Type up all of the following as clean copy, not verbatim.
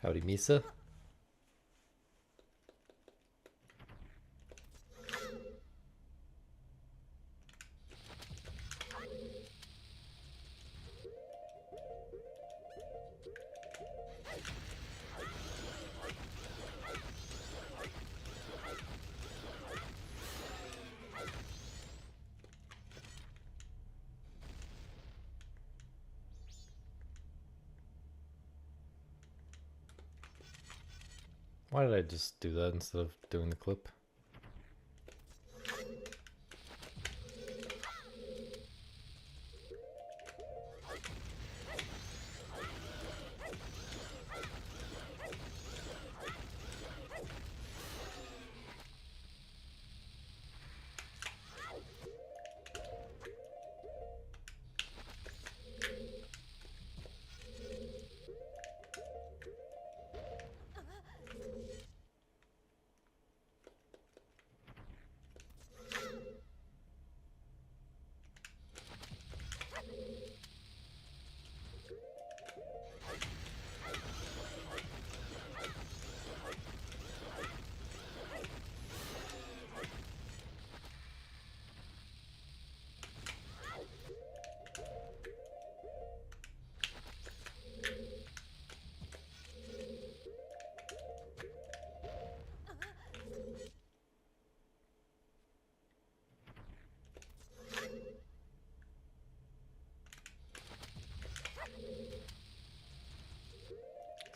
Howdy, Misa. Why did I just do that instead of doing the clip?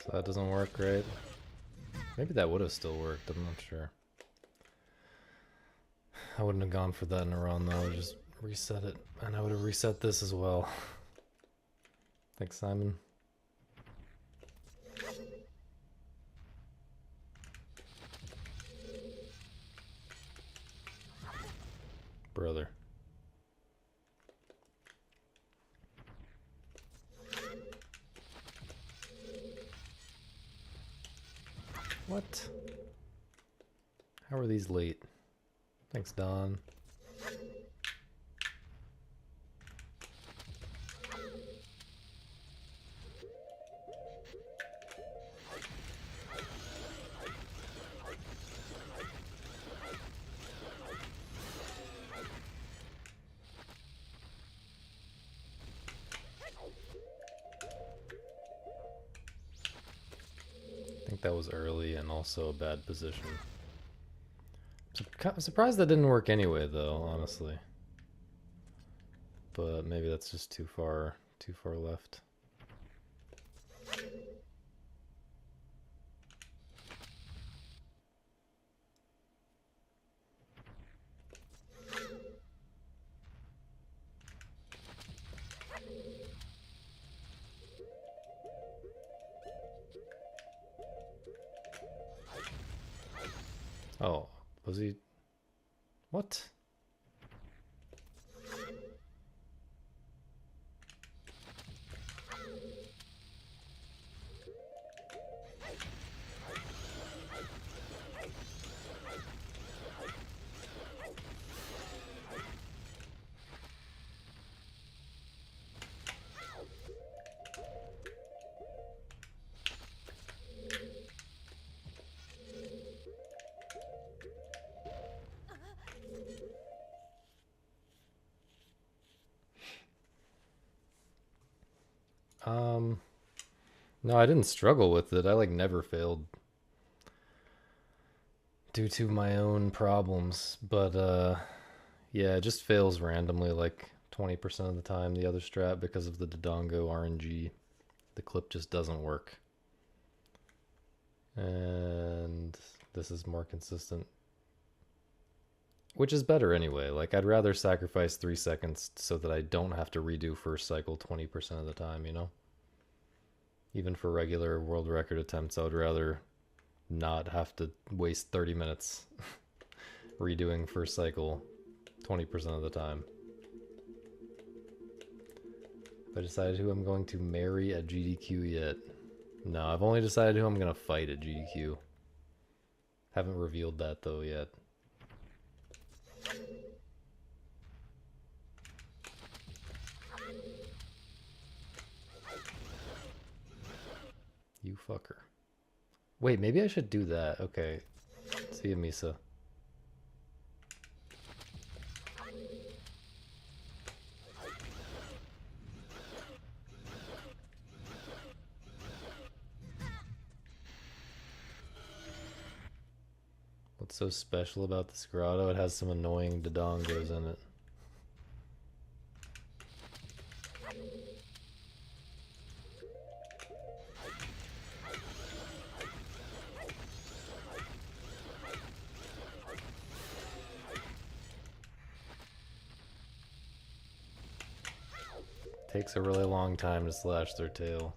So that doesn't work, right? Maybe that would have still worked, I'm not sure. I wouldn't have gone for that in a run though, I would just reset it. And I would have reset this as well. Thanks, Simon. Brother. What? How are these late? Thanks, Don. I think that was early and also a bad position. I'm surprised that didn't work anyway, though, honestly. But maybe that's just too far left. Oh, was he? What? No, I didn't struggle with it. I like never failed due to my own problems, but yeah, it just fails randomly like 20% of the time the other strat because of the Dodongo RNG. The clip just doesn't work. And this is more consistent. Which is better anyway. Like, I'd rather sacrifice 3 seconds so that I don't have to redo first cycle 20% of the time, you know? Even for regular world record attempts, I would rather not have to waste 30 minutes redoing first cycle 20% of the time. Have I decided who I'm going to marry at GDQ yet? No, I've only decided who I'm going to fight at GDQ. Haven't revealed that though yet. You fucker. Wait, maybe I should do that. Okay. See you, Misa. What's so special about this grotto? It has some annoying dodongos in it. Takes a really long time to slash their tail.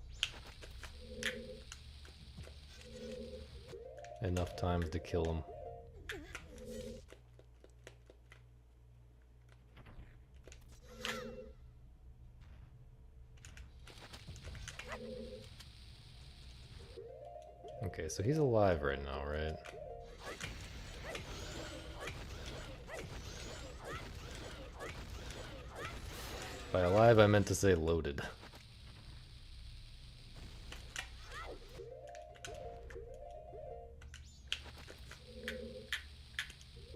Enough times to kill them. Okay, so he's alive right now, right? By alive, I meant to say loaded.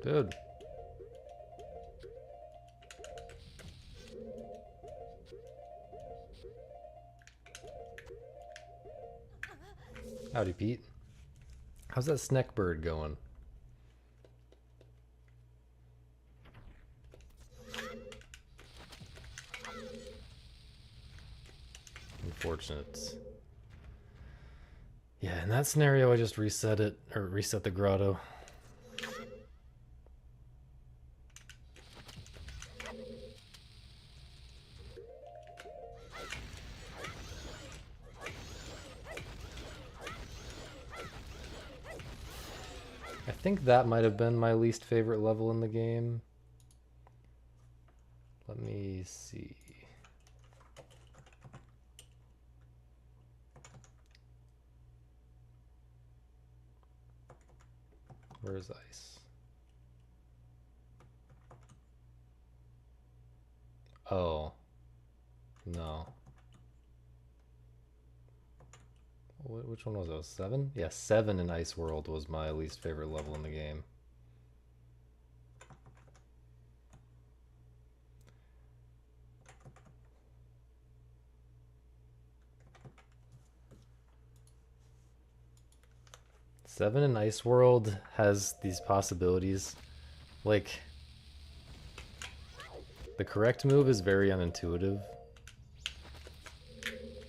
Dude. Howdy, Pete. How's that snack bird going? Unfortunate. Yeah, in that scenario, I just reset it, or reset the grotto. I think that might have been my least favorite level in the game. Let me see. Where's ice? Oh. No. Which one was it? 7? Yeah, 7 in Ice World was my least favorite level in the game. Seven in Ice World has these possibilities. Like, the correct move is very unintuitive.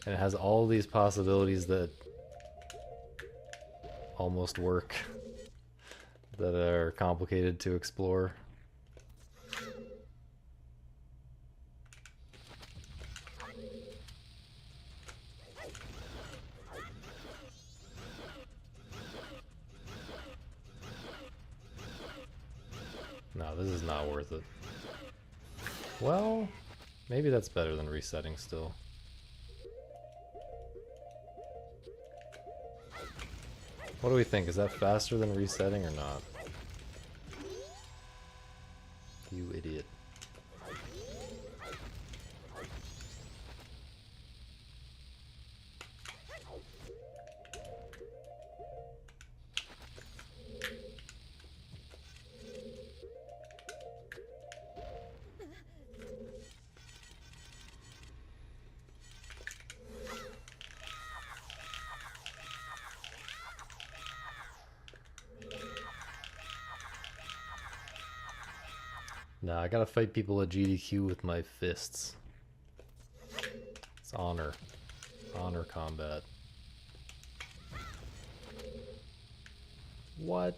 And it has all these possibilities that almost work, that are complicated to explore. No, this is not worth it. Well, maybe that's better than resetting still. What do we think? Is that faster than resetting or not? You idiot. Nah, I gotta fight people at GDQ with my fists. It's honor. Honor combat. What?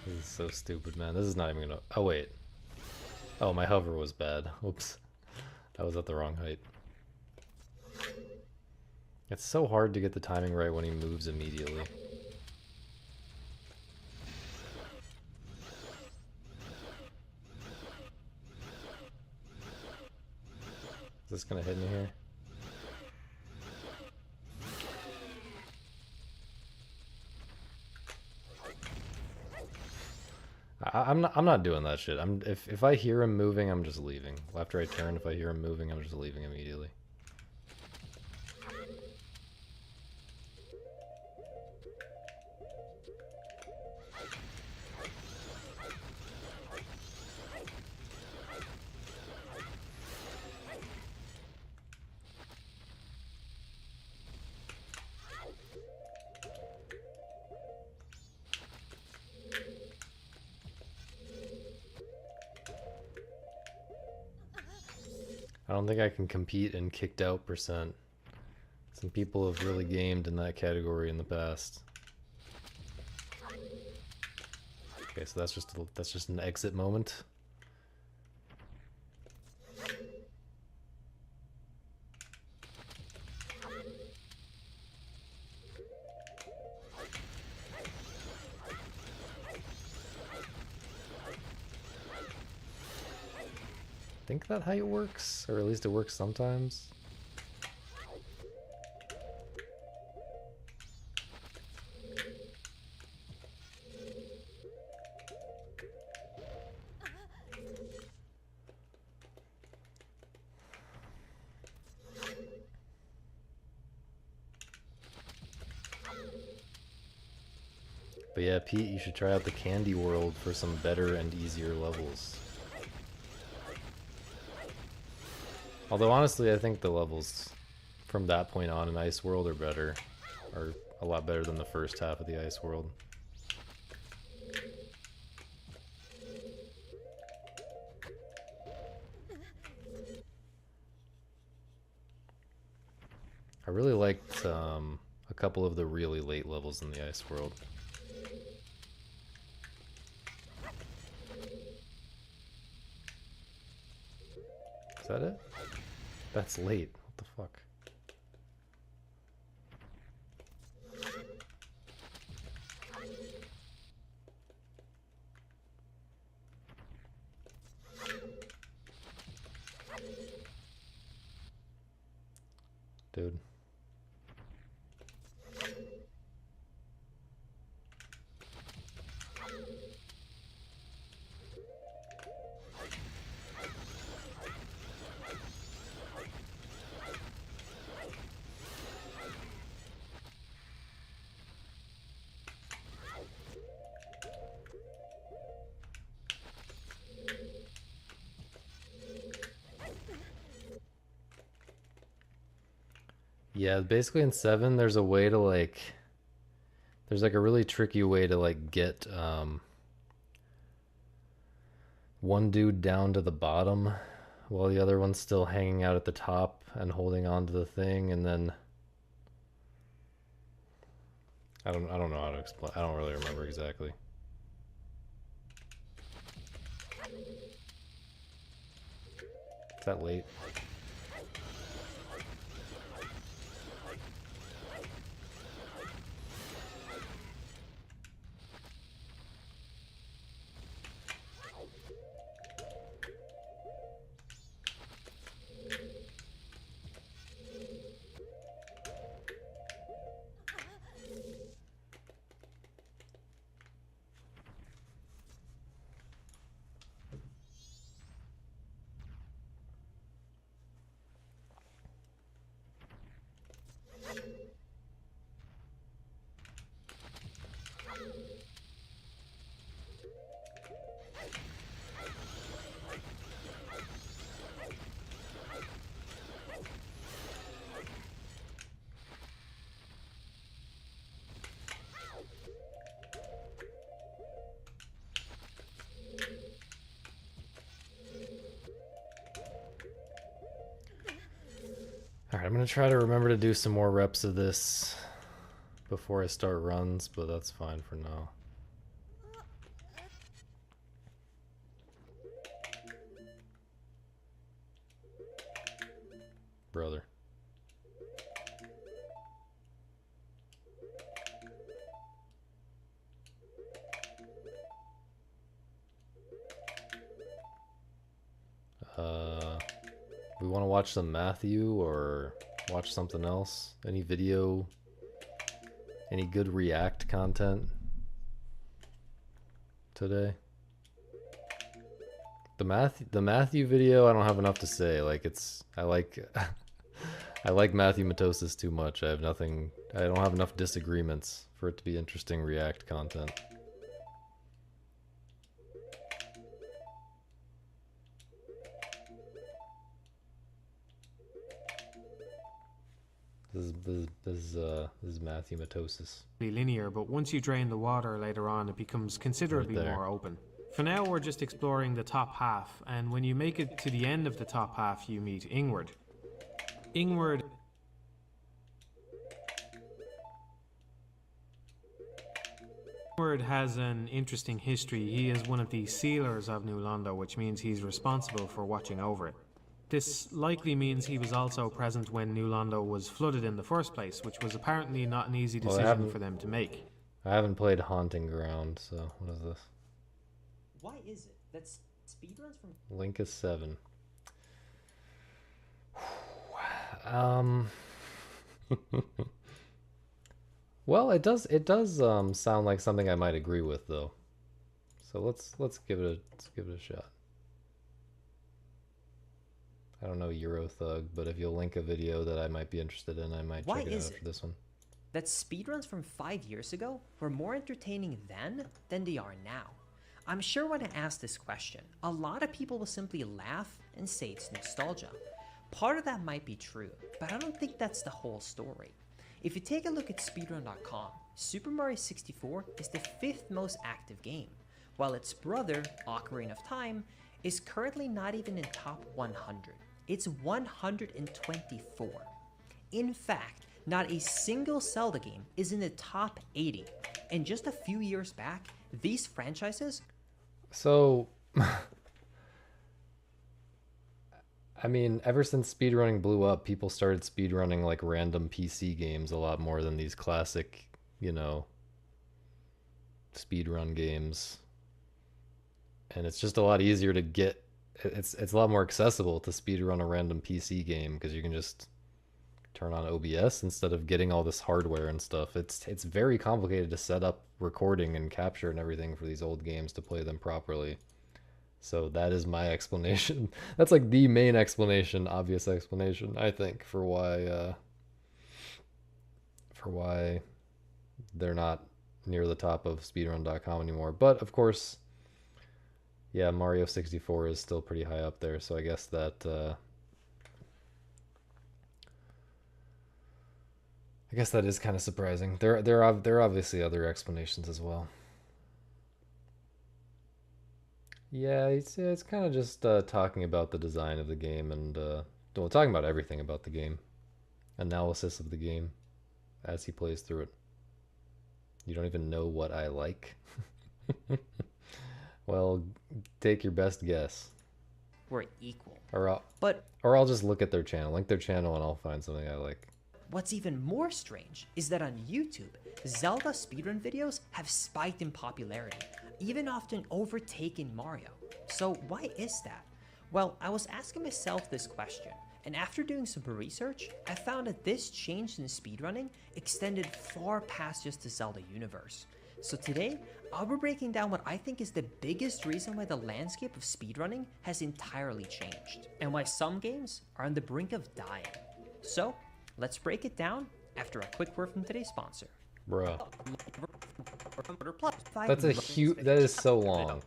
This is so stupid, man. This is not even gonna... Oh, wait. Oh, my hover was bad. Oops. I was at the wrong height. It's so hard to get the timing right when he moves immediately. Is this gonna hit me here? I'm not doing that shit. If I hear him moving, I'm just leaving. After I turn, if I hear him moving, I'm just leaving immediately. I don't think I can compete in kicked out percent. Some people have really gamed in that category in the past. Okay, so that's just an exit moment. I think that's how it works, or at least it works sometimes. But yeah, Pete, you should try out the Candy World for some better and easier levels. Although honestly, I think the levels from that point on in Ice World are a lot better than the first half of the Ice World. I really liked a couple of the really late levels in the Ice World. Is that it? That's late. What the fuck? Dude. Yeah, basically in 7 there's a way to like there's like a really tricky way to like get one dude down to the bottom while the other one's still hanging out at the top and holding on to the thing, and then I don't know how to explain. I don't really remember exactly. Is that late? Alright, I'm gonna try to remember to do some more reps of this before I start runs, but that's fine for now. Brother. We want to watch some Matthew or watch something else? Any video? Any good React content today? The Matthew video, I don't have enough to say. Like I like I like Matthew Matosis too much. I don't have enough disagreements for it to be interesting React content. This is Matthew Matosis. Linear, but once you drain the water later on, it becomes considerably more open. For now, we're just exploring the top half, and when you make it to the end of the top half, you meet Ingward. Ingward has an interesting history. He is one of the sealers of New Londo, which means he's responsible for watching over it. This likely means he was also present when New Londo was flooded in the first place, which was apparently not an easy decision for them to make. I haven't played Haunting Ground, so what is this? Why is it that speedruns from Link is 7. Well, it does sound like something I might agree with though. So let's give it a shot. I don't know Eurothug, but if you'll link a video that I might be interested in, I might check it out for this one. That speedruns from 5 years ago were more entertaining then than they are now? I'm sure when I ask this question, a lot of people will simply laugh and say it's nostalgia. Part of that might be true, but I don't think that's the whole story. If you take a look at speedrun.com, Super Mario 64 is the 5th most active game, while its brother, Ocarina of Time, is currently not even in top 100. It's 124. In fact, not a single Zelda game is in the top 80, and just a few years back, these franchises... So, I mean, ever since speedrunning blew up, people started speedrunning like random PC games a lot more than these classic, you know, speedrun games. And it's just a lot easier to get, it's a lot more accessible to speedrun a random PC game because you can just turn on OBS instead of getting all this hardware and stuff. It's very complicated to set up recording and capture and everything for these old games to play them properly. So that is my explanation. That's like the main explanation, obvious explanation, I think, for why they're not near the top of speedrun.com anymore. But of course, yeah, Mario 64 is still pretty high up there, so I guess that is kind of surprising. There are obviously other explanations as well. Yeah, it's kind of just talking about the design of the game and well, talking about everything about the game, analysis of the game as he plays through it. You don't even know what I like. Well, take your best guess. We're equal. Or I'll just look at their channel, link their channel, and I'll find something I like. What's even more strange is that on YouTube, Zelda speedrun videos have spiked in popularity, even often overtaking Mario. So why is that? Well, I was asking myself this question, and after doing some research, I found that this change in speedrunning extended far past just the Zelda universe. So today, I'll be breaking down what I think is the biggest reason why the landscape of speedrunning has entirely changed, and why some games are on the brink of dying. So, let's break it down after a quick word from today's sponsor. Bruh. That is so long.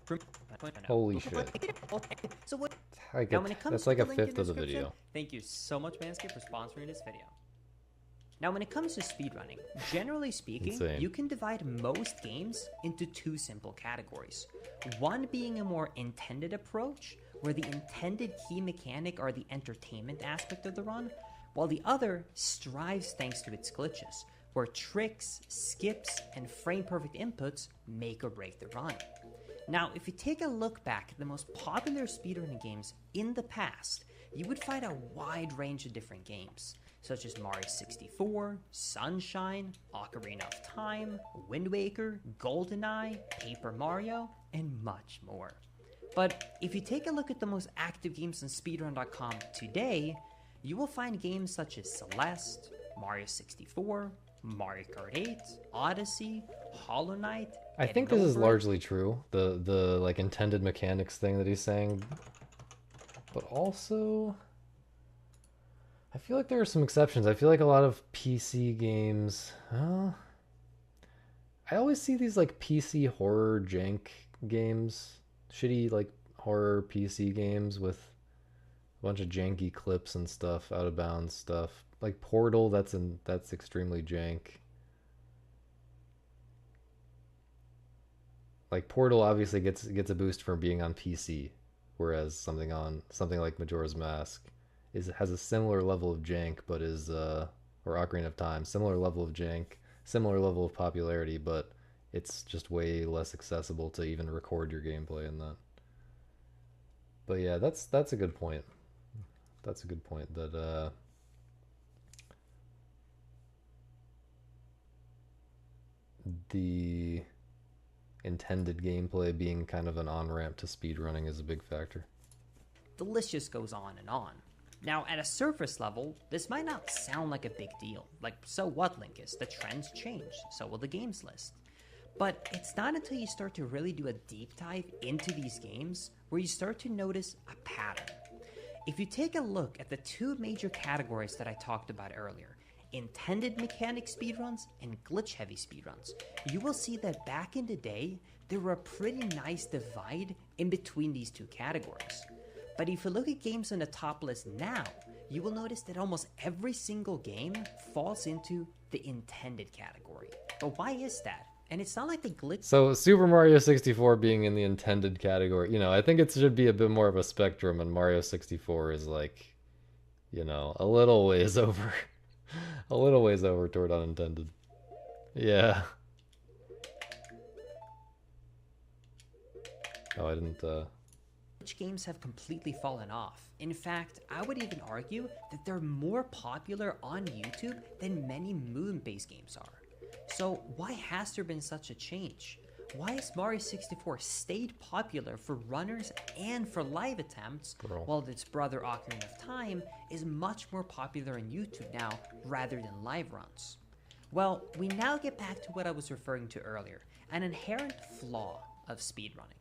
Holy shit. So what? That's like a fifth of the video. Thank you so much, Manscaped, for sponsoring this video. Now, when it comes to speedrunning, generally speaking, you can divide most games into two simple categories. One being a more intended approach, where the intended key mechanic are the entertainment aspect of the run, while the other strives thanks to its glitches, where tricks, skips, and frame-perfect inputs make or break the run. Now, if you take a look back at the most popular speedrunning games in the past, you would find a wide range of different games, such as Mario 64, Sunshine, Ocarina of Time, Wind Waker, GoldenEye, Paper Mario, and much more. But if you take a look at the most active games on speedrun.com today, you will find games such as Celeste, Mario 64, Mario Kart 8, Odyssey, Hollow Knight, I think this is largely true. The like intended mechanics thing that he's saying. But also I feel like there are some exceptions. I feel like a lot of PC games, I always see these like PC horror jank games, shitty like horror PC games with a bunch of janky clips and stuff, out of bounds stuff. Like Portal, that's extremely jank. Like Portal obviously gets a boost from being on PC, whereas something like Majora's Mask has a similar level of jank, but is or Ocarina of Time, similar level of jank, similar level of popularity, but it's just way less accessible to even record your gameplay in that. But yeah, that's a good point. That's a good point that the intended gameplay being kind of an on-ramp to speedrunning is a big factor. The list just goes on and on. Now, at a surface level, this might not sound like a big deal. Like, so what, Linkus? The trends change, so will the games list. But it's not until you start to really do a deep dive into these games where you start to notice a pattern. If you take a look at the two major categories that I talked about earlier, intended mechanic speedruns and glitch-heavy speedruns, you will see that back in the day, there were a pretty nice divide in between these two categories. But if you look at games on the top list now, you will notice that almost every single game falls into the intended category. But why is that? And it's not like the glitch. So Super Mario 64 being in the intended category, I think it should be a bit more of a spectrum, and Mario 64 is like, a little ways over. A little ways over toward unintended. Yeah. Oh, I didn't, Which games have completely fallen off. In fact, I would even argue that they're more popular on YouTube than many moon-based games are. So why has there been such a change? Why has Mario 64 stayed popular for runners and for live attempts, while its brother Ocarina of Time is much more popular on YouTube now rather than live runs? Well, we now get back to what I was referring to earlier, an inherent flaw of speedrunning.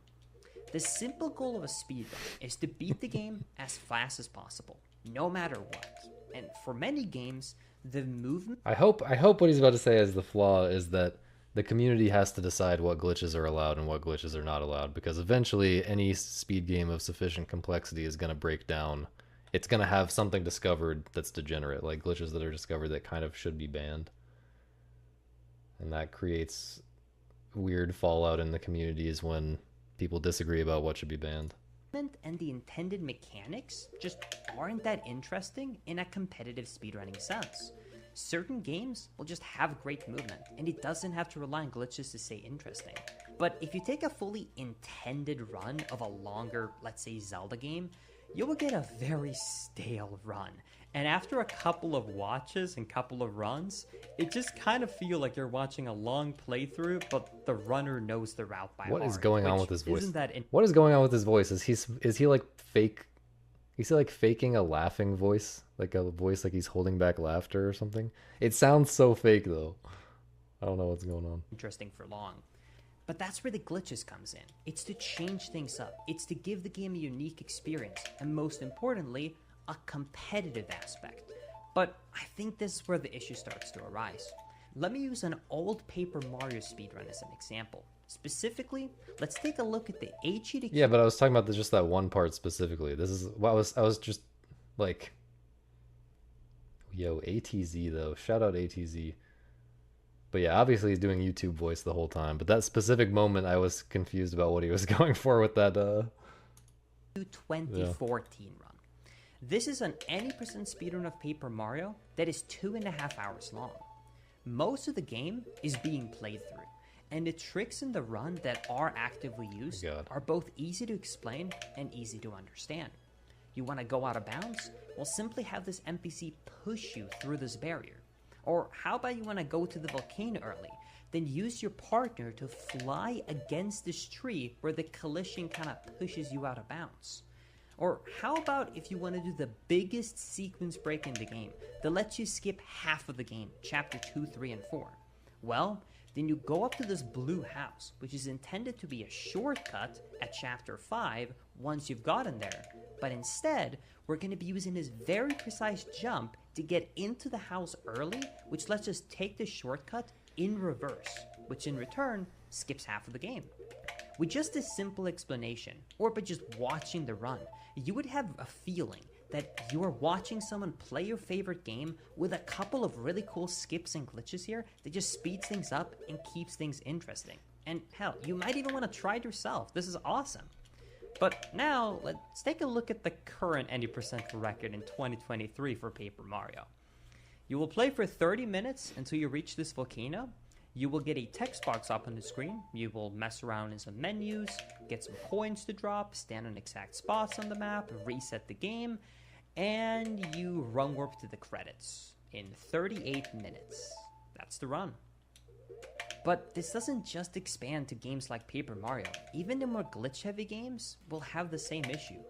The simple goal of a speedrun is to beat the game as fast as possible, no matter what. And for many games, the movement... I hope what he's about to say as the flaw is that the community has to decide what glitches are allowed and what glitches are not allowed, because eventually any speed game of sufficient complexity is going to break down. It's going to have something discovered that's degenerate, like glitches that are discovered that kind of should be banned. And that creates weird fallout in the communities when people disagree about what should be banned. And the intended mechanics just aren't that interesting in a competitive speedrunning sense. Certain games will just have great movement, and it doesn't have to rely on glitches to stay interesting. But if you take a fully intended run of a longer, let's say Zelda game, you will get a very stale run. And after a couple of watches and couple of runs, it just kind of feels like you're watching a long playthrough, but the runner knows the route by heart. What is going on with his voice? Isn't that what is going on with his voice? Is he like fake? Is he like faking a laughing voice? Like a voice like he's holding back laughter or something? It sounds so fake though. I don't know what's going on. Interesting for long. But that's where the glitches comes in. It's to change things up. It's to give the game a unique experience. And most importantly, a competitive aspect. But I think this is where the issue starts to arise. Let me use an old Paper Mario speedrun as an example. Specifically, let's take a look at the HE to... Yeah, but I was talking about just that one part specifically. This is what I was just like, yo, ATZ though. Shout out ATZ. But yeah, obviously he's doing YouTube voice the whole time. But that specific moment, I was confused about what he was going for with that. 2014 run. This is an 80% speedrun of Paper Mario that is 2.5 hours long. Most of the game is being played through, and the tricks in the run that are actively used are both easy to explain and easy to understand. You want to go out of bounds? Well, simply have this NPC push you through this barrier. Or how about you want to go to the volcano early? Then use your partner to fly against this tree where the collision kind of pushes you out of bounds. Or how about if you want to do the biggest sequence break in the game that lets you skip half of the game, chapter 2, 3, and 4? Well, then you go up to this blue house, which is intended to be a shortcut at chapter 5 once you've gotten there. But instead, we're going to be using this very precise jump to get into the house early, which lets us take the shortcut in reverse, which in return skips half of the game. With just a simple explanation, or by just watching the run, you would have a feeling that you are watching someone play your favorite game with a couple of really cool skips and glitches here that just speeds things up and keeps things interesting. And hell, you might even want to try it yourself. This is awesome. But now, let's take a look at the current 90% record in 2023 for Paper Mario. You will play for 30 minutes until you reach this volcano. You will get a text box up on the screen. You will mess around in some menus, get some coins to drop, stand on exact spots on the map, reset the game, and you run warp to the credits in 38 minutes. That's the run. But this doesn't just expand to games like Paper Mario. Even the more glitch-heavy games will have the same issue.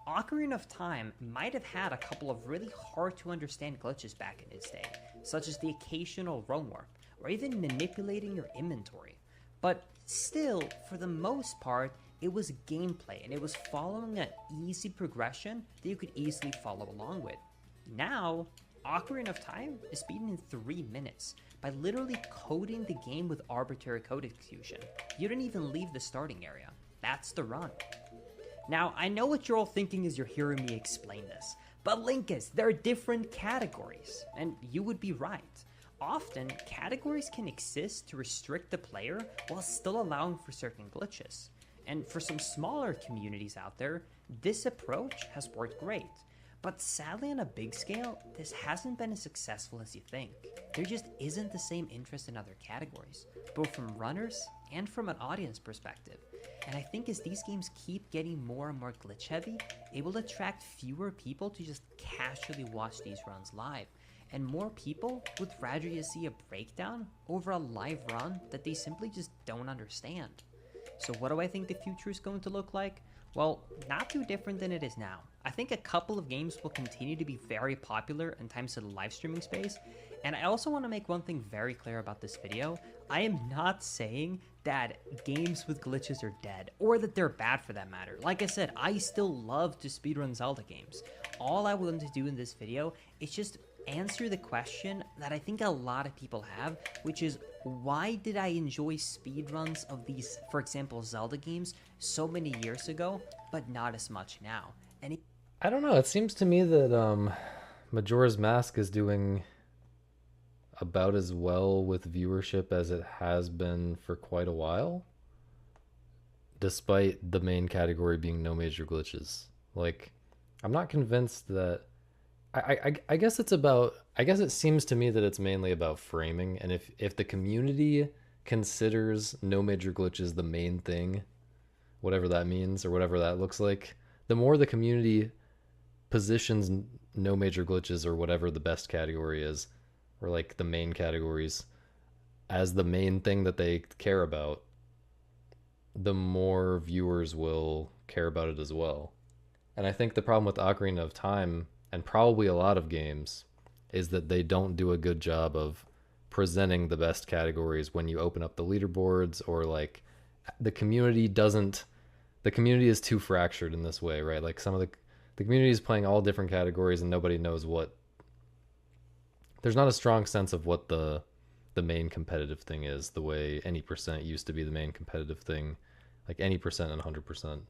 Ocarina of Time might have had a couple of really hard-to-understand glitches back in its day, such as the occasional run warp, or even manipulating your inventory. But still, for the most part, it was gameplay, and it was following an easy progression that you could easily follow along with. Now, Ocarina of Time is beaten in 3 minutes by literally coding the game with arbitrary code execution. You don't even leave the starting area. That's the run. Now, I know what you're all thinking as you're hearing me explain this, but Linkus, there are different categories, and you would be right. Often, categories can exist to restrict the player while still allowing for certain glitches. And for some smaller communities out there, this approach has worked great. But sadly on a big scale, this hasn't been as successful as you think. There just isn't the same interest in other categories, both from runners and from an audience perspective. And I think as these games keep getting more and more glitch heavy, it will attract fewer people to just casually watch these runs live. And more people would rather just see a breakdown over a live run that they simply just don't understand. So what do I think the future is going to look like? Well, not too different than it is now. I think a couple of games will continue to be very popular in terms of the live streaming space. And I also want to make one thing very clear about this video. I am not saying that games with glitches are dead, or that they're bad for that matter. Like I said, I still love to speedrun Zelda games. All I want to do in this video is just answer the question that I think a lot of people have, which is, why did I enjoy speedruns of these, for example, Zelda games so many years ago, but not as much now? And I don't know, it seems to me that Majora's Mask is doing about as well with viewership as it has been for quite a while, despite the main category being no major glitches. Like, I'm not convinced that I guess it's about, I guess it seems to me that it's mainly about framing, and if the community considers no major glitches the main thing, whatever that means or whatever that looks like, the more the community positions no major glitches or whatever the best category is, or like the main categories, as the main thing that they care about, the more viewers will care about it as well. And I think the problem with Ocarina of Time, and probably a lot of games, is that they don't do a good job of presenting the best categories when you open up the leaderboards, or like the community is too fractured in this way, right? Like some of the community is playing all different categories and nobody knows what, there's not a strong sense of what the main competitive thing is, the way any percent used to be the main competitive thing, like any percent and 100%.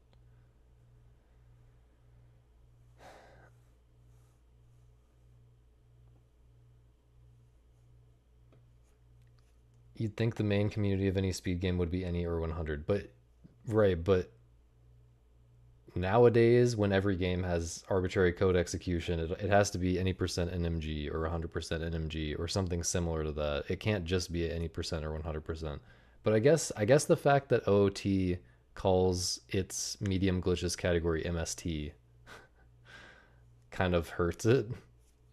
You'd think the main community of any speed game would be any or 100, but right, but nowadays when every game has arbitrary code execution, it has to be any percent NMG or 100% NMG or something similar to that. It can't just be any percent or 100%. But I guess the fact that OOT calls its medium glitches category MST kind of hurts it,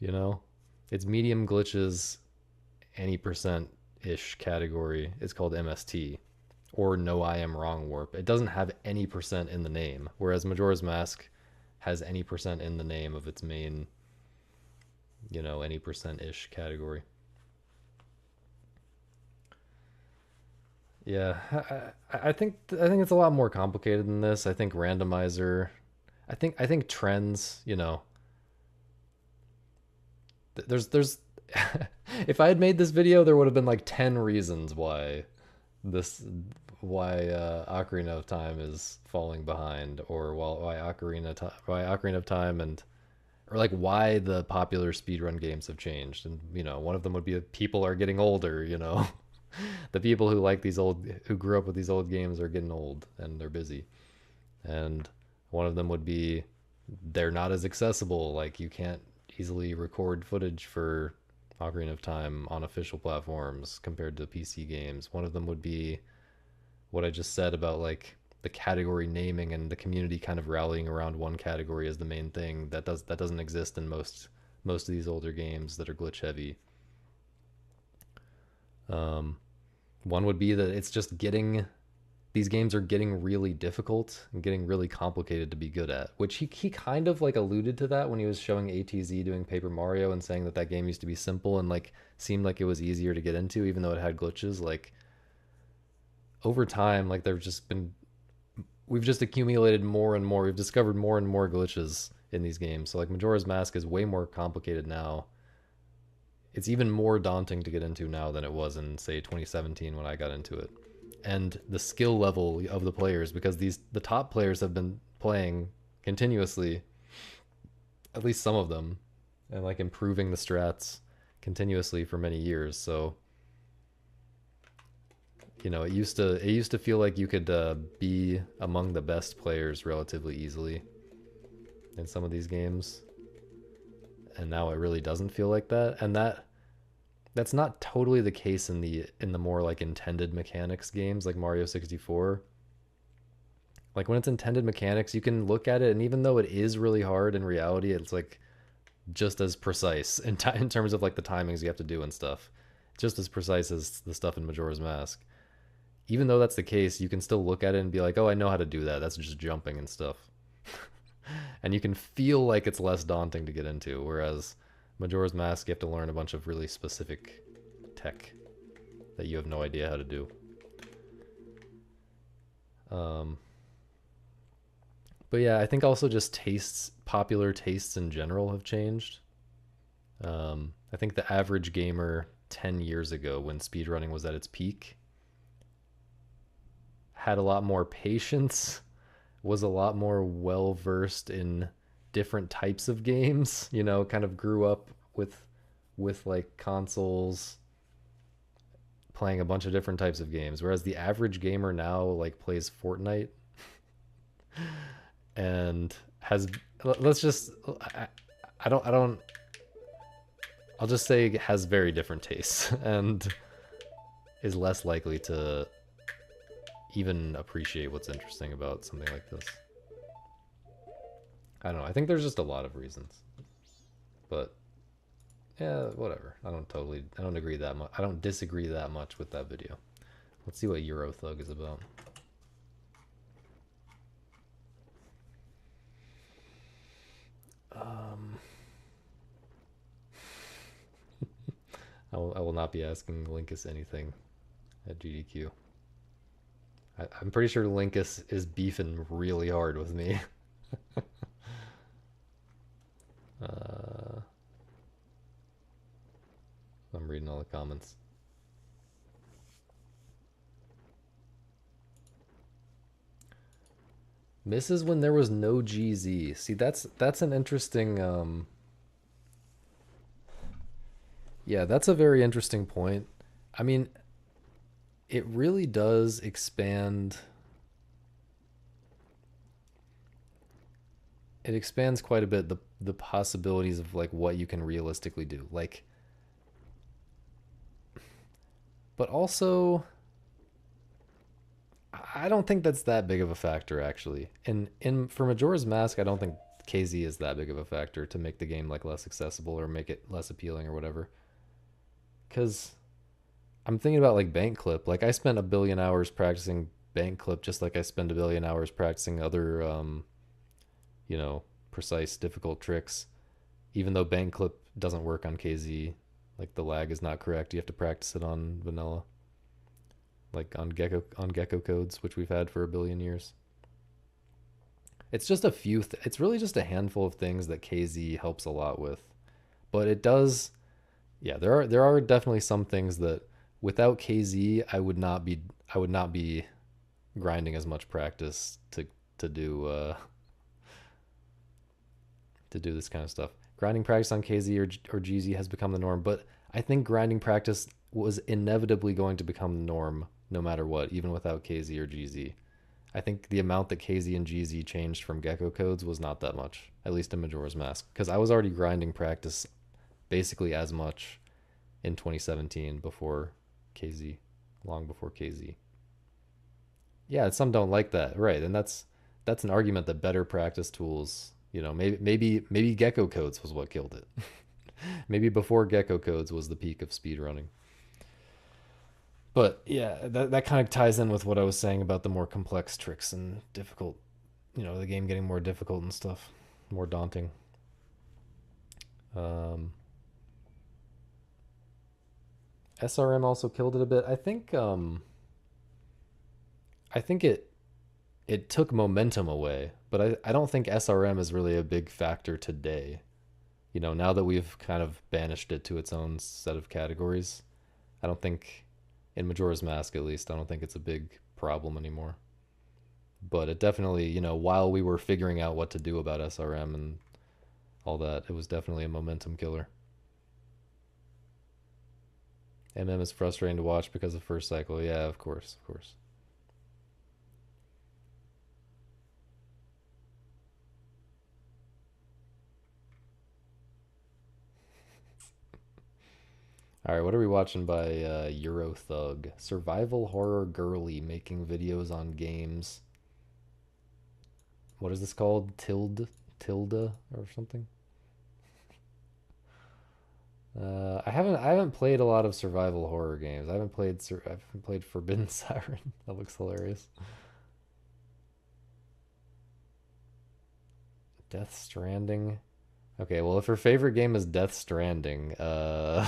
you know? It's medium glitches any percent ish category is called MST, or No I Am Wrong Warp. It doesn't have any percent in the name, whereas Majora's Mask has any percent in the name of its main, you know, any percent ish category. Yeah, I think it's a lot more complicated than this. I think randomizer, I think trends. There's if I had made this video, there would have been like 10 reasons this Ocarina of Time is falling behind, or why Ocarina of Time and or like why the popular speedrun games have changed. And one of them would be that people are getting older. The people who grew up with these old games are getting old and they're busy. And one of them would be they're not as accessible. Like you can't easily record footage for Ocarina of Time on official platforms compared to PC games. One of them would be what I just said about like the category naming and the community kind of rallying around one category as the main thing that doesn't exist in most of these older games that are glitch heavy. Um, One would be that it's just getting these games are getting really difficult and getting really complicated to be good at, which he kind of like alluded to that when he was showing ATZ doing Paper Mario and saying that game used to be simple and like seemed like it was easier to get into even though it had glitches. Like over time, like we've just accumulated more and more, we've discovered more and more glitches in these games. So like Majora's Mask is way more complicated now. It's even more daunting to get into now than it was in say 2017 when I got into it. And the skill level of the players, because the top players have been playing continuously, at least some of them, and like improving the strats continuously for many years. So it used to feel like you could be among the best players relatively easily in some of these games, and now it really doesn't feel like that. And that's not totally the case in the more like intended mechanics games like Mario 64. Like when it's intended mechanics, you can look at it, and even though it is really hard in reality, it's like just as precise in terms of like the timings you have to do and stuff. Just as precise as the stuff in Majora's Mask. Even though that's the case, you can still look at it and be like, oh, I know how to do that. That's just jumping and stuff. And you can feel like it's less daunting to get into, whereas Majora's Mask, you have to learn a bunch of really specific tech that you have no idea how to do. But yeah, I think also just popular tastes in general have changed. I think the average gamer 10 years ago, when speedrunning was at its peak, had a lot more patience, was a lot more well versed in different types of games, kind of grew up with like consoles, playing a bunch of different types of games, whereas the average gamer now like plays Fortnite and has let's just I don't I'll just say has very different tastes and is less likely to even appreciate what's interesting about something like this. I don't know. I think there's just a lot of reasons. But yeah, whatever. I don't agree that much. I don't disagree that much with that video. Let's see what Eurothug is about. I will not be asking Linkus anything at GDQ. I'm pretty sure Linkus is beefing really hard with me. I'm reading all the comments. Misses when there was no GZ. See, that's an interesting yeah, that's a very interesting point. I mean, it really does expand. It expands quite a bit the possibilities of like what you can realistically do. Like, but also I don't think that's that big of a factor actually. In for Majora's Mask, I don't think KZ is that big of a factor to make the game like less accessible or make it less appealing or whatever. Cuz I'm thinking about like bank clip. Like I spent a billion hours practicing bank clip just like I spend a billion hours practicing other precise difficult tricks. Even though bank clip doesn't work on KZ, like the lag is not correct. You have to practice it on vanilla. like on gecko codes, which we've had for a billion years. It's just a few. It's really just a handful of things that KZ helps a lot with, but it does. Yeah, there are definitely some things that without KZ I would not be grinding as much practice to do to do this kind of stuff. Grinding practice on KZ or GZ has become the norm, but I think grinding practice was inevitably going to become the norm no matter what, even without KZ or GZ. I think the amount that KZ and GZ changed from gecko codes was not that much, at least in Majora's Mask, because I was already grinding practice basically as much in 2017 before KZ, long before KZ. Yeah, some don't like that, right? And that's an argument that better practice tools, you know, maybe gecko codes was what killed it. Maybe before gecko codes was the peak of speedrunning. But yeah, that kind of ties in with what I was saying about the more complex tricks and difficult, you know, the game getting more difficult and stuff, more daunting. SRM also killed it a bit. I think it took momentum away, but I don't think SRM is really a big factor today. You know, now that we've kind of banished it to its own set of categories, I don't think, in Majora's Mask at least, I don't think it's a big problem anymore. But it definitely, you know, while we were figuring out what to do about SRM and all that, it was definitely a momentum killer. MM is frustrating to watch because of first cycle. Yeah, of course, of course. All right, what are we watching by Eurothug? Survival horror girly making videos on games. What is this called? Tilda or something? I haven't played a lot of survival horror games. I haven't played Forbidden Siren. That looks hilarious. Death Stranding. Okay, well, if her favorite game is Death Stranding, I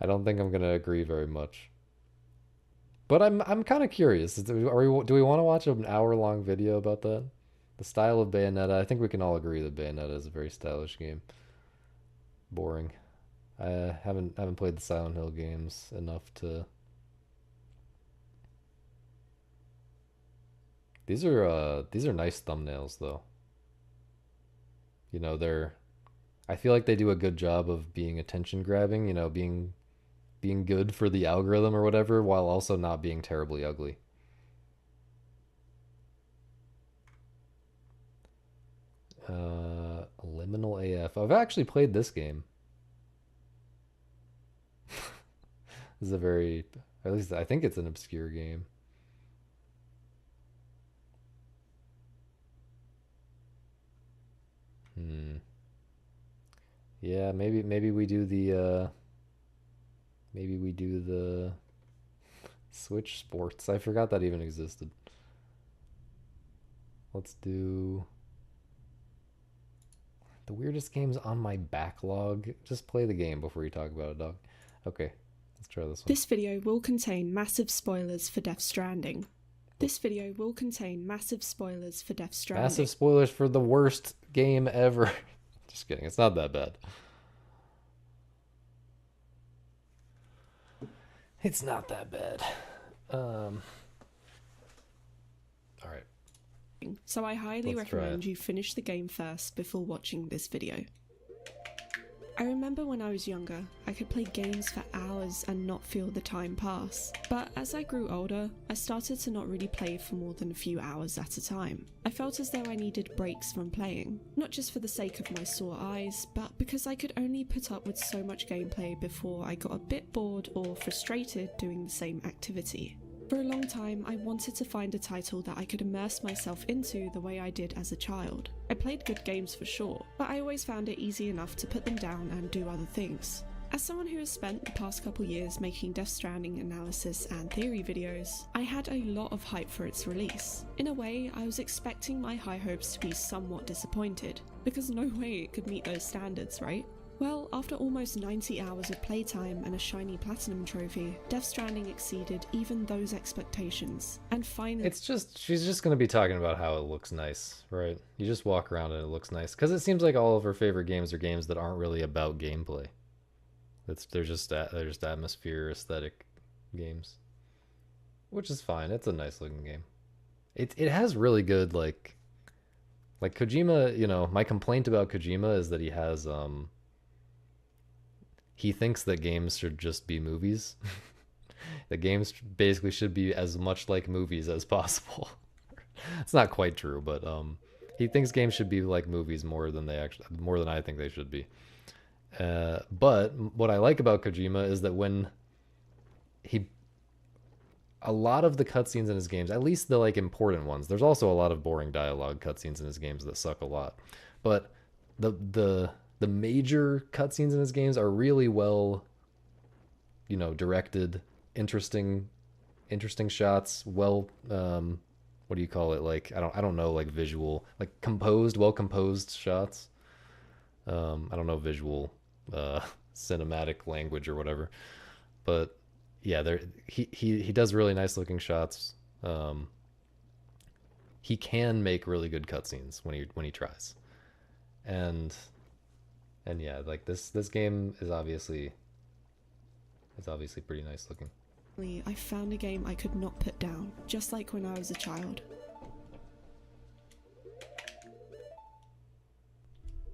don't think I'm gonna agree very much. But I'm kind of curious. Do we want to watch an hour-long video about that? The style of Bayonetta. I think we can all agree that Bayonetta is a very stylish game. Boring. I haven't played the Silent Hill games enough to. These are nice thumbnails though. You know, I feel like they do a good job of being attention grabbing, you know, being good for the algorithm or whatever, while also not being terribly ugly. Liminal AF. I've actually played this game. This is a very, at least I think it's an obscure game. Yeah, maybe we do the Switch Sports. I forgot that even existed. Let's do the weirdest games on my backlog. Just play the game before you talk about it, dog. Okay, let's try this one. This video will contain massive spoilers for Death Stranding. This video will contain massive spoilers for Death Stranding. Massive spoilers for the worst game ever. Just kidding, it's not that bad. It's not that bad. All right. So I highly recommend you finish the game first before watching this video. I remember when I was younger, I could play games for hours and not feel the time pass. But as I grew older, I started to not really play for more than a few hours at a time. I felt as though I needed breaks from playing, not just for the sake of my sore eyes, but because I could only put up with so much gameplay before I got a bit bored or frustrated doing the same activity. For a long time, I wanted to find a title that I could immerse myself into the way I did as a child. I played good games for sure, but I always found it easy enough to put them down and do other things. As someone who has spent the past couple years making Death Stranding analysis and theory videos, I had a lot of hype for its release. In a way, I was expecting my high hopes to be somewhat disappointed, because no way it could meet those standards, right? Well, after almost 90 hours of playtime and a shiny platinum trophy, Death Stranding exceeded even those expectations. And finally... she's just going to be talking about how it looks nice, right? You just walk around and it looks nice. Because it seems like all of her favorite games are games that aren't really about gameplay. They're just atmosphere, aesthetic games. Which is fine. It's a nice looking game. It has really good, like Kojima, you know, my complaint about Kojima is that he has, he thinks that games should just be movies. That games basically should be as much like movies as possible. It's not quite true, but he thinks games should be like movies more than I think they should be. But what I like about Kojima is that when a lot of the cutscenes in his games, at least the like important ones, there's also a lot of boring dialogue cutscenes in his games that suck a lot, but the major cutscenes in his games are really well, you know, directed, interesting shots, well, what do you call it? Like, I don't know, like visual, like well composed shots. I don't know visual, cinematic language or whatever, but yeah, he does really nice looking shots. He can make really good cutscenes when he tries, and yeah, like this game is obviously pretty nice looking. I found a game I could not put down, just like when I was a child.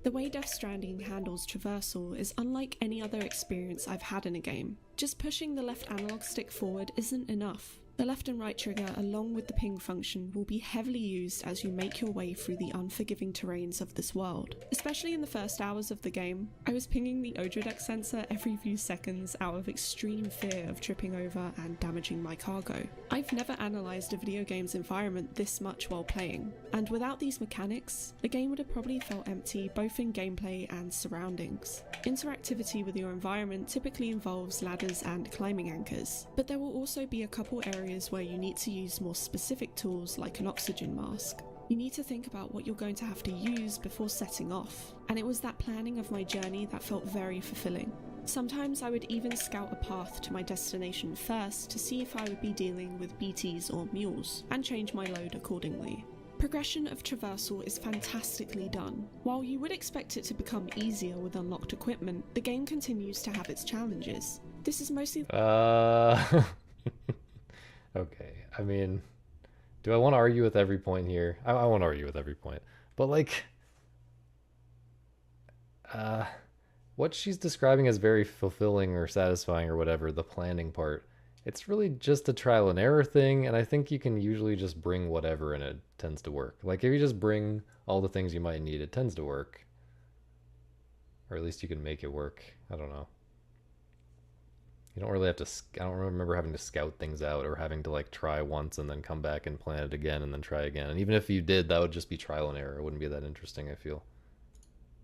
The way Death Stranding handles traversal is unlike any other experience I've had in a game. Just pushing the left analog stick forward isn't enough. The left and right trigger along with the ping function will be heavily used as you make your way through the unforgiving terrains of this world. Especially in the first hours of the game, I was pinging the Odrodeck sensor every few seconds out of extreme fear of tripping over and damaging my cargo. I've never analysed a video game's environment this much while playing, and without these mechanics, the game would have probably felt empty both in gameplay and surroundings. Interactivity with your environment typically involves ladders and climbing anchors, but there will also be a couple areas where you need to use more specific tools like an oxygen mask. You need to think about what you're going to have to use before setting off, and it was that planning of my journey that felt very fulfilling. Sometimes I would even scout a path to my destination first to see if I would be dealing with BTs or mules, and change my load accordingly. Progression of traversal is fantastically done. While you would expect it to become easier with unlocked equipment, the game continues to have its challenges. This is mostly Okay, I mean, do I want to argue with every point here? I want to argue with every point, but like, what she's describing as very fulfilling or satisfying or whatever, the planning part, it's really just a trial and error thing, and I think you can usually just bring whatever and it tends to work. Like, if you just bring all the things you might need, it tends to work. Or at least you can make it work. I don't know. You don't really have to, I don't remember having to scout things out or having to like try once and then come back and plan it again and then try again. And even if you did, that would just be trial and error. It wouldn't be that interesting, I feel.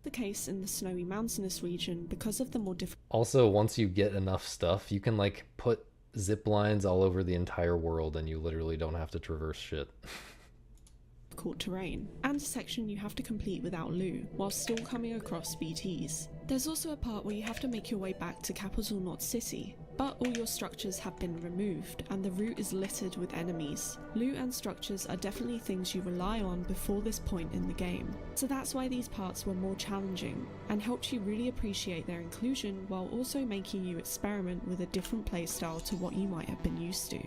The case in the snowy mountainous region because of the more difficult. Also, once you get enough stuff, you can like put zip lines all over the entire world and you literally don't have to traverse shit. Terrain, and a section you have to complete without loot, while still coming across BTs. There's also a part where you have to make your way back to Capital Knot City, but all your structures have been removed, and the route is littered with enemies. Loot and structures are definitely things you rely on before this point in the game, so that's why these parts were more challenging, and helped you really appreciate their inclusion while also making you experiment with a different playstyle to what you might have been used to.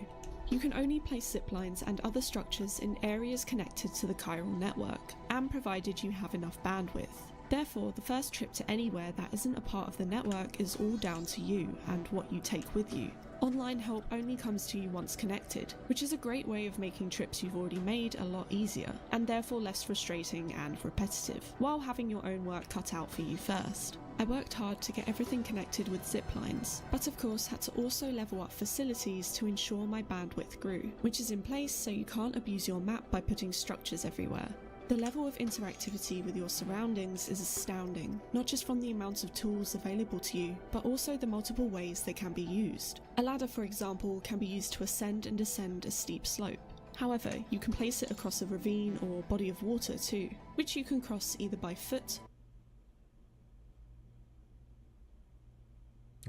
You can only place ziplines and other structures in areas connected to the chiral network, and provided you have enough bandwidth. Therefore, the first trip to anywhere that isn't a part of the network is all down to you and what you take with you. Online help only comes to you once connected, which is a great way of making trips you've already made a lot easier, and therefore less frustrating and repetitive, while having your own work cut out for you first. I worked hard to get everything connected with ziplines, but of course had to also level up facilities to ensure my bandwidth grew, which is in place so you can't abuse your map by putting structures everywhere. The level of interactivity with your surroundings is astounding, not just from the amount of tools available to you, but also the multiple ways they can be used. A ladder, for example, can be used to ascend and descend a steep slope. However, you can place it across a ravine or body of water too, which you can cross either by foot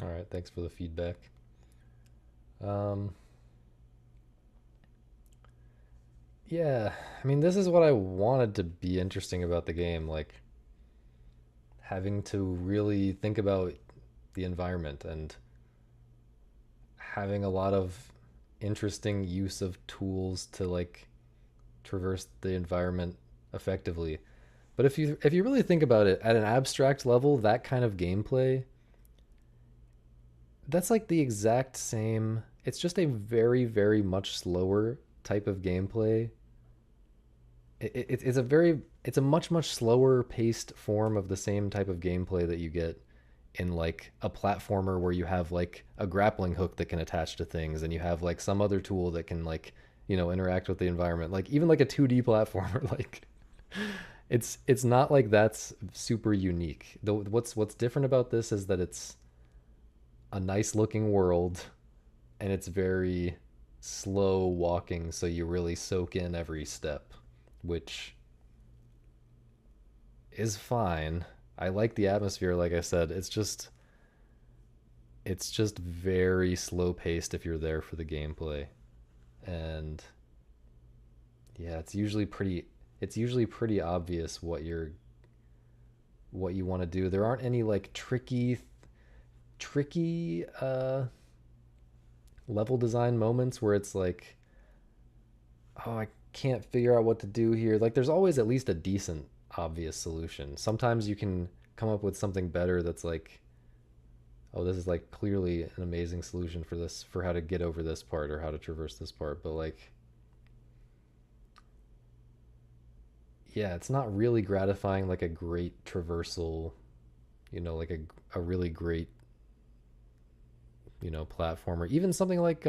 All right, thanks for the feedback. Um, yeah, I mean, this is what I wanted to be interesting about the game, like having to really think about the environment and having a lot of interesting use of tools to like traverse the environment effectively. But if you really think about it at an abstract level, that kind of gameplay, that's like the exact same. It's just a very, very much slower type of gameplay. It's a much, much slower paced form of the same type of gameplay that you get in like a platformer where you have like a grappling hook that can attach to things and you have like some other tool that can like, interact with the environment. Like even like a 2D platformer, like it's not like that's super unique. Though what's different about this is that it's a nice looking world and it's very slow walking, so you really soak in every step, which is fine. I like the atmosphere, like I said. It's just very slow paced if you're there for the gameplay. And yeah, it's usually pretty obvious what you want to do. There aren't any like tricky level design moments where it's like, oh, I can't figure out what to do here. Like there's always at least a decent obvious solution. Sometimes you can come up with something better that's like, oh, this is like clearly an amazing solution for this, for how to get over this part or how to traverse this part. But like, yeah, it's not really gratifying like a great traversal, like a really great, platformer. Even something like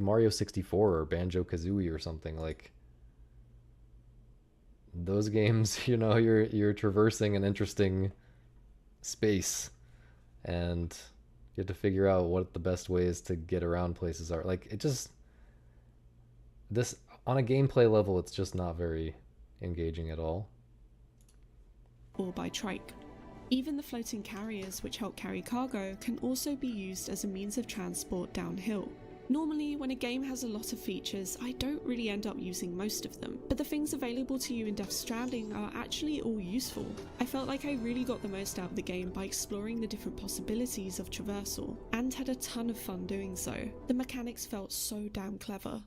Mario 64 or Banjo Kazooie or something like those games. You're traversing an interesting space and you have to figure out what the best ways to get around places are. Like it just this on a gameplay level, it's just not very engaging at all. Or by trike. Even the floating carriers which help carry cargo can also be used as a means of transport downhill. Normally, when a game has a lot of features, I don't really end up using most of them, but the things available to you in Death Stranding are actually all useful. I felt like I really got the most out of the game by exploring the different possibilities of traversal, and had a ton of fun doing so. The mechanics felt so damn clever.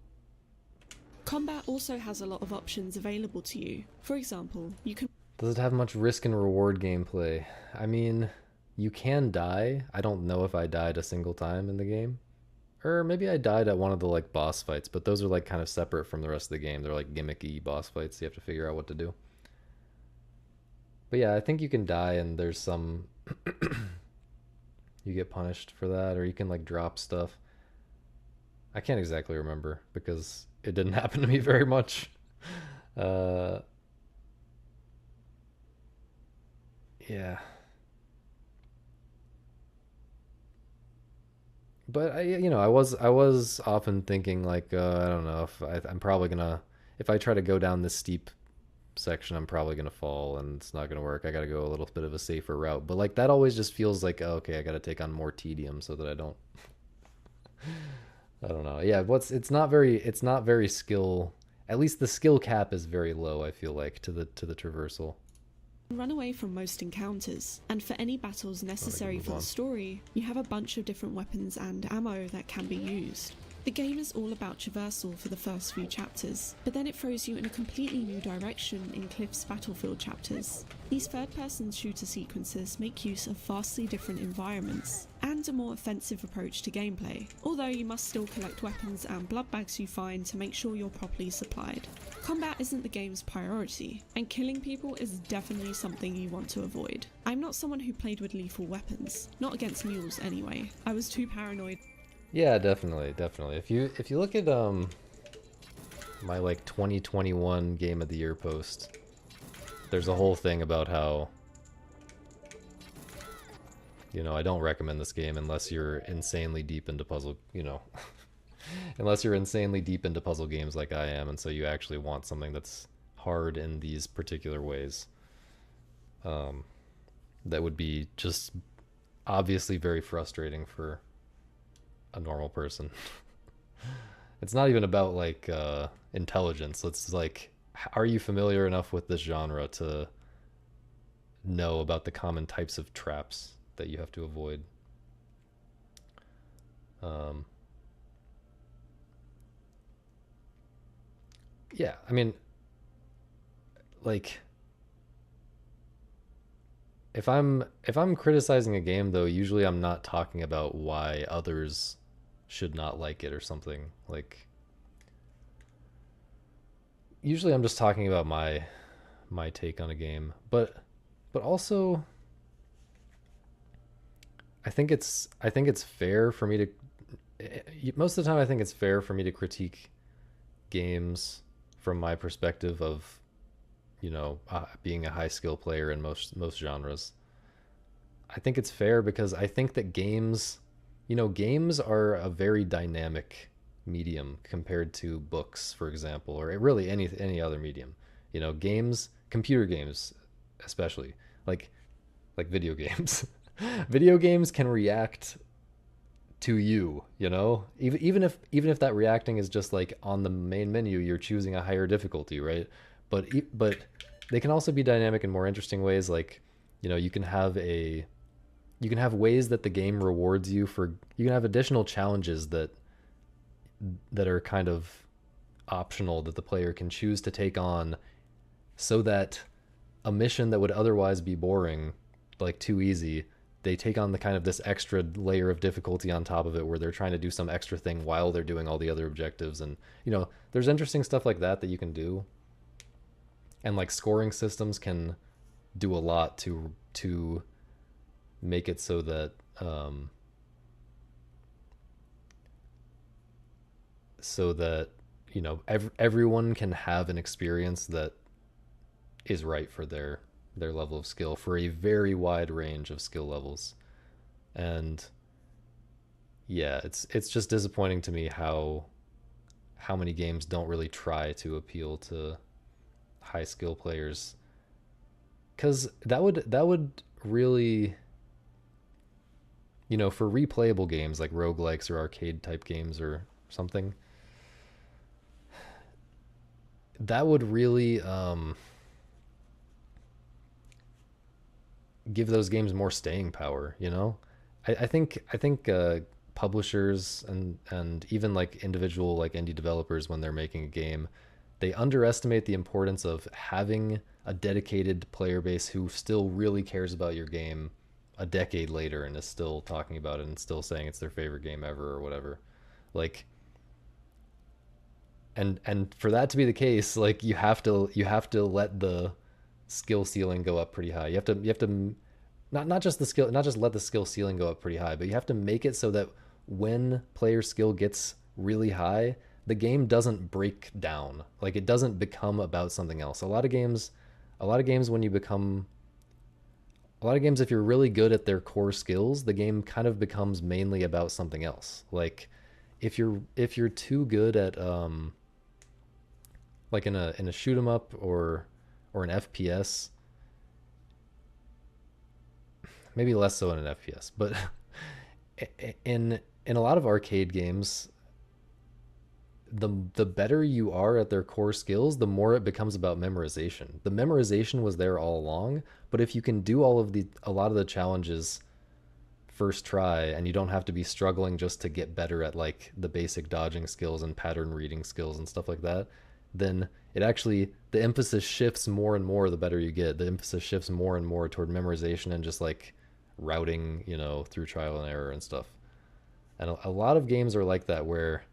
Combat also has a lot of options available to you. For example, you can... Does it have much risk and reward gameplay? I mean, you can die. I don't know if I died a single time in the game. Or maybe I died at one of the like boss fights, but those are like kind of separate from the rest of the game. They're like gimmicky boss fights. You have to figure out what to do. But yeah, I think you can die and there's some you get punished for that, or you can like drop stuff. I can't exactly remember because it didn't happen to me very much. Yeah. But I was often thinking like, I don't know if I'm probably gonna, if I try to go down this steep section, I'm probably gonna fall and it's not gonna work. I gotta go a little bit of a safer route. But like that always just feels like, oh, okay, I gotta take on more tedium so that I don't. I don't know. Yeah, it's not very skill. At least the skill cap is very low. I feel like to the traversal. Run away from most encounters, and for any battles necessary for the story, you have a bunch of different weapons and ammo that can be used. The game is all about traversal for the first few chapters, but then it throws you in a completely new direction in Cliff's Battlefield chapters. These third-person shooter sequences make use of vastly different environments, and a more offensive approach to gameplay, although you must still collect weapons and blood bags you find to make sure you're properly supplied. Combat isn't the game's priority, and killing people is definitely something you want to avoid. I'm not someone who played with lethal weapons, not against mules anyway. I was too paranoid. Yeah, definitely. If you look at my like 2021 Game of the Year post, there's a whole thing about how I don't recommend this game unless you're insanely deep into puzzle, unless you're insanely deep into puzzle games like I am, and so you actually want something that's hard in these particular ways. That would be just obviously very frustrating for a normal person. It's not even about like intelligence. It's like, are you familiar enough with this genre to know about the common types of traps that you have to avoid? Yeah, I mean, like if I'm criticizing a game though, usually I'm not talking about why others should not like it or something. Like usually I'm just talking about my take on a game. But also I think it's fair for me to most of the time I think it's fair for me to critique games from my perspective of being a high skill player in most genres. I think it's fair because I think that games are a very dynamic medium compared to books, for example, or really any other medium. Games, computer games, especially like video games. Video games can react to you, even if that reacting is just like on the main menu, you're choosing a higher difficulty, right? But they can also be dynamic in more interesting ways. Like you can have ways that the game rewards you for, you can have additional challenges that are kind of optional that the player can choose to take on, so that a mission that would otherwise be boring, like too easy, they take on the kind of this extra layer of difficulty on top of it where they're trying to do some extra thing while they're doing all the other objectives. And there's interesting stuff like that you can do. And like scoring systems can do a lot to make it so that everyone can have an experience that is right for their level of skill, for a very wide range of skill levels. And yeah, it's just disappointing to me how many games don't really try to appeal to high skill players, because that would really, for replayable games like roguelikes or arcade type games or something, that would really give those games more staying power. I think publishers and even like individual like indie developers, when they're making a game, they underestimate the importance of having a dedicated player base who still really cares about your game a decade later and is still talking about it and still saying it's their favorite game ever or whatever. Like, and for that to be the case, like you have to let the skill ceiling go up pretty high. You have to not just the skill, not just let the skill ceiling go up pretty high, but you have to make it so that when player skill gets really high, the game doesn't break down. Like, it doesn't become about something else. A lot of games when you become a lot of games, if you're really good at their core skills, the game kind of becomes mainly about something else. Like, if you're too good at like in a shoot 'em up or an FPS, maybe less so in an FPS, but in a lot of arcade games, the better you are at their core skills, the more it becomes about memorization. The memorization was there all along, but if you can do a lot of the challenges first try, and you don't have to be struggling just to get better at like the basic dodging skills and pattern reading skills and stuff like that, then the emphasis shifts more and more the better you get. The emphasis shifts more and more toward memorization and just like routing, through trial and error and stuff. And a lot of games are like that, where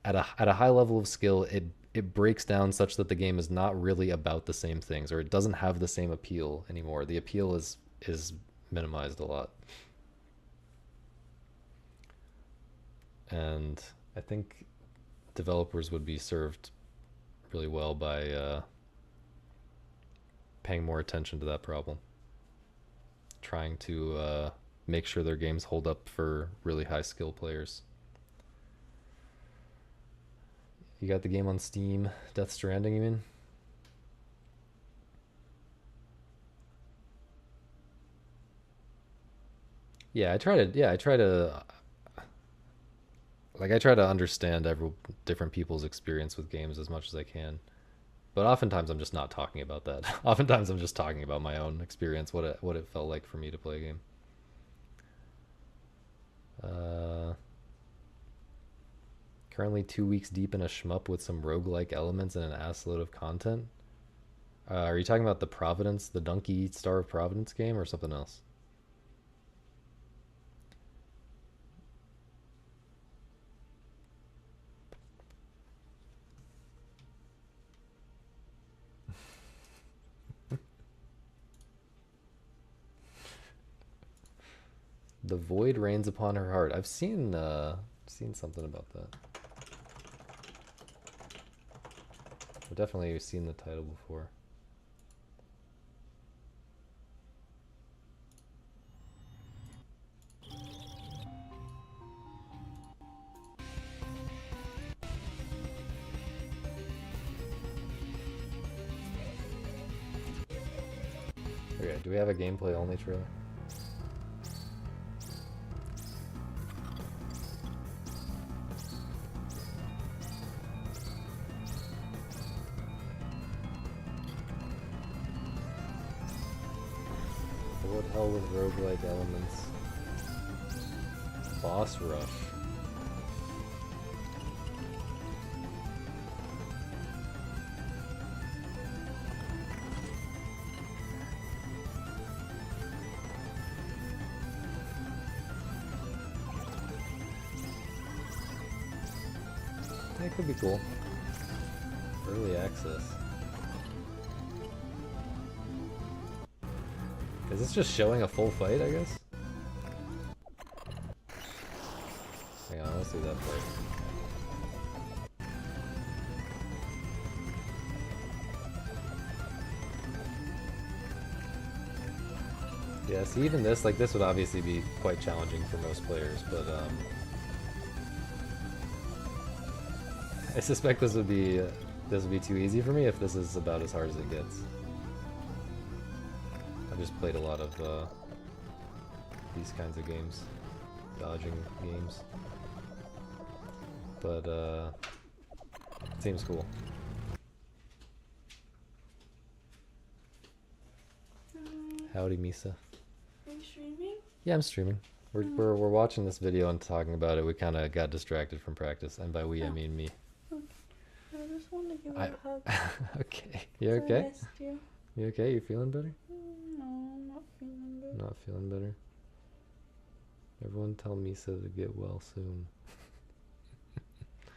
at a high level of skill, it breaks down such that the game is not really about the same things, or it doesn't have the same appeal anymore. The appeal is minimized a lot. And I think developers would be served really well by paying more attention to that problem, trying to make sure their games hold up for really high skill players. You got the game on Steam, Death Stranding, you mean? Yeah, I try to like I try to understand different people's experience with games as much as I can. But oftentimes I'm just not talking about that. Oftentimes I'm just talking about my own experience, what it felt like for me to play a game. Currently 2 weeks deep in a shmup with some roguelike elements and an assload of content. Are you talking about the Providence, the Donkey Star of Providence game, or something else? The void rains upon her heart. I've seen something about that. I've definitely seen the title before. Okay, do we have a gameplay only trailer? What hell with roguelike elements? Boss rush. That could be cool. Early access. Is this just showing a full fight, I guess? Hang on, let's do that first. Yeah, see, even this, like, this would obviously be quite challenging for most players, but, I suspect this would be too easy for me if this is about as hard as it gets. I've just played a lot of these kinds of games, dodging games, but it seems cool. Howdy, Misa. Are you streaming? Yeah, I'm streaming. We're watching this video and talking about it. We kind of got distracted from practice, and by we I mean me. I just want to give you a hug. Okay. You 'Cause okay? I missed you. You okay? You feeling better? No, I'm not feeling good. Not feeling better. Everyone tell Misa to get well soon.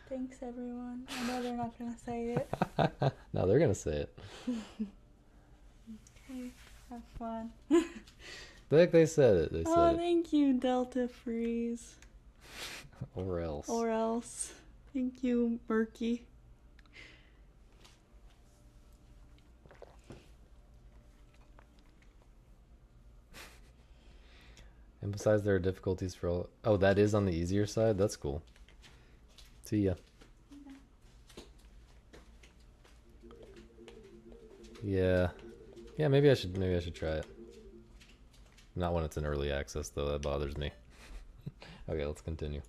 Thanks, everyone. I know they're not gonna say it. No, they're gonna say it. Okay, have fun. They said it. They said Oh, it. thank you, Delta Freeze. Or else. Or else. Thank you, Murky. And besides, there are difficulties for all. Oh, that is on the easier side. That's cool. See ya. Yeah. Yeah, maybe I should try it. Not when it's in early access though, that bothers me. Okay, let's continue.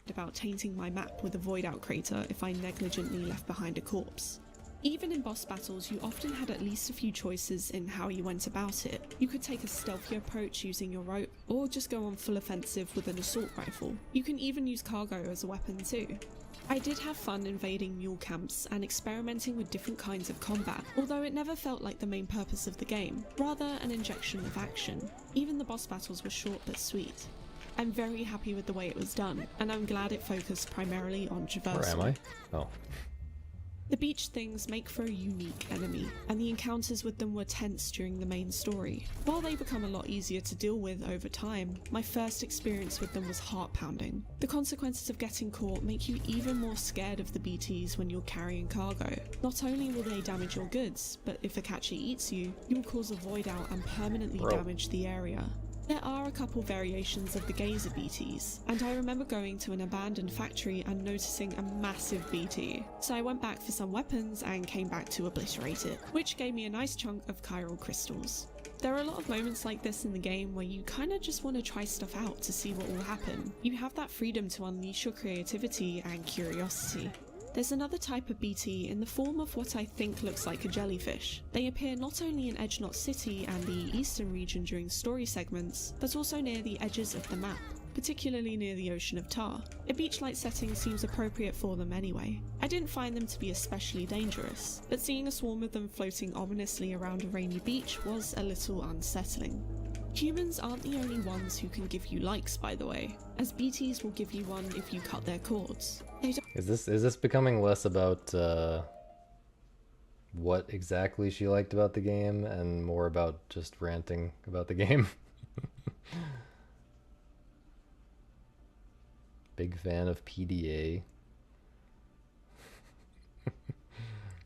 About tainting my map with a void out crater if I negligently left behind a corpse. Even in boss battles, you often had at least a few choices in how you went about it. You could take a stealthy approach using your rope, or just go on full offensive with an assault rifle. You can even use cargo as a weapon too. I did have fun invading mule camps and experimenting with different kinds of combat, although it never felt like the main purpose of the game, rather an injection of action. Even the boss battles were short but sweet. I'm very happy with the way it was done, and I'm glad it focused primarily on traversal. Where am I? Oh. The beach things make for a unique enemy, and the encounters with them were tense during the main story. While they become a lot easier to deal with over time, my first experience with them was heart-pounding. The consequences of getting caught make you even more scared of the BTs when you're carrying cargo. Not only will they damage your goods, but if a catcher eats you, you'll cause a void out and permanently damage the area. There are a couple variations of the Gazer BTs, and I remember going to an abandoned factory and noticing a massive BT. So I went back for some weapons and came back to obliterate it, which gave me a nice chunk of chiral crystals. There are a lot of moments like this in the game where you kinda just want to try stuff out to see what will happen. You have that freedom to unleash your creativity and curiosity. There's another type of BT in the form of what I think looks like a jellyfish. They appear not only in Edge Knot City and the eastern region during story segments, but also near the edges of the map, particularly near the Ocean of Tar. A beach-like setting seems appropriate for them anyway. I didn't find them to be especially dangerous, but seeing a swarm of them floating ominously around a rainy beach was a little unsettling. Humans aren't the only ones who can give you likes, by the way, as BTs will give you one if you cut their cords. Is this becoming less about what exactly she liked about the game and more about just ranting about the game? Big fan of PDA.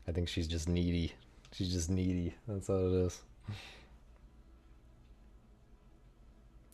I think she's just needy. She's just needy. That's all it is.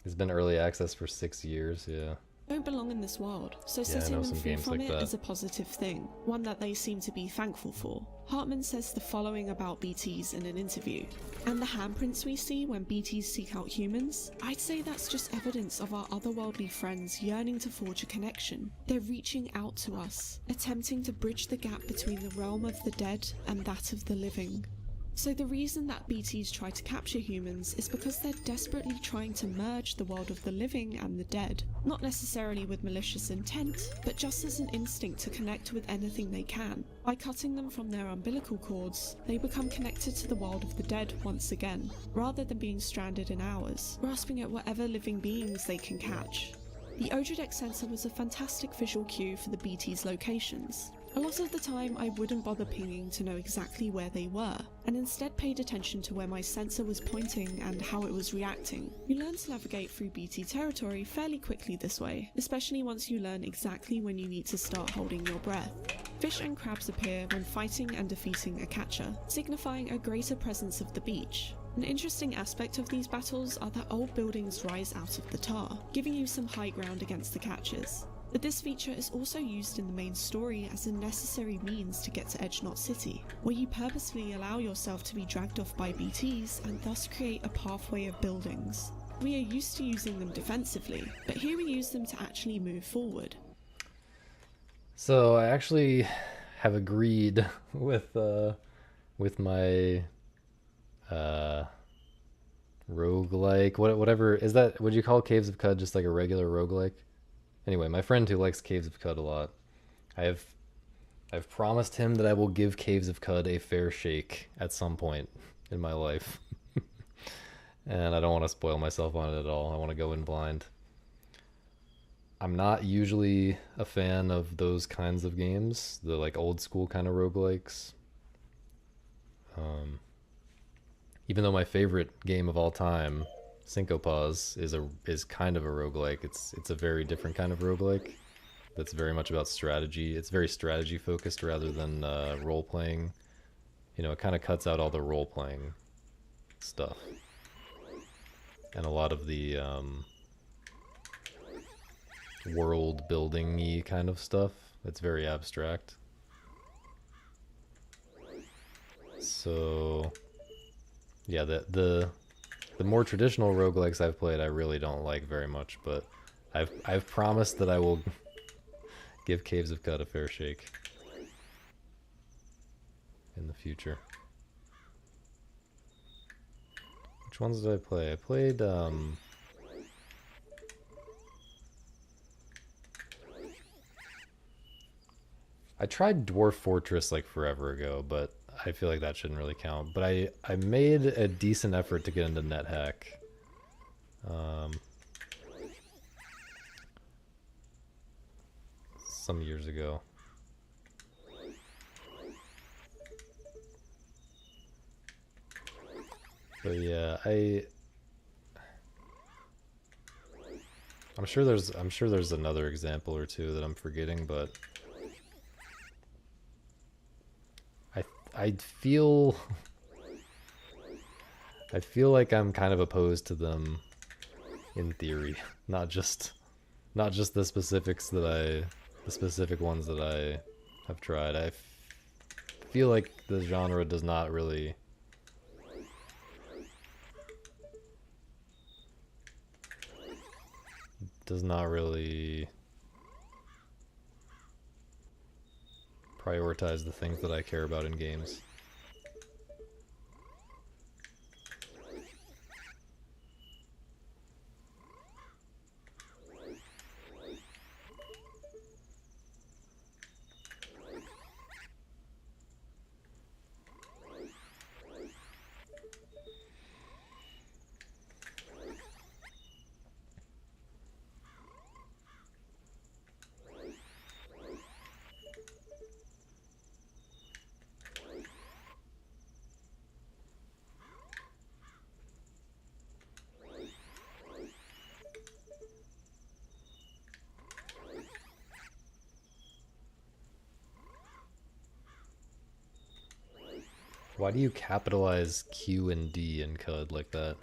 It's been early access for 6 years, yeah. Don't belong in this world, so setting them free from it is a positive thing, one that they seem to be thankful for. Hartman says the following about BTs in an interview. And the handprints we see when BTs seek out humans? I'd say that's just evidence of our otherworldly friends yearning to forge a connection. They're reaching out to us, attempting to bridge the gap between the realm of the dead and that of the living. So the reason that BTs try to capture humans is because they're desperately trying to merge the world of the living and the dead. Not necessarily with malicious intent, but just as an instinct to connect with anything they can. By cutting them from their umbilical cords, they become connected to the world of the dead once again, rather than being stranded in ours, grasping at whatever living beings they can catch. The Odradek sensor was a fantastic visual cue for the BT's locations. A lot of the time I wouldn't bother pinging to know exactly where they were, and instead paid attention to where my sensor was pointing and how it was reacting. You learn to navigate through BT territory fairly quickly this way, especially once you learn exactly when you need to start holding your breath. Fish and crabs appear when fighting and defeating a catcher, signifying a greater presence of the beach. An interesting aspect of these battles are that old buildings rise out of the tar, giving you some high ground against the catchers. But this feature is also used in the main story as a necessary means to get to Edge Knot City, where you purposefully allow yourself to be dragged off by BTs and thus create a pathway of buildings. We are used to using them defensively, but here we use them to actually move forward. So I actually have agreed with my roguelike, whatever is that? Would you call Caves of Cud just like a regular roguelike? Anyway, my friend who likes Caves of Cud a lot, I've promised him that I will give Caves of Cud a fair shake at some point in my life. And I don't want to spoil myself on it at all. I want to go in blind. I'm not usually a fan of those kinds of games, the like old school kind of roguelikes. Even though my favorite game of all time, Syncopause, is kind of a roguelike. It's a very different kind of roguelike that's very much about strategy. It's very strategy focused rather than role playing. You know, it kind of cuts out all the role playing stuff and a lot of the world building-y kind of stuff. It's very abstract. So yeah, the more traditional roguelikes I've played I really don't like very much, but I've promised that I will give Caves of Cud a fair shake in the future. Which ones did I play? I played I tried Dwarf Fortress like forever ago, but I feel like that shouldn't really count. But I made a decent effort to get into NetHack. Some years ago. But yeah, I'm sure there's another example or two that I'm forgetting, but I feel like I'm kind of opposed to them in theory, not just the specifics the specific ones that I have tried. I feel like the genre does not really does not really prioritize the things that I care about in games. Why do you capitalize Q and D in code like that?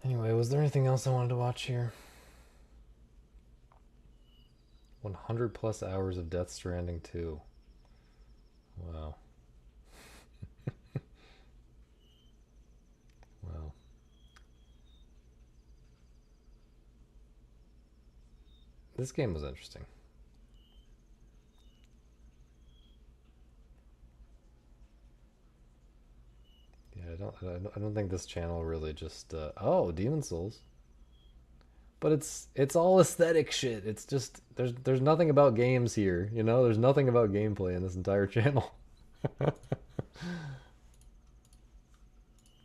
Anyway, was there anything else I wanted to watch here? 100 plus hours of Death Stranding 2. Wow. Wow. This game was interesting. Yeah, I don't think this channel really just oh, Demon Souls. But it's all aesthetic shit. It's just there's nothing about games here, you know? There's nothing about gameplay in this entire channel.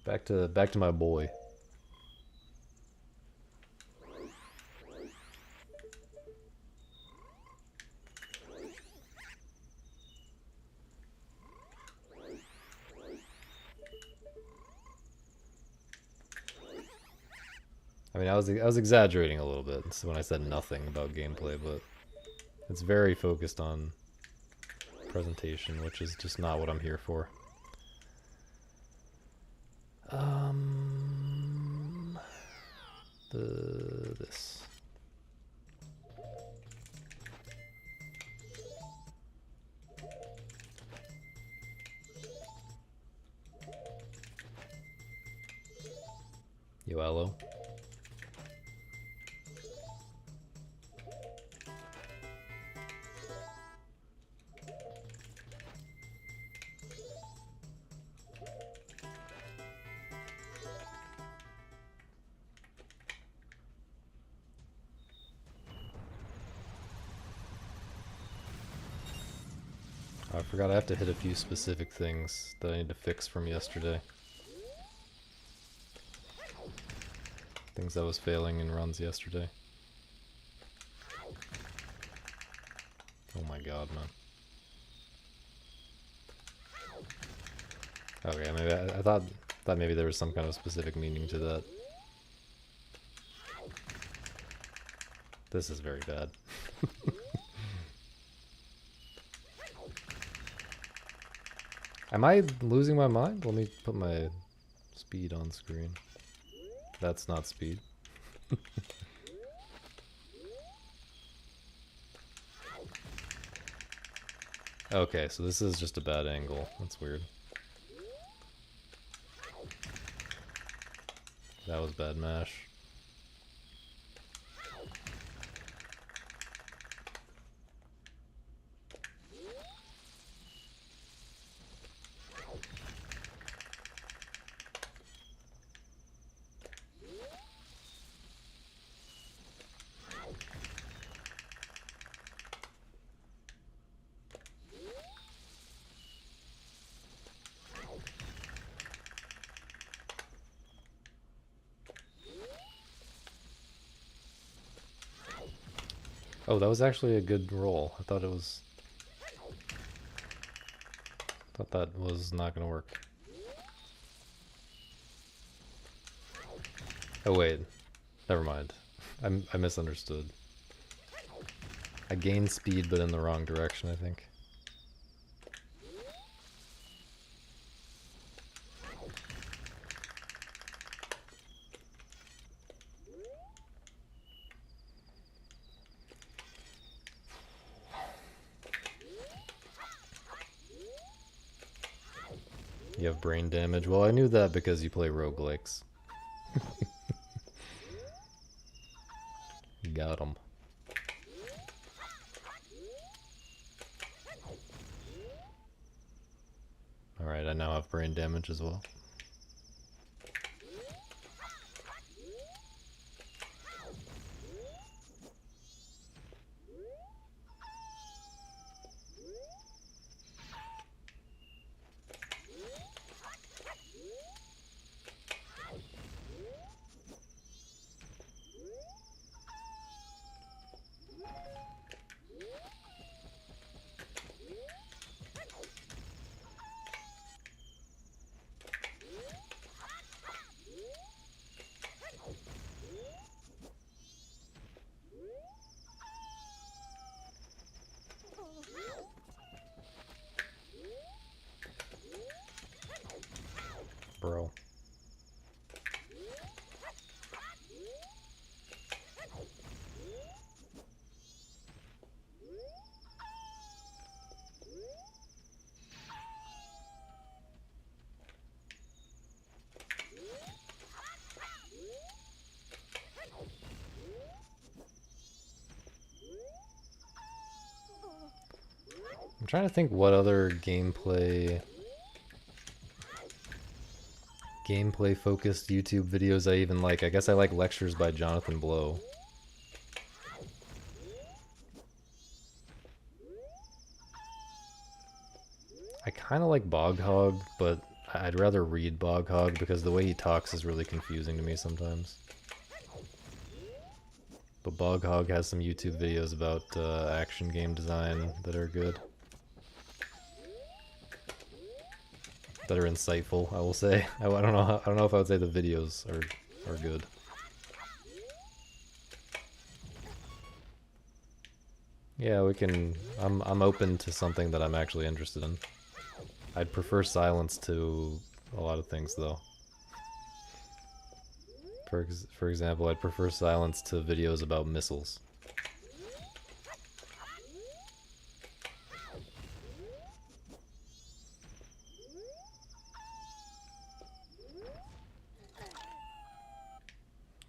Back to my boy. I mean, I was exaggerating a little bit when I said nothing about gameplay, but it's very focused on presentation, which is just not what I'm here for. This. Yoello. I forgot I have to hit a few specific things that I need to fix from yesterday. Things I was failing in runs yesterday. Oh my god, man. Okay, maybe I thought maybe there was some kind of specific meaning to that. This is very bad. Am I losing my mind? Let me put my speed on screen. That's not speed. Okay, so this is just a bad angle. That's weird. That was bad mash. Oh, that was actually a good roll. I thought it was... thought that was not gonna work. Oh wait, never mind. I misunderstood. I gained speed, but in the wrong direction, I think. You have brain damage. Well, I knew that because you play roguelikes. Got him. Alright, I now have brain damage as well. Bro. I'm trying to think what other gameplay focused YouTube videos I even like. I guess I like lectures by Jonathan Blow. I kind of like Bog Hog, but I'd rather read Bog Hog because the way he talks is really confusing to me sometimes. But Bog Hog has some YouTube videos about action game design that are good. That are insightful, I will say. I don't know if I would say the videos are good. Yeah, we can. I'm open to something that I'm actually interested in. I'd prefer silence to a lot of things, though. For example, I'd prefer silence to videos about missiles.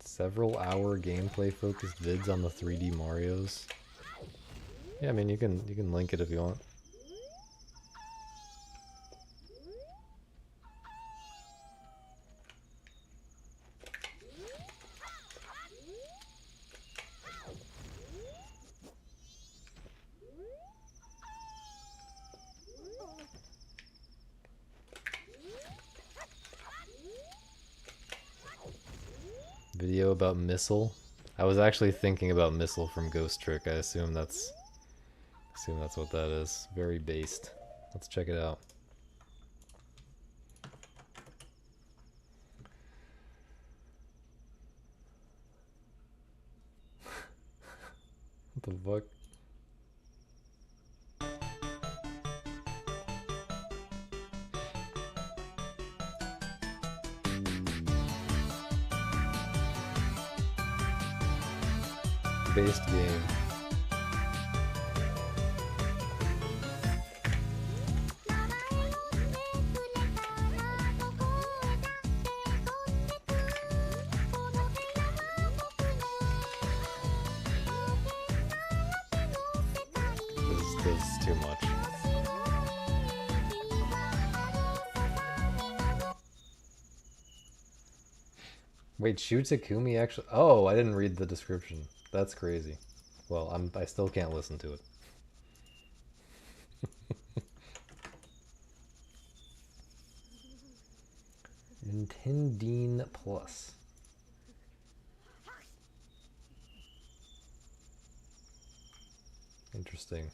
Several hour gameplay focused vids on the 3D Marios. Yeah, I mean you can link it if you want. Video about Missile. I was actually thinking about Missile from Ghost Trick. I assume that's what that is. Very based. Let's check it out. What the fuck? Based game. This is too much. Wait, Shu Takumi actually? Oh, I didn't read the description. That's crazy. Well, I still can't listen to it. Nintendine Plus. Interesting.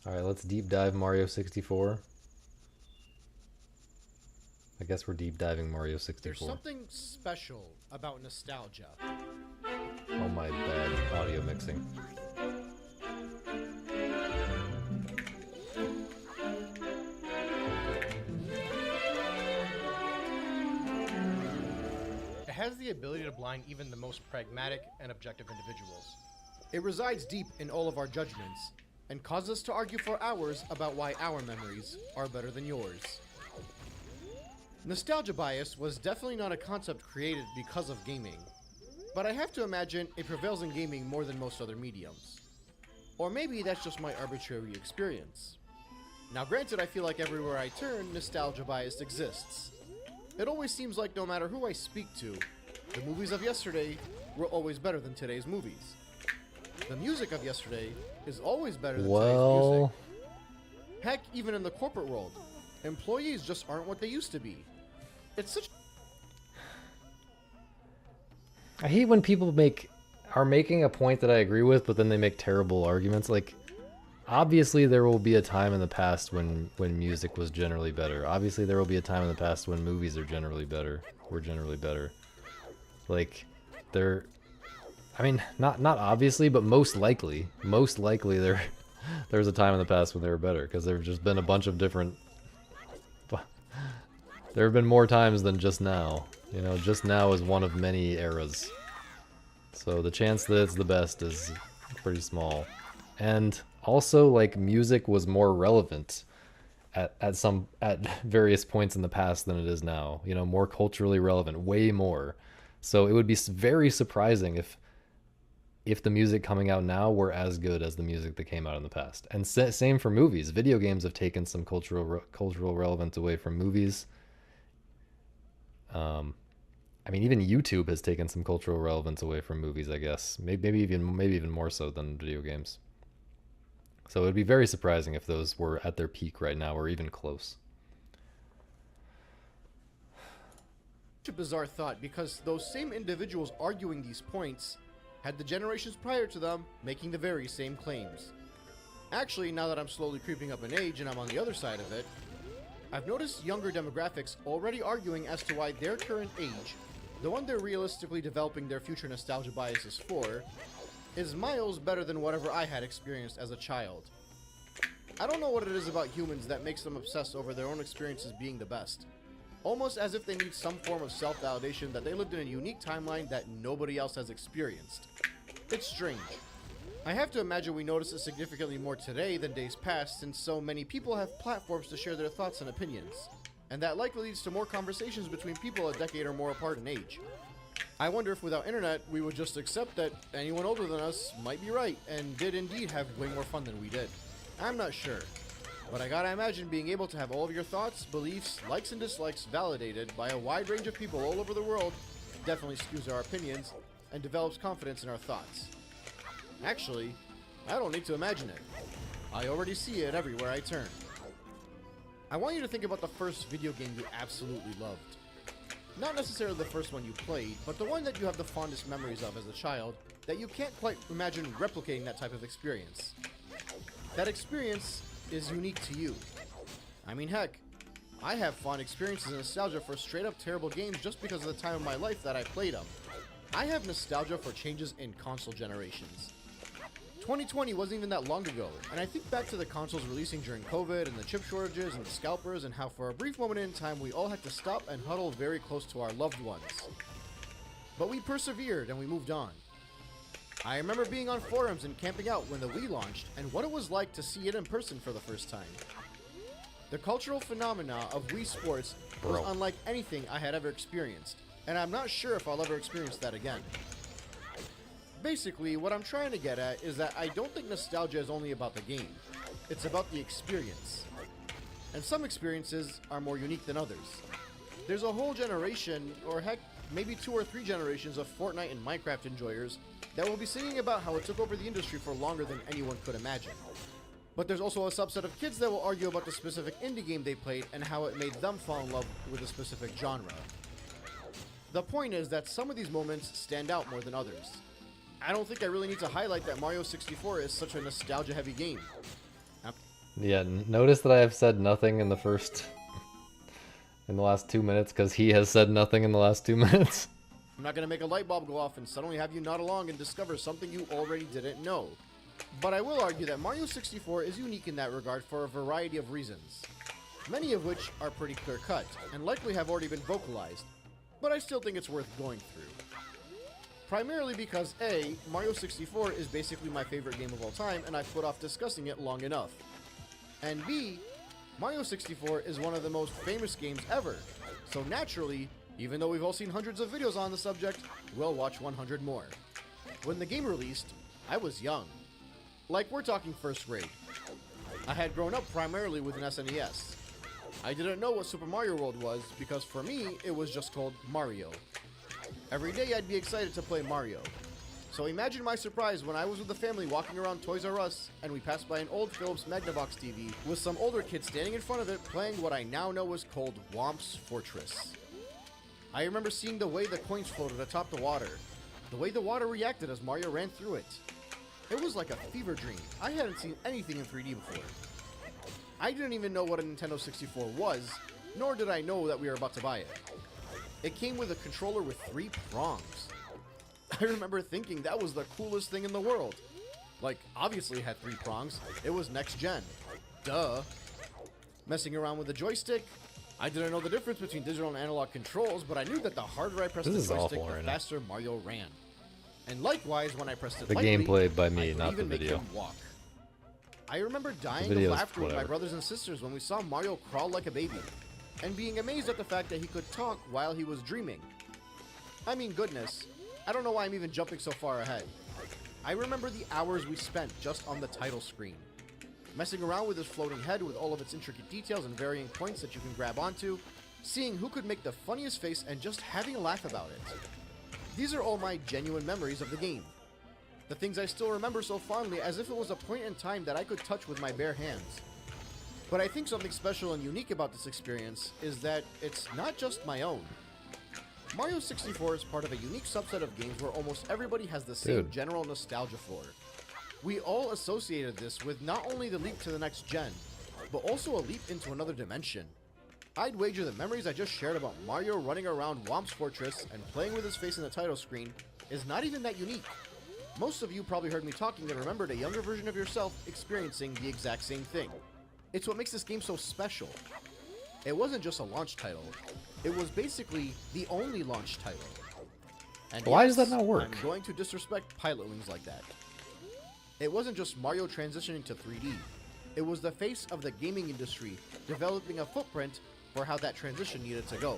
Alright, let's deep dive Mario 64. I guess we're deep diving Mario 64. There's something special about nostalgia. Oh my bad audio mixing. It has the ability to blind even the most pragmatic and objective individuals. It resides deep in all of our judgments, and causes us to argue for hours about why our memories are better than yours. Nostalgia bias was definitely not a concept created because of gaming, but I have to imagine it prevails in gaming more than most other mediums. Or maybe that's just my arbitrary experience. Now granted, I feel like everywhere I turn, nostalgia bias exists. It always seems like no matter who I speak to, the movies of yesterday were always better than today's movies. The music of yesterday is always better than today's music. Heck, even in the corporate world, employees just aren't what they used to be. It's such... I hate when people are making a point that I agree with, but then they make terrible arguments. Like, obviously there will be a time in the past when music was generally better. Obviously there will be a time in the past when movies were generally better. Like, I mean, not obviously, but most likely there was a time in the past when they were better, because there have just been a bunch of different... There have been more times than just now. You know, just now is one of many eras. So the chance that it's the best is pretty small. And also, like, music was more relevant at various points in the past than it is now. You know, more culturally relevant, way more. So it would be very surprising if the music coming out now were as good as the music that came out in the past. And same for movies. Video games have taken some cultural relevance away from movies. I mean, even YouTube has taken some cultural relevance away from movies, I guess. Maybe even more so than video games. So it would be very surprising if those were at their peak right now, or even close. Such a bizarre thought, because those same individuals arguing these points had the generations prior to them making the very same claims. Actually, now that I'm slowly creeping up in age and I'm on the other side of it, I've noticed younger demographics already arguing as to why their current age, the one they're realistically developing their future nostalgia biases for, is miles better than whatever I had experienced as a child. I don't know what it is about humans that makes them obsess over their own experiences being the best. Almost as if they need some form of self-validation that they lived in a unique timeline that nobody else has experienced. It's strange. I have to imagine we notice it significantly more today than days past, since so many people have platforms to share their thoughts and opinions, and that likely leads to more conversations between people a decade or more apart in age. I wonder if without internet, we would just accept that anyone older than us might be right, and did indeed have way more fun than we did. I'm not sure, but I gotta imagine being able to have all of your thoughts, beliefs, likes and dislikes validated by a wide range of people all over the world definitely skews our opinions and develops confidence in our thoughts. Actually, I don't need to imagine it. I already see it everywhere I turn. I want you to think about the first video game you absolutely loved. Not necessarily the first one you played, but the one that you have the fondest memories of as a child that you can't quite imagine replicating that type of experience. That experience is unique to you. I mean, heck, I have fond experiences and nostalgia for straight up terrible games just because of the time of my life that I played them. I have nostalgia for changes in console generations. 2020 wasn't even that long ago, and I think back to the consoles releasing during COVID and the chip shortages and the scalpers, and how for a brief moment in time we all had to stop and huddle very close to our loved ones. But we persevered and we moved on. I remember being on forums and camping out when the Wii launched, and what it was like to see it in person for the first time. The cultural phenomena of Wii Sports was unlike anything I had ever experienced, and I'm not sure if I'll ever experience that again. Basically, what I'm trying to get at is that I don't think nostalgia is only about the game. It's about the experience. And some experiences are more unique than others. There's a whole generation, or heck, maybe 2 or 3 generations of Fortnite and Minecraft enjoyers that will be singing about how it took over the industry for longer than anyone could imagine. But there's also a subset of kids that will argue about the specific indie game they played and how it made them fall in love with a specific genre. The point is that some of these moments stand out more than others. I don't think I really need to highlight that Mario 64 is such a nostalgia-heavy game. Yeah, notice that I have said nothing in the last 2 minutes, because he has said nothing in the last 2 minutes. I'm not going to make a light bulb go off and suddenly have you nod along and discover something you already didn't know. But I will argue that Mario 64 is unique in that regard for a variety of reasons, many of which are pretty clear-cut, and likely have already been vocalized. but I still think it's worth going through. Primarily because A, Mario 64 is basically my favorite game of all time, and I've put off discussing it long enough. And B, Mario 64 is one of the most famous games ever, so naturally, even though we've all seen hundreds of videos on the subject, we'll watch 100 more. When the game released, I was young. Like, we're talking first grade. I had grown up primarily with an SNES. I didn't know what Super Mario World was because for me, it was just called Mario. Every day I'd be excited to play Mario. So imagine my surprise when I was with the family walking around Toys R Us and we passed by an old Philips Magnavox TV with some older kids standing in front of it playing what I now know is called Whomp's Fortress. I remember seeing the way the coins floated atop the water, the way the water reacted as Mario ran through it. It was like a fever dream. I hadn't seen anything in 3D before. I didn't even know what a Nintendo 64 was, nor did I know that we were about to buy it. It came with a controller with 3 prongs. I remember thinking that was the coolest thing in the world. Like, obviously it had 3 prongs. It was next gen. Duh. Messing around with the joystick. I didn't know the difference between digital and analog controls, but I knew that the harder I pressed the joystick, the faster Mario ran. And likewise, when I pressed it lightly, gameplay by me, I could not even the video. make him walk. I remember dying of laughter with my brothers and sisters when we saw Mario crawl like a baby, and being amazed at the fact that he could talk while he was dreaming. I mean, goodness, I don't know why I'm even jumping so far ahead. I remember the hours we spent just on the title screen, messing around with his floating head with all of its intricate details and varying points that you can grab onto, seeing who could make the funniest face and just having a laugh about it. These are all my genuine memories of the game. The things I still remember so fondly as if it was a point in time that I could touch with my bare hands. But I think something special and unique about this experience is that it's not just my own. Mario 64 is part of a unique subset of games where almost everybody has the same general nostalgia for. We all associated this with not only the leap to the next gen, but also a leap into another dimension. I'd wager the memories I just shared about Mario running around Whomp's Fortress and playing with his face in the title screen is not even that unique. Most of you probably heard me talking and remembered a younger version of yourself experiencing the exact same thing. It's what makes this game so special. It wasn't just a launch title. It was basically the only launch title. And why yes, does that not work? I'm going to disrespect Pilot Wings like that. It wasn't just Mario transitioning to 3D. It was the face of the gaming industry developing a footprint for how that transition needed to go.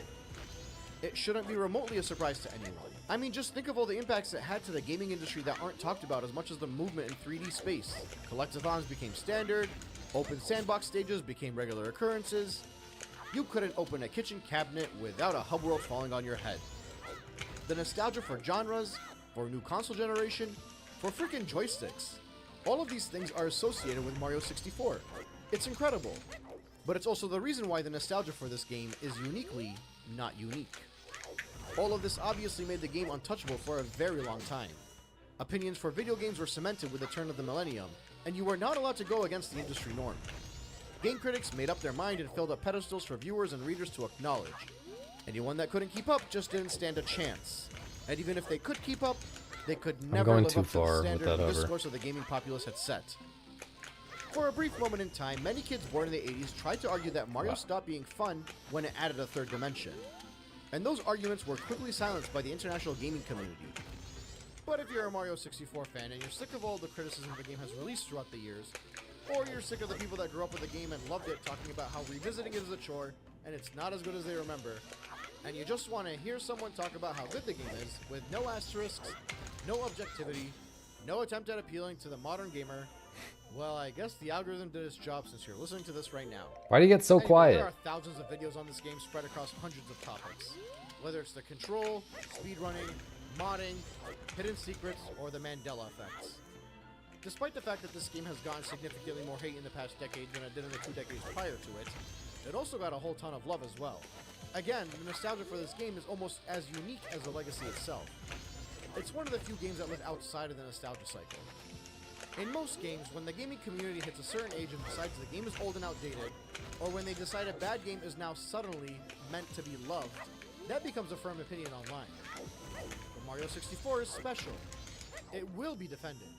It shouldn't be remotely a surprise to anyone. I mean, just think of all the impacts it had to the gaming industry that aren't talked about as much as the movement in 3D space. Collectathons became standard, open sandbox stages became regular occurrences. You couldn't open a kitchen cabinet without a hub world falling on your head. The nostalgia for genres, for new console generation, for freaking joysticks. All of these things are associated with Mario 64. It's incredible. But it's also the reason why the nostalgia for this game is uniquely not unique. All of this obviously made the game untouchable for a very long time. Opinions for video games were cemented with the turn of the millennium, and you were not allowed to go against the industry norm. Game critics made up their mind and filled up pedestals for viewers and readers to acknowledge. Anyone that couldn't keep up just didn't stand a chance. And even if they could keep up, they could never live up to the standard the discourse of the gaming populace had set. For a brief moment in time, many kids born in the 80s tried to argue that Mario stopped being fun when it added a third dimension. And those arguments were quickly silenced by the international gaming community. But if you're a Mario 64 fan and you're sick of all the criticism the game has released throughout the years, or you're sick of the people that grew up with the game and loved it talking about how revisiting it is a chore and it's not as good as they remember, and you just want to hear someone talk about how good the game is with no asterisks, no objectivity, no attempt at appealing to the modern gamer, well, I guess the algorithm did its job since you're listening to this right now. Why do you get so quiet? There are thousands of videos on this game spread across hundreds of topics. Whether it's the control, speedrunning, modding, hidden secrets, or the Mandela effects. Despite the fact that this game has gotten significantly more hate in the past decade than it did in the 2 decades prior to it, it also got a whole ton of love as well. Again, the nostalgia for this game is almost as unique as the legacy itself. It's one of the few games that live outside of the nostalgia cycle. In most games, when the gaming community hits a certain age and decides the game is old and outdated, or when they decide a bad game is now suddenly meant to be loved, that becomes a firm opinion online. But Mario 64 is special. It will be defended,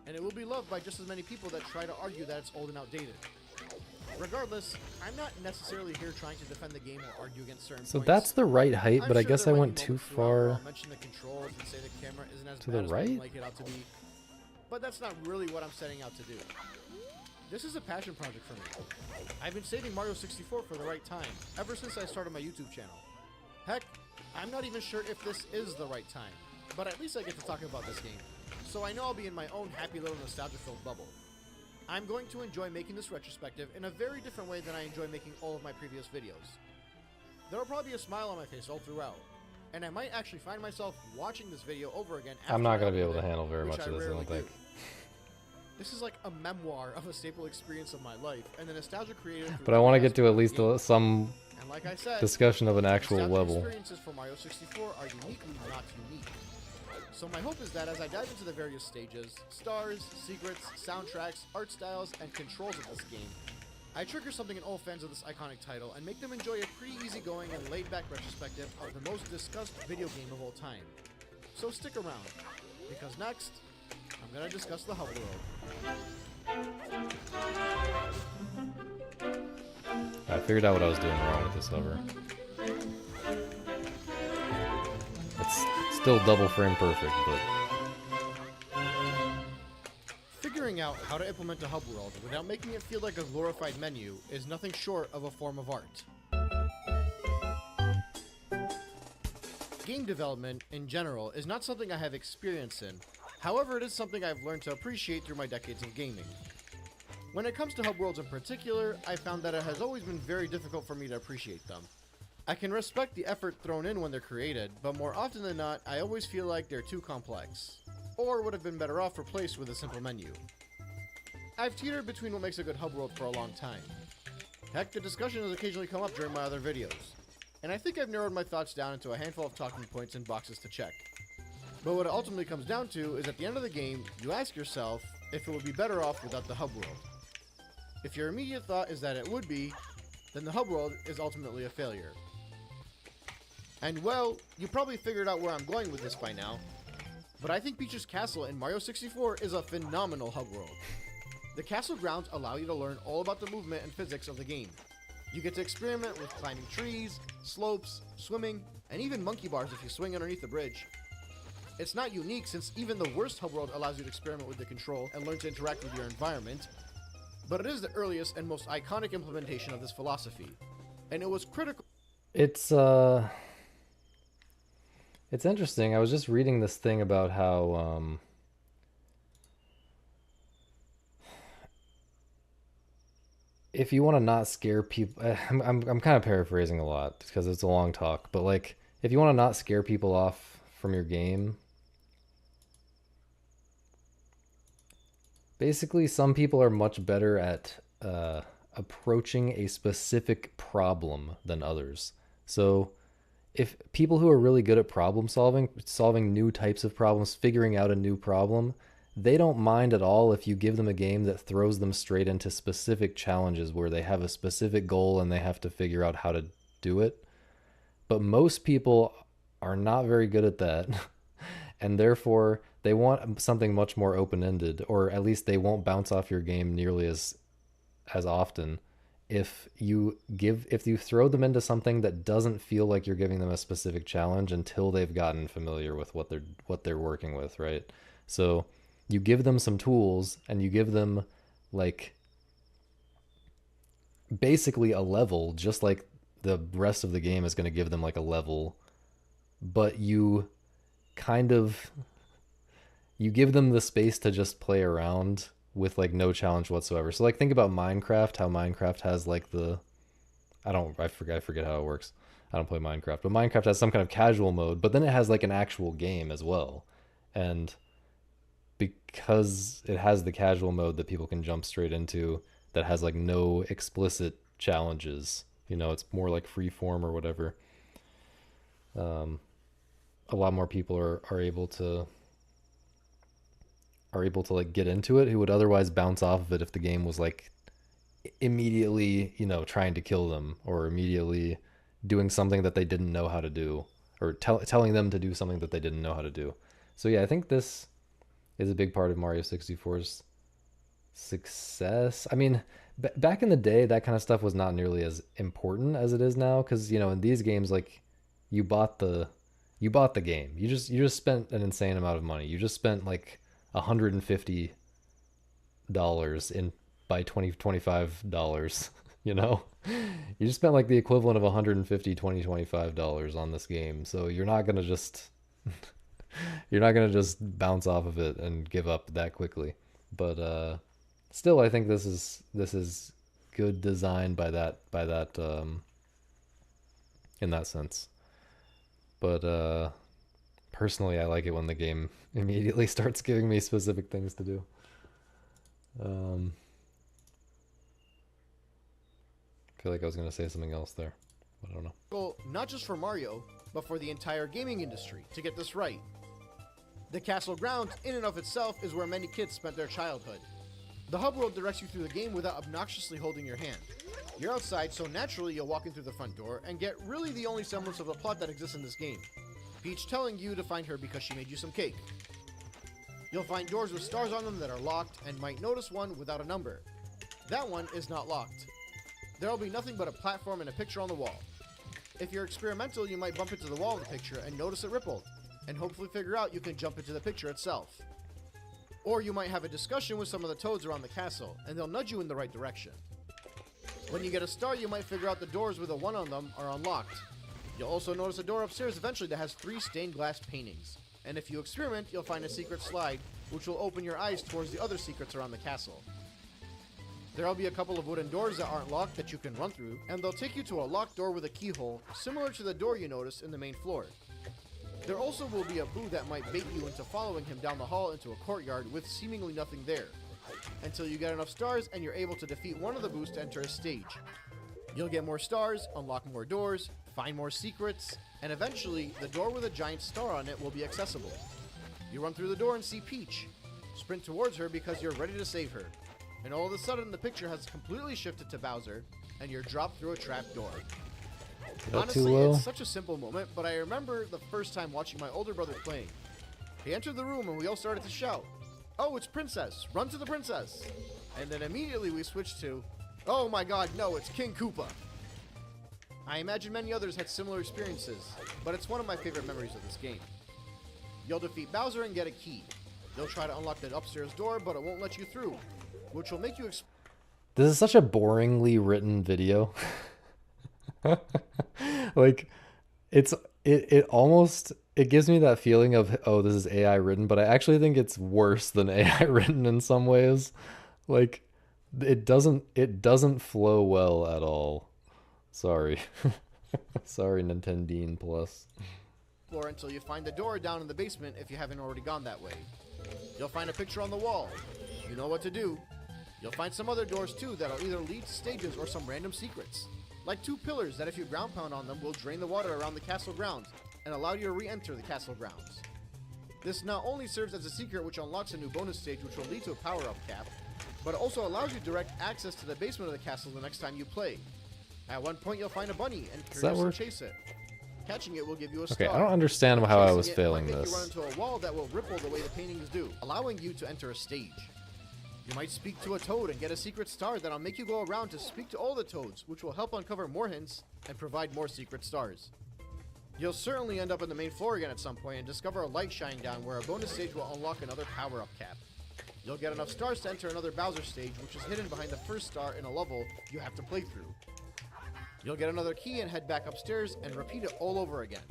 and it will be loved by just as many people that try to argue that it's old and outdated. Regardless, I'm not necessarily here trying to defend the game or argue against certain So points. that's the right height, but I I'm sure guess I there might went be too moments throughout where far I'll mention the controls and say the camera isn't as to bad the as right. people make it out to be, but that's not really what I'm setting out to do. This is a passion project for me. I've been saving Mario 64 for the right time, ever since I started my YouTube channel. Heck, I'm not even sure if this is the right time, but at least I get to talk about this game, so I know I'll be in my own happy little nostalgia-filled bubble. I'm going to enjoy making this retrospective in a very different way than I enjoy making all of my previous videos. There'll probably be a smile on my face all throughout, and I might actually find myself watching this video over again after I'm not I going to be upload able to it, handle very which much of this, I rarely don't think. do. This is like a memoir of a staple experience of my life, and the nostalgia created through But I want to every get to at least aspect of the game. some And like I said, discussion of an actual nostalgic level. experiences for Mario 64 are uniquely not unique. So my hope is that as I dive into the various stages, stars, secrets, soundtracks, art styles, and controls of this game, I trigger something in all fans of this iconic title and make them enjoy a pretty easygoing and laid-back retrospective of the most discussed video game of all time. So stick around, because next, I'm gonna discuss the Hub World. I figured out what I was doing wrong with this hover. It's still double frame perfect, but Figuring out how to implement a hub world without making it feel like a glorified menu is nothing short of a form of art. Game development, in general, is not something I have experience in. However, it is something I've learned to appreciate through my decades of gaming. When it comes to hub worlds in particular, I found that it has always been very difficult for me to appreciate them. I can respect the effort thrown in when they're created, but more often than not, I always feel like they're too complex, or would have been better off replaced with a simple menu. I've teetered between what makes a good hub world for a long time. Heck, the discussion has occasionally come up during my other videos, and I think I've narrowed my thoughts down into a handful of talking points and boxes to check. But what it ultimately comes down to is at the end of the game, you ask yourself if it would be better off without the hub world. If your immediate thought is that it would be, then the hub world is ultimately a failure. And well, you probably figured out where I'm going with this by now, but I think Peach's Castle in Mario 64 is a phenomenal hub world. The castle grounds allow you to learn all about the movement and physics of the game. You get to experiment with climbing trees, slopes, swimming, and even monkey bars if you swing underneath the bridge. It's not unique since even the worst hub world allows you to experiment with the control and learn to interact with your environment, but it is the earliest and most iconic implementation of this philosophy, and it was critical. it's interesting. I was just reading this thing about how if you want to not scare people, I'm kind of paraphrasing a lot because it's a long talk, but like if you want to not scare people off from your game, basically some people are much better at approaching a specific problem than others. So if people who are really good at problem solving new types of problems, figuring out a new problem, they don't mind at all if you give them a game that throws them straight into specific challenges where they have a specific goal and they have to figure out how to do it. But most people are not very good at that. And therefore, they want something much more open-ended, or at least they won't bounce off your game nearly as often if you throw them into something that doesn't feel like you're giving them a specific challenge until they've gotten familiar with what they're working with, right? So you give them some tools and you give them like basically a level, just like the rest of the game is going to give them like a level, but you give them the space to just play around with like no challenge whatsoever. So like think about Minecraft, how Minecraft has like I forget how it works. I don't play Minecraft, but Minecraft has some kind of casual mode, but then it has like an actual game as well. And because it has the casual mode that people can jump straight into that has like no explicit challenges, it's more like free form or whatever. A lot more people are able to like get into it who would otherwise bounce off of it if the game was like immediately, trying to kill them or immediately doing something that they didn't know how to do, or telling them to do something that they didn't know how to do. So yeah, I think this is a big part of Mario 64's success. I mean, back in the day, that kind of stuff was not nearly as important as it is now, because, you know, in these games, like, you bought the game. You just spent an insane amount of money. You just spent like $150 in by $25, you know? You just spent like the equivalent of $150 $25 on this game. So you're not going to just bounce off of it and give up that quickly. But still, I think this is good design by that in that sense. But personally, I like it when the game immediately starts giving me specific things to do. I feel like I was going to say something else there. I don't know. Well, not just for Mario, but for the entire gaming industry to get this right. The castle grounds, in and of itself, is where many kids spent their childhood. The hub world directs you through the game without obnoxiously holding your hand. You're outside, so naturally you'll walk in through the front door and get really the only semblance of a plot that exists in this game. Peach telling you to find her because she made you some cake. You'll find doors with stars on them that are locked and might notice one without a number. That one is not locked. There'll be nothing but a platform and a picture on the wall. If you're experimental, you might bump into the wall of the picture and notice it rippled, and hopefully figure out you can jump into the picture itself. Or you might have a discussion with some of the toads around the castle, and they'll nudge you in the right direction. When you get a star, you might figure out the doors with a 1 on them are unlocked. You'll also notice a door upstairs eventually that has 3 stained glass paintings. And if you experiment, you'll find a secret slide, which will open your eyes towards the other secrets around the castle. There'll be a couple of wooden doors that aren't locked that you can run through, and they'll take you to a locked door with a keyhole, similar to the door you noticed in the main floor. There also will be a boo that might bait you into following him down the hall into a courtyard with seemingly nothing there, until you get enough stars and you're able to defeat one of the boos to enter a stage. You'll get more stars, unlock more doors, find more secrets, and eventually, the door with a giant star on it will be accessible. You run through the door and see Peach. Sprint towards her because you're ready to save her. And all of a sudden, the picture has completely shifted to Bowser, and you're dropped through a trap door. Honestly, it's such a simple moment, but I remember the first time watching my older brother playing. He entered the room and we all started to shout, "Oh, it's Princess! Run to the Princess!" And then immediately we switched to, "Oh my god, no, it's King Koopa!" I imagine many others had similar experiences, but it's one of my favorite memories of this game. You'll defeat Bowser and get a key. You'll try to unlock the upstairs door, but it won't let you through, which will make you This is such a boringly written video. Like, it almost, it gives me that feeling of, oh, this is AI written, but I actually think it's worse than AI written in some ways. Like, it doesn't flow well at all. Sorry. Sorry, Nintendine Plus. Explore until you find the door down in the basement if you haven't already gone that way. You'll find a picture on the wall. You know what to do. You'll find some other doors too that'll either lead to stages or some random secrets. Like 2 pillars that if you ground pound on them will drain the water around the castle grounds and allow you to re-enter the castle grounds. This not only serves as a secret which unlocks a new bonus stage which will lead to a power-up cap, but it also allows you direct access to the basement of the castle the next time you play. At one point you'll find a bunny and curiously chase it. Catching it will give you a star. Okay, I don't understand how I was failing this. You run into a wall that will ripple the way the paintings do, allowing you to enter a stage. You might speak to a toad and get a secret star that'll make you go around to speak to all the toads, which will help uncover more hints and provide more secret stars. You'll certainly end up on the main floor again at some point and discover a light shining down where a bonus stage will unlock another power-up cap. You'll get enough stars to enter another Bowser stage, which is hidden behind the first star in a level you have to play through. You'll get another key and head back upstairs and repeat it all over again.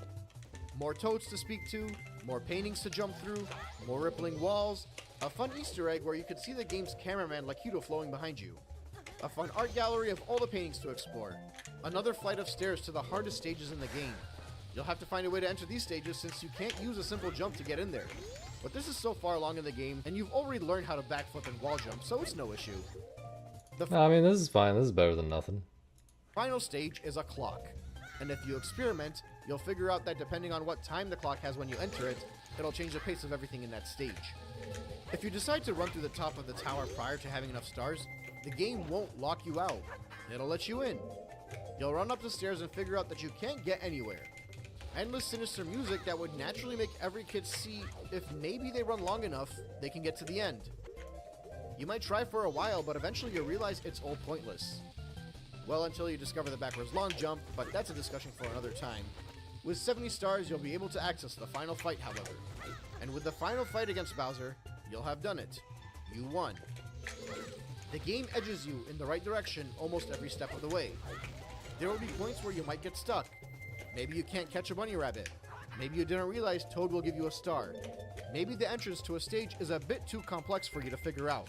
More toads to speak to, more paintings to jump through, more rippling walls, a fun Easter egg where you can see the game's cameraman Lakitu flowing behind you, a fun art gallery of all the paintings to explore, another flight of stairs to the hardest stages in the game. You'll have to find a way to enter these stages since you can't use a simple jump to get in there. But this is so far along in the game, and you've already learned how to backflip and wall jump, so it's no issue. No, I mean, this is fine. This is better than nothing. Final stage is a clock, and if you experiment, you'll figure out that depending on what time the clock has when you enter it, it'll change the pace of everything in that stage. If you decide to run through the top of the tower prior to having enough stars, the game won't lock you out. It'll let you in. You'll run up the stairs and figure out that you can't get anywhere. Endless sinister music that would naturally make every kid see if maybe they run long enough, they can get to the end. You might try for a while, but eventually you'll realize it's all pointless. Well, until you discover the backwards long jump, but that's a discussion for another time. With 70 stars, you'll be able to access the final fight, however. And with the final fight against Bowser, you'll have done it. You won. The game edges you in the right direction almost every step of the way. There will be points where you might get stuck. Maybe you can't catch a bunny rabbit. Maybe you didn't realize Toad will give you a star. Maybe the entrance to a stage is a bit too complex for you to figure out.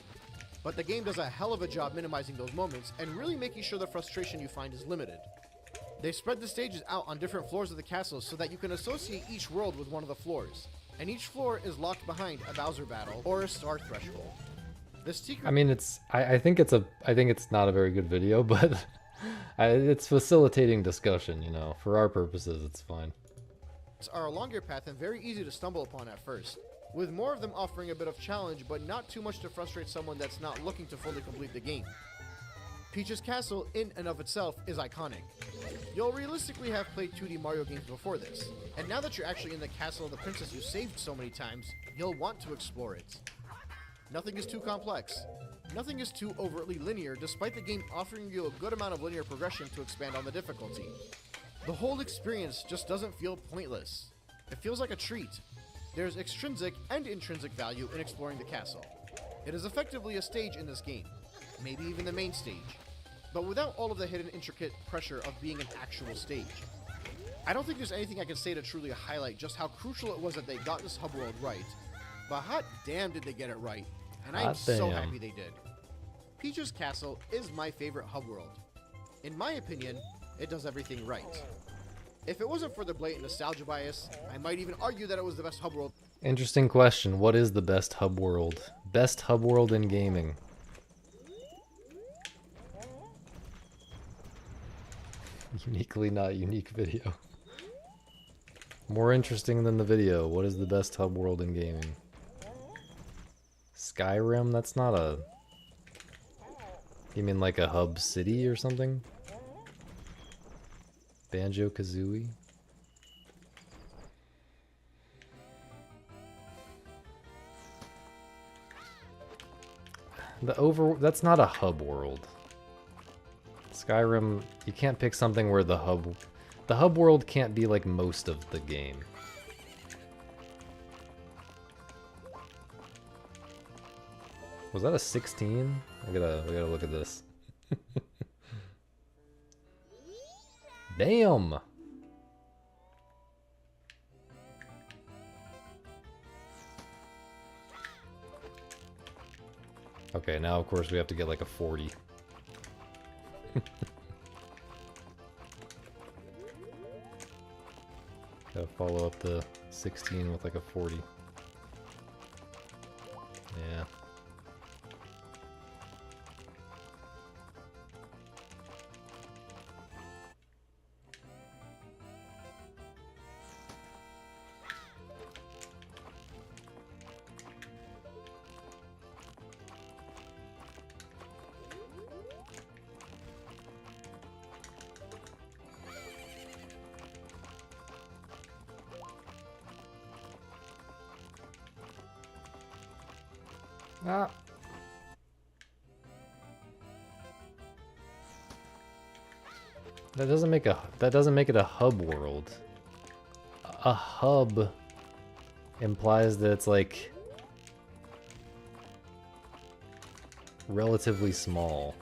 But the game does a hell of a job minimizing those moments and really making sure the frustration you find is limited. They spread the stages out on different floors of the castle so that you can associate each world with one of the floors. And each floor is locked behind a Bowser battle or a star threshold. The secret I mean, I think it's not a very good video, but it's facilitating discussion, you know. For our purposes, it's fine. are a longer path and very easy to stumble upon at first, with more of them offering a bit of challenge but not too much to frustrate someone that's not looking to fully complete the game. Peach's castle in and of itself is iconic. You'll realistically have played 2D Mario games before this, and now that you're actually in the castle of the princess you saved so many times, you'll want to explore it. Nothing is too complex. Nothing is too overtly linear, despite the game offering you a good amount of linear progression to expand on the difficulty. The whole experience just doesn't feel pointless. It feels like a treat. There's extrinsic and intrinsic value in exploring the castle. It is effectively a stage in this game, maybe even the main stage, but without all of the hidden intricate pressure of being an actual stage. I don't think there's anything I can say to truly highlight just how crucial it was that they got this hub world right, but hot damn did they get it right, and I'm so happy they did. Peach's Castle is my favorite hub world. In my opinion, it does everything right. If it wasn't for the blatant nostalgia bias, I might even argue that it was the best hub world. Interesting question. What is the best hub world? Best hub world in gaming. Uniquely not unique video. More interesting than the video. What is the best hub world in gaming? Skyrim? That's not a... You mean like a hub city or something? Banjo-Kazooie? That's not a hub world. Skyrim, you can't pick something where the hub world can't be like most of the game. Was that a 16? We gotta look at this. Damn! Okay, now of course we have to get like a 40. Gotta follow up the 16 with like a 40. Yeah. Ah. That doesn't make it a hub world. A hub implies that it's like relatively small.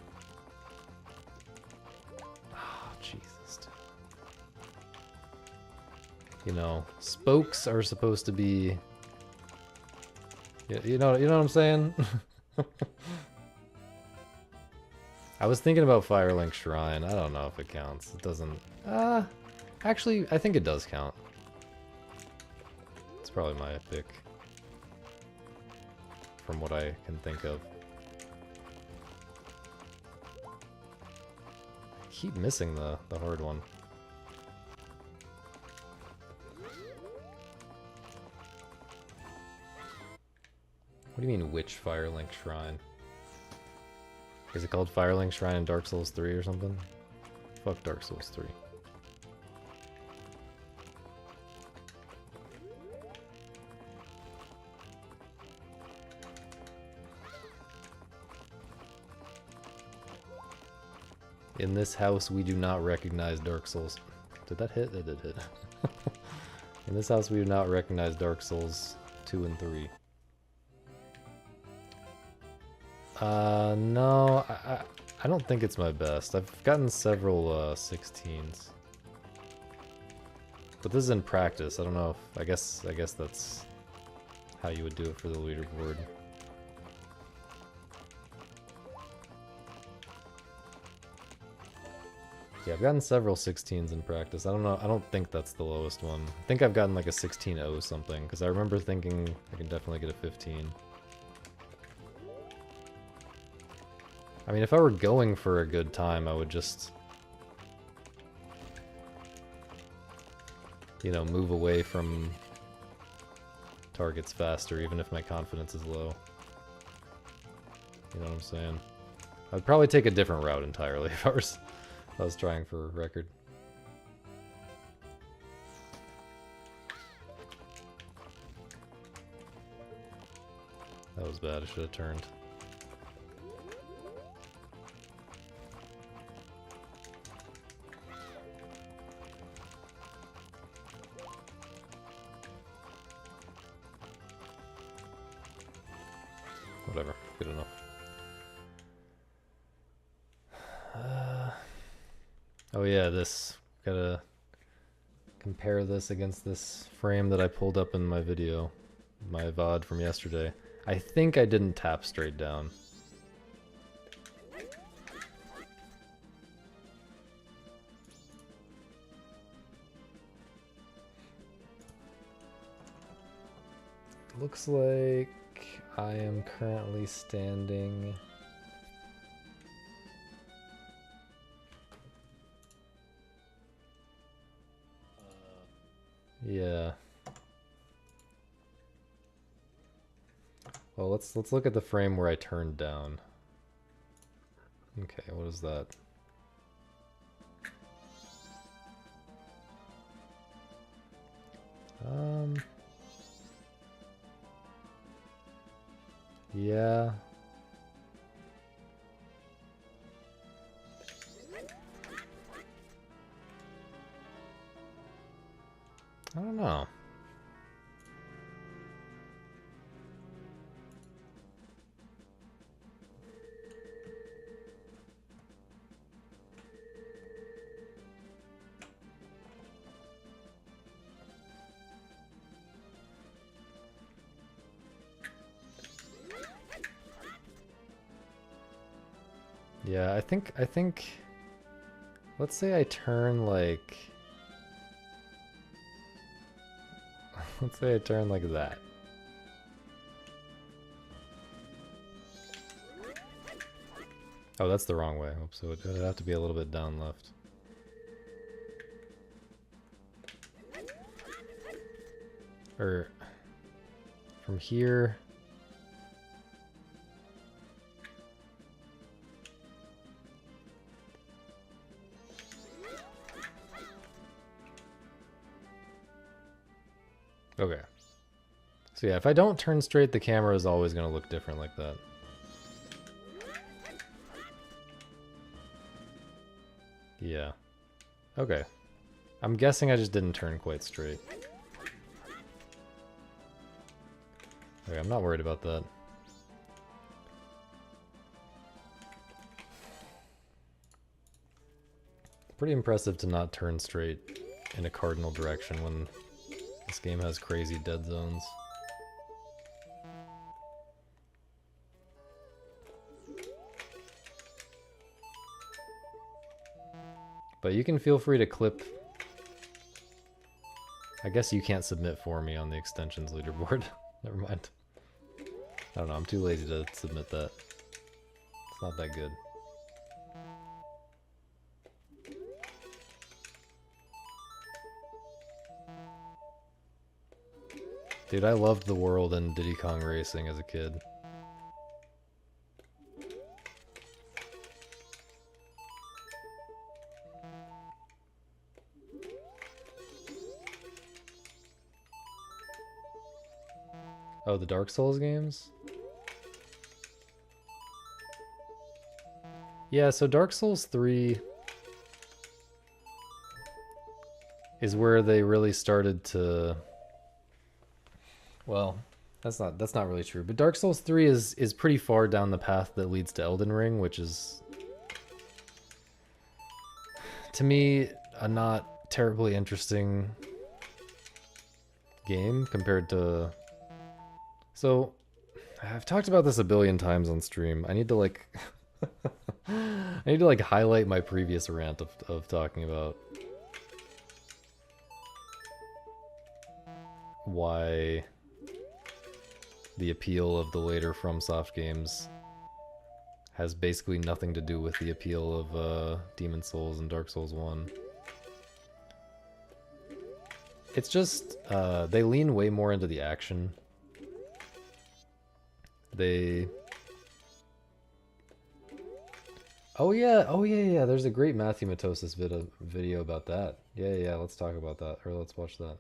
Oh, Jesus. You know, spokes are supposed to be... You know what I'm saying? I was thinking about Firelink Shrine. I don't know if it counts. It doesn't... actually, I think it does count. It's probably my pick. From what I can think of. I keep missing the hard one. What do you mean, which Firelink Shrine? Is it called Firelink Shrine in Dark Souls 3 or something? Fuck Dark Souls 3. In this house, we do not recognize Dark Souls. Did that hit? It did hit. In this house, we do not recognize Dark Souls 2 and 3. No, I don't think it's my best. I've gotten several 16s. But this is in practice. I don't know if... I guess that's how you would do it for the leaderboard. Yeah, I've gotten several 16s in practice. I don't know. I don't think that's the lowest one. I think I've gotten like a 16-0 something, because I remember thinking I can definitely get a 15. I mean, if I were going for a good time, I would just, you know, move away from targets faster, even if my confidence is low. You know what I'm saying? I'd probably take a different route entirely if I was trying for a record. That was bad. I should have turned. Whatever. Good enough. Oh yeah, this. Gotta compare this against this frame that I pulled up in my video. My VOD from yesterday. I think I didn't tap straight down. Looks like I am currently standing... Yeah. Well, let's look at the frame where I turned down. Okay, what is that? Yeah. I don't know. Yeah, I think let's say I turn like let's say I turn like that. Oh, that's the wrong way. Oops, so it'd have to be a little bit down left. Or from here. Okay. So yeah, if I don't turn straight, the camera is always going to look different like that. Yeah. Okay. I'm guessing I just didn't turn quite straight. Okay, I'm not worried about that. Pretty impressive to not turn straight in a cardinal direction when this game has crazy dead zones. But you can feel free to clip. I guess you can't submit for me on the extensions leaderboard. Never mind. I don't know, I'm too lazy to submit that. It's not that good. Dude, I loved the world in Diddy Kong Racing as a kid. Oh, the Dark Souls games? Yeah, so Dark Souls 3... is where they really started to, well, that's not really true, but Dark Souls 3 is pretty far down the path that leads to Elden Ring, which is, to me, a not terribly interesting game compared to... So, I've talked about this a billion times on stream. I need to like... I need to like highlight my previous rant of talking about why the appeal of the later FromSoft games has basically nothing to do with the appeal of Demon Souls and Dark Souls 1. It's just, they lean way more into the action. They... Oh yeah, there's a great Matthew Matosis video about that. Yeah, let's talk about that, or let's watch that.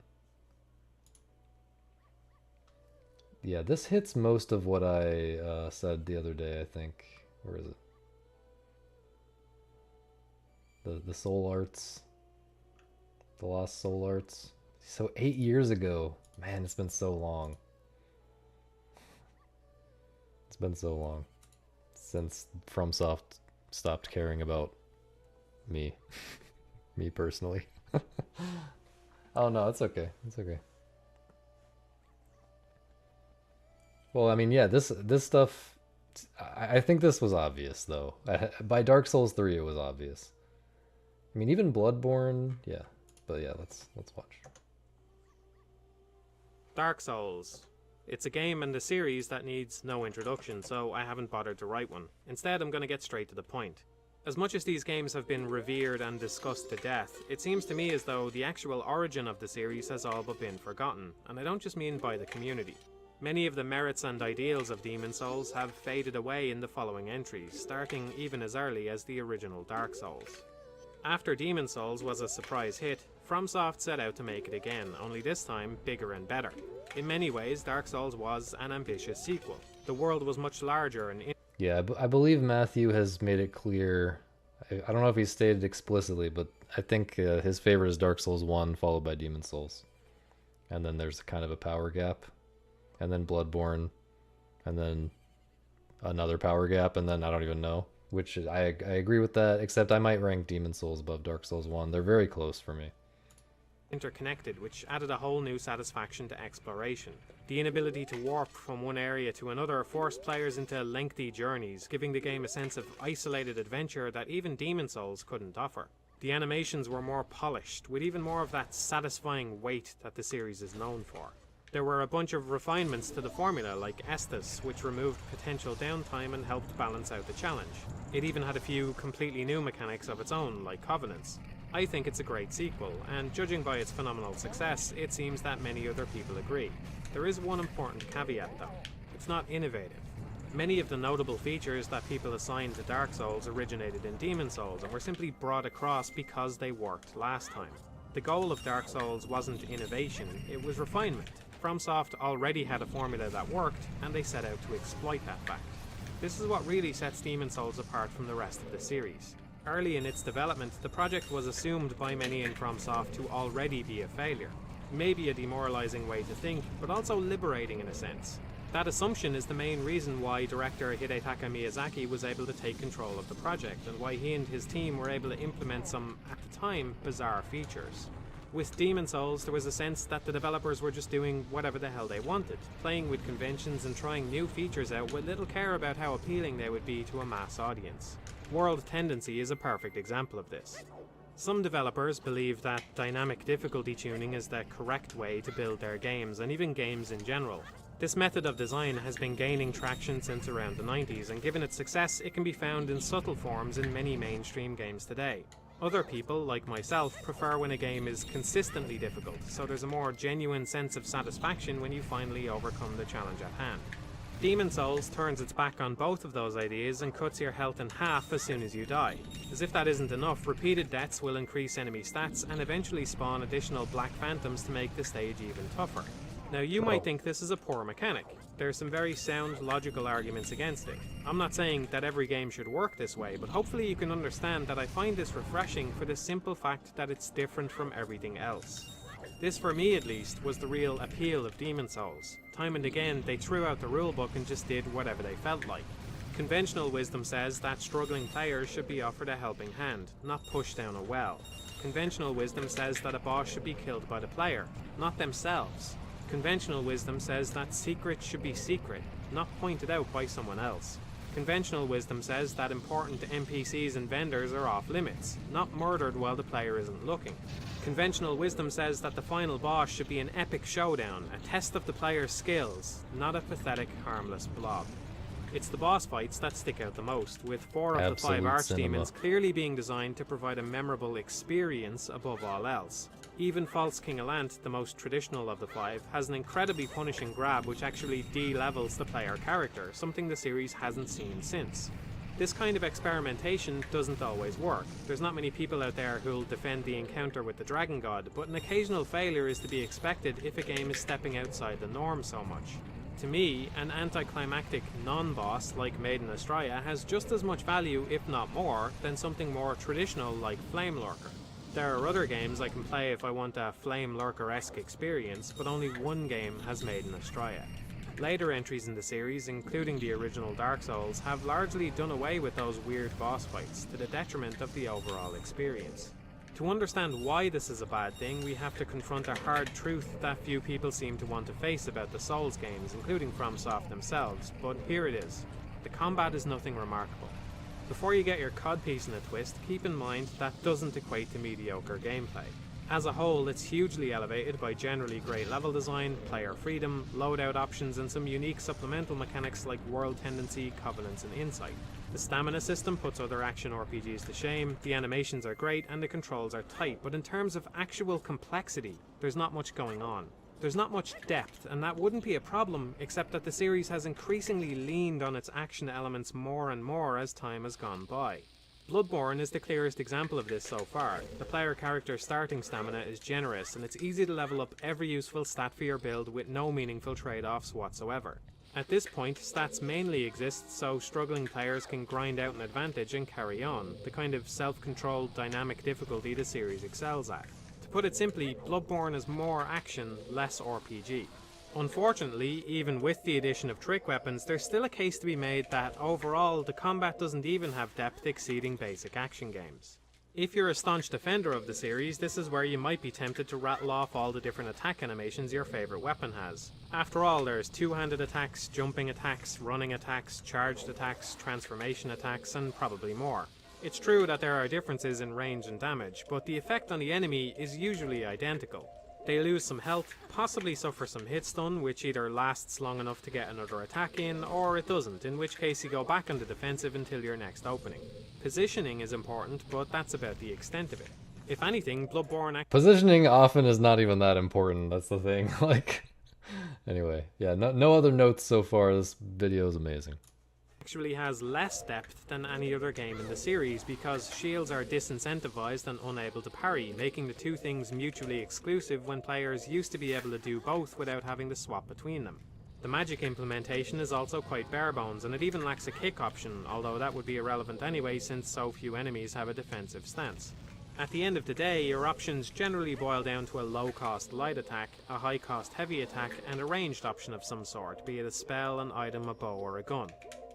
Yeah, this hits most of what I said the other day, I think. Where is it? The Soul Arts. The Lost Soul Arts. So 8 years ago. Man, it's been so long. It's been so long. Since FromSoft stopped caring about me. Me personally. Oh no, it's okay. It's okay. Well, I mean, yeah, this stuff, I think this was obvious, though. By Dark Souls 3, it was obvious. I mean, even Bloodborne, yeah. But yeah, let's watch. Dark Souls. It's a game and a series that needs no introduction, so I haven't bothered to write one. Instead, I'm going to get straight to the point. As much as these games have been revered and discussed to death, it seems to me as though the actual origin of the series has all but been forgotten, and I don't just mean by the community. Many of the merits and ideals of Demon Souls have faded away in the following entries, starting even as early as the original Dark Souls. After Demon Souls was a surprise hit, FromSoft set out to make it again, only this time bigger and better. In many ways, Dark Souls was an ambitious sequel. The world was much larger and... Yeah, I believe Matthew has made it clear. I don't know if he stated explicitly, but I think his favorite is Dark Souls 1, followed by Demon Souls. And then there's kind of a power gap. And then Bloodborne, and then another power gap, and then I don't even know. Which I agree with that, except I might rank Demon Souls above Dark Souls 1. They're very close for me. Interconnected, which added a whole new satisfaction to exploration. The inability to warp from one area to another forced players into lengthy journeys, giving the game a sense of isolated adventure that even Demon Souls couldn't offer. The animations were more polished, with even more of that satisfying weight that the series is known for. There were a bunch of refinements to the formula, like Estus, which removed potential downtime and helped balance out the challenge. It even had a few completely new mechanics of its own, like Covenants. I think it's a great sequel, and judging by its phenomenal success, it seems that many other people agree. There is one important caveat though. It's not innovative. Many of the notable features that people assign to Dark Souls originated in Demon Souls and were simply brought across because they worked last time. The goal of Dark Souls wasn't innovation, it was refinement. FromSoft already had a formula that worked, and they set out to exploit that fact. This is what really sets Demon Souls apart from the rest of the series. Early in its development, the project was assumed by many in FromSoft to already be a failure. Maybe a demoralizing way to think, but also liberating in a sense. That assumption is the main reason why director Hidetaka Miyazaki was able to take control of the project, and why he and his team were able to implement some, at the time, bizarre features. With Demon Souls, there was a sense that the developers were just doing whatever the hell they wanted, playing with conventions and trying new features out with little care about how appealing they would be to a mass audience. World Tendency is a perfect example of this. Some developers believe that dynamic difficulty tuning is the correct way to build their games, and even games in general. This method of design has been gaining traction since around the 90s, and given its success, it can be found in subtle forms in many mainstream games today. Other people, like myself, prefer when a game is consistently difficult, so there's a more genuine sense of satisfaction when you finally overcome the challenge at hand. Demon Souls turns its back on both of those ideas and cuts your health in half as soon as you die. As if that isn't enough, repeated deaths will increase enemy stats and eventually spawn additional Black Phantoms to make the stage even tougher. Now you might think this is a poor mechanic. There are some very sound, logical arguments against it. I'm not saying that every game should work this way, but hopefully you can understand that I find this refreshing for the simple fact that it's different from everything else. This, for me at least, was the real appeal of Demon's Souls. Time and again, they threw out the rulebook and just did whatever they felt like. Conventional wisdom says that struggling players should be offered a helping hand, not pushed down a well. Conventional wisdom says that a boss should be killed by the player, not themselves. Conventional wisdom says that secrets should be secret, not pointed out by someone else. Conventional wisdom says that important NPCs and vendors are off limits, not murdered while the player isn't looking. Conventional wisdom says that the final boss should be an epic showdown, a test of the player's skills, not a pathetic, harmless blob. It's the boss fights that stick out the most, with 4 of the 5 archdemons clearly being designed to provide a memorable experience above all else. Even False King Alant, the most traditional of the 5, has an incredibly punishing grab which actually de-levels the player character, something the series hasn't seen since. This kind of experimentation doesn't always work. There's not many people out there who'll defend the encounter with the Dragon God, but an occasional failure is to be expected if a game is stepping outside the norm so much. To me, an anticlimactic non-boss like Maiden Astraea has just as much value, if not more, than something more traditional like Flame Lurker. There are other games I can play if I want a Flame Lurker-esque experience, but only one game has Maiden Astraea. Later entries in the series, including the original Dark Souls, have largely done away with those weird boss fights, to the detriment of the overall experience. To understand why this is a bad thing, we have to confront a hard truth that few people seem to want to face about the Souls games, including FromSoft themselves, but here it is. The combat is nothing remarkable. Before you get your codpiece in a twist, keep in mind that doesn't equate to mediocre gameplay. As a whole, it's hugely elevated by generally great level design, player freedom, loadout options, and some unique supplemental mechanics like World Tendency, Covenants, and Insight. The stamina system puts other action RPGs to shame, the animations are great, and the controls are tight, but in terms of actual complexity, there's not much going on. There's not much depth, and that wouldn't be a problem, except that the series has increasingly leaned on its action elements more and more as time has gone by. Bloodborne is the clearest example of this so far. The player character's starting stamina is generous, and it's easy to level up every useful stat for your build with no meaningful trade-offs whatsoever. At this point, stats mainly exist so struggling players can grind out an advantage and carry on, the kind of self-controlled dynamic difficulty the series excels at. To put it simply, Bloodborne is more action, less RPG. Unfortunately, even with the addition of trick weapons, there's still a case to be made that overall the combat doesn't even have depth exceeding basic action games. If you're a staunch defender of the series, this is where you might be tempted to rattle off all the different attack animations your favourite weapon has. After all, there's two-handed attacks, jumping attacks, running attacks, charged attacks, transformation attacks, and probably more. It's true that there are differences in range and damage, but the effect on the enemy is usually identical. They lose some health, possibly suffer some hit stun, which either lasts long enough to get another attack in, or it doesn't, in which case you go back on the defensive until your next opening. Positioning is important, but that's about the extent of it. If anything, Bloodborne... Positioning often is not even that important, that's the thing. Anyway, yeah, no other notes so far. This video is amazing. Actually has less depth than any other game in the series because shields are disincentivized and unable to parry, making the two things mutually exclusive when players used to be able to do both without having to swap between them. The magic implementation is also quite bare bones, and it even lacks a kick option, although that would be irrelevant anyway since so few enemies have a defensive stance. At the end of the day, your options generally boil down to a low-cost light attack, a high-cost heavy attack, and a ranged option of some sort, be it a spell, an item, a bow, or a gun.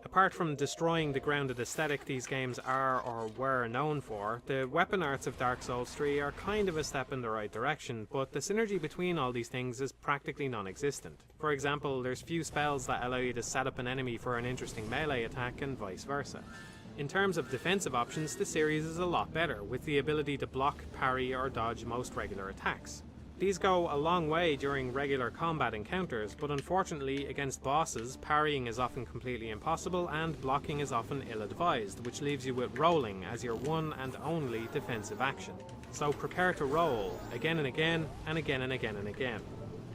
Apart from destroying the grounded aesthetic these games are or were known for, the weapon arts of Dark Souls 3 are kind of a step in the right direction, but the synergy between all these things is practically non-existent. For example, there's few spells that allow you to set up an enemy for an interesting melee attack and vice versa. In terms of defensive options, the series is a lot better, with the ability to block, parry, or dodge most regular attacks. These go a long way during regular combat encounters, but unfortunately against bosses, parrying is often completely impossible and blocking is often ill-advised, which leaves you with rolling as your one and only defensive action. So prepare to roll, again and again, and again and again and again.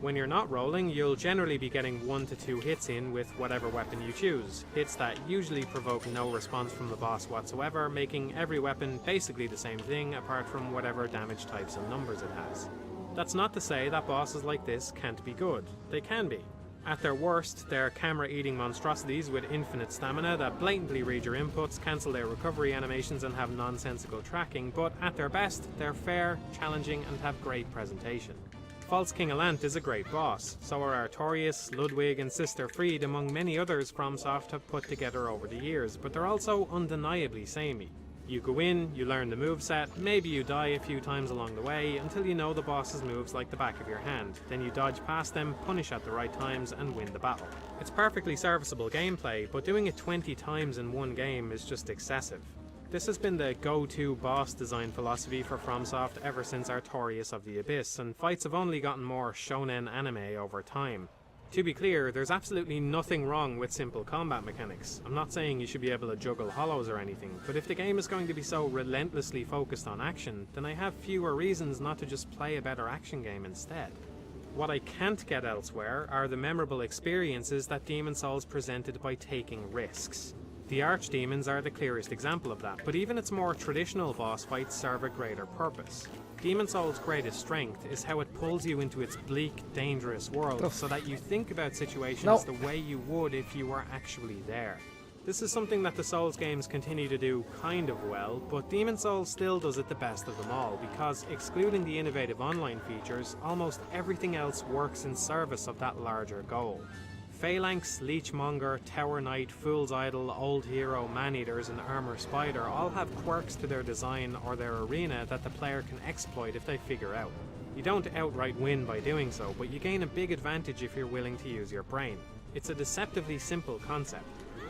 When you're not rolling, you'll generally be getting 1 to 2 hits in with whatever weapon you choose, hits that usually provoke no response from the boss whatsoever, making every weapon basically the same thing apart from whatever damage types and numbers it has. That's not to say that bosses like this can't be good. They can be. At their worst, they're camera-eating monstrosities with infinite stamina that blatantly read your inputs, cancel their recovery animations and have nonsensical tracking, but at their best, they're fair, challenging and have great presentation. False King Allant is a great boss, so are Artorias, Ludwig and Sister Fried, among many others FromSoft have put together over the years, but they're also undeniably samey. You go in, you learn the moveset, maybe you die a few times along the way until you know the boss's moves like the back of your hand. Then you dodge past them, punish at the right times and win the battle. It's perfectly serviceable gameplay, but doing it 20 times in one game is just excessive. This has been the go-to boss design philosophy for FromSoft ever since Artorias of the Abyss, and fights have only gotten more shonen anime over time. To be clear, there's absolutely nothing wrong with simple combat mechanics. I'm not saying you should be able to juggle hollows or anything, but if the game is going to be so relentlessly focused on action, then I have fewer reasons not to just play a better action game instead. What I can't get elsewhere are the memorable experiences that Demon's Souls presented by taking risks. The Archdemons are the clearest example of that, but even its more traditional boss fights serve a greater purpose. Demon's Souls' greatest strength is how it pulls you into its bleak, dangerous world so that you think about situations the way you would if you were actually there. This is something that the Souls games continue to do kind of well, but Demon's Souls still does it the best of them all, because excluding the innovative online features, almost everything else works in service of that larger goal. Phalanx, Leechmonger, Tower Knight, Fool's Idol, Old Hero, Maneaters and Armor Spider all have quirks to their design or their arena that the player can exploit if they figure out. You don't outright win by doing so, but you gain a big advantage if you're willing to use your brain. It's a deceptively simple concept.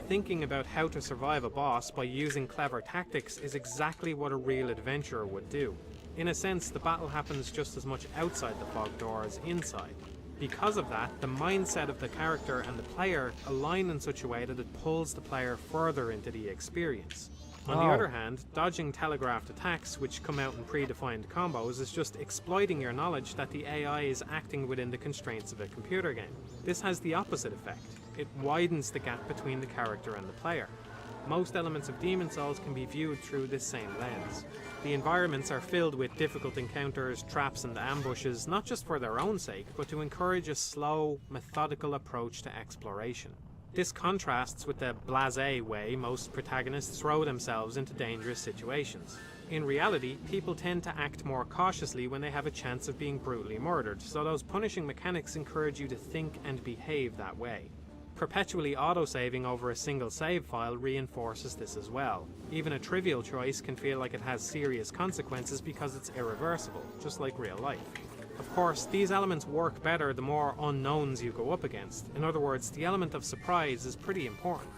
Thinking about how to survive a boss by using clever tactics is exactly what a real adventurer would do. In a sense, the battle happens just as much outside the fog door as inside. Because of that, the mindset of the character and the player align in such a way that it pulls the player further into the experience. On the other hand, dodging telegraphed attacks which come out in predefined combos is just exploiting your knowledge that the AI is acting within the constraints of a computer game. This has the opposite effect. It widens the gap between the character and the player. Most elements of Demon's Souls can be viewed through this same lens. The environments are filled with difficult encounters, traps and ambushes, not just for their own sake, but to encourage a slow, methodical approach to exploration. This contrasts with the blasé way most protagonists throw themselves into dangerous situations. In reality, people tend to act more cautiously when they have a chance of being brutally murdered, so those punishing mechanics encourage you to think and behave that way. Perpetually autosaving over a single save file reinforces this as well. Even a trivial choice can feel like it has serious consequences because it's irreversible, just like real life. Of course, these elements work better the more unknowns you go up against. In other words, the element of surprise is pretty important.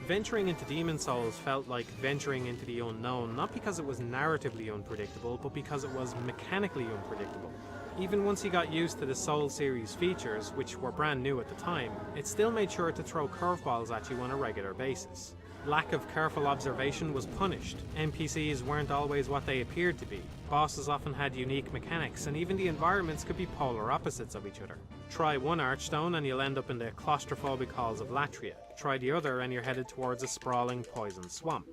Venturing into Demon's Souls felt like venturing into the unknown, not because it was narratively unpredictable, but because it was mechanically unpredictable. Even once you got used to the Soul series features, which were brand new at the time, it still made sure to throw curveballs at you on a regular basis. Lack of careful observation was punished. NPCs weren't always what they appeared to be. Bosses often had unique mechanics, and even the environments could be polar opposites of each other. Try one Archstone and you'll end up in the claustrophobic halls of Latria. Try the other and you're headed towards a sprawling poison swamp.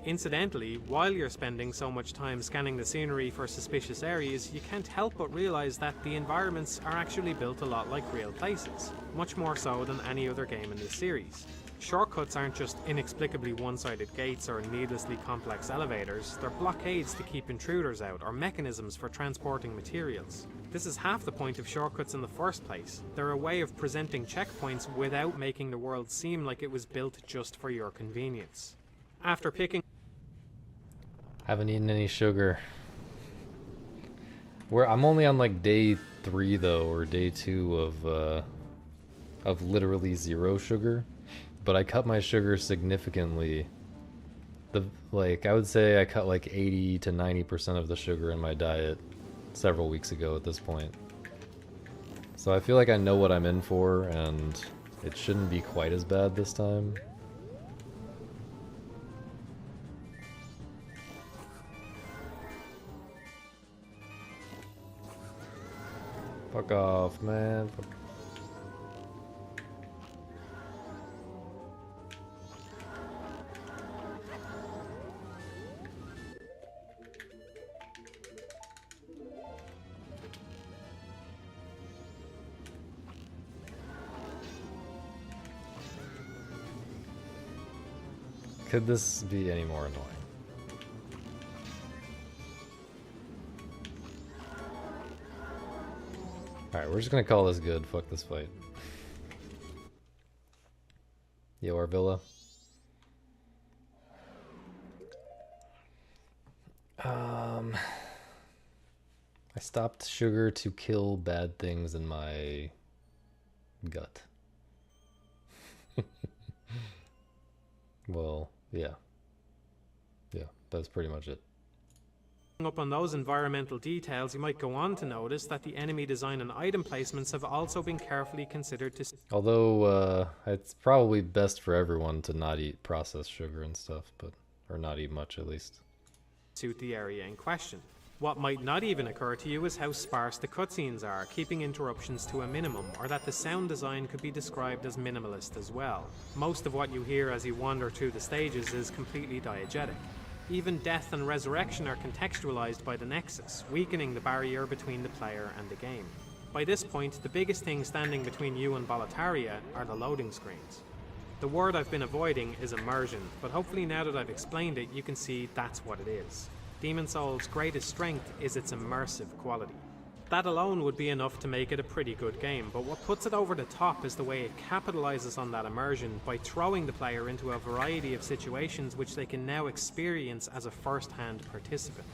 Incidentally, while you're spending so much time scanning the scenery for suspicious areas, you can't help but realize that the environments are actually built a lot like real places, much more so than any other game in this series. Shortcuts aren't just inexplicably one-sided gates or needlessly complex elevators, they're blockades to keep intruders out or mechanisms for transporting materials. This is half the point of shortcuts in the first place. They're a way of presenting checkpoints without making the world seem like it was built just for your convenience. After picking... Haven't eaten any sugar. I'm only on like day 3 though, or day 2 of literally 0 sugar. But I cut my sugar significantly. I would say I cut like 80 to 90% of the sugar in my diet several weeks ago at this point. So I feel like I know what I'm in for, and it shouldn't be quite as bad this time. Fuck off, man. Could this be any more annoying? Alright, we're just gonna call this good. Fuck this fight. Yo, Arvilla. I stopped sugar to kill bad things in my gut. Well, yeah. Yeah, that's pretty much it. Up on those environmental details, you might go on to notice that the enemy design and item placements have also been carefully considered to... Although, it's probably best for everyone to not eat processed sugar and stuff, but... or not eat much, at least. ...suit the area in question. What might not even occur to you is how sparse the cutscenes are, keeping interruptions to a minimum, or that the sound design could be described as minimalist as well. Most of what you hear as you wander through the stages is completely diegetic. Even death and resurrection are contextualized by the Nexus, weakening the barrier between the player and the game. By this point, the biggest thing standing between you and Boletaria are the loading screens. The word I've been avoiding is immersion, but hopefully now that I've explained it, you can see that's what it is. Demon's Souls' greatest strength is its immersive quality. That alone would be enough to make it a pretty good game, but what puts it over the top is the way it capitalizes on that immersion by throwing the player into a variety of situations which they can now experience as a first-hand participant.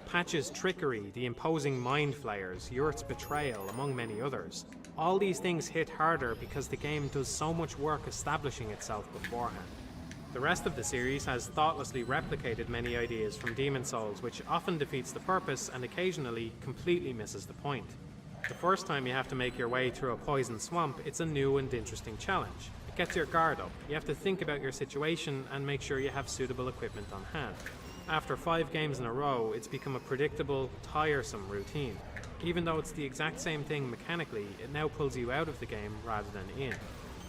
Patch's trickery, the imposing mind flayers, Yurt's betrayal, among many others. All these things hit harder because the game does so much work establishing itself beforehand. The rest of the series has thoughtlessly replicated many ideas from Demon's Souls, which often defeats the purpose and occasionally completely misses the point. The first time you have to make your way through a poison swamp, it's a new and interesting challenge. It gets your guard up. You have to think about your situation and make sure you have suitable equipment on hand. After 5 games in a row, it's become a predictable, tiresome routine. Even though it's the exact same thing mechanically, it now pulls you out of the game rather than in.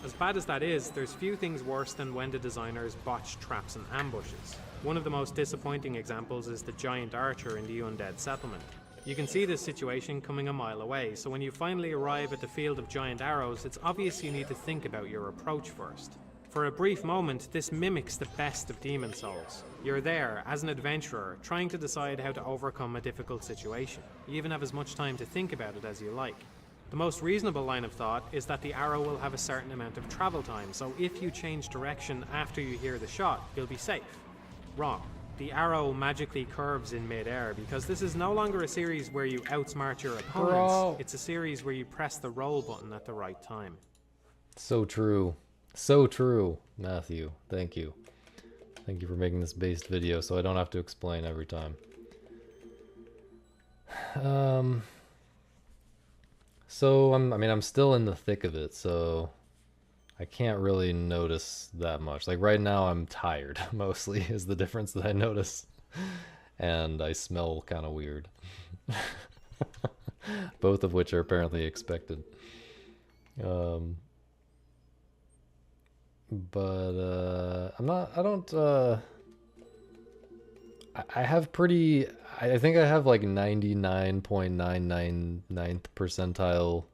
As bad as that is, there's few things worse than when the designers botch traps and ambushes. One of the most disappointing examples is the giant archer in the Undead Settlement. You can see this situation coming a mile away, so when you finally arrive at the field of giant arrows, it's obvious you need to think about your approach first. For a brief moment, this mimics the best of Demon's Souls. You're there, as an adventurer, trying to decide how to overcome a difficult situation. You even have as much time to think about it as you like. The most reasonable line of thought is that the arrow will have a certain amount of travel time, so if you change direction after you hear the shot, you'll be safe. Wrong. The arrow magically curves in mid-air because this is no longer a series where you outsmart your opponents. It's a series where you press the roll button at the right time. So true. So true, Matthew. Thank you. Thank you for making this based video so I don't have to explain every time. So, I'm still in the thick of it, so I can't really notice that much. Like, right now I'm tired, mostly, is the difference that I notice. And I smell kind of weird. Both of which are apparently expected. I have pretty... I think I have like 99.999th percentile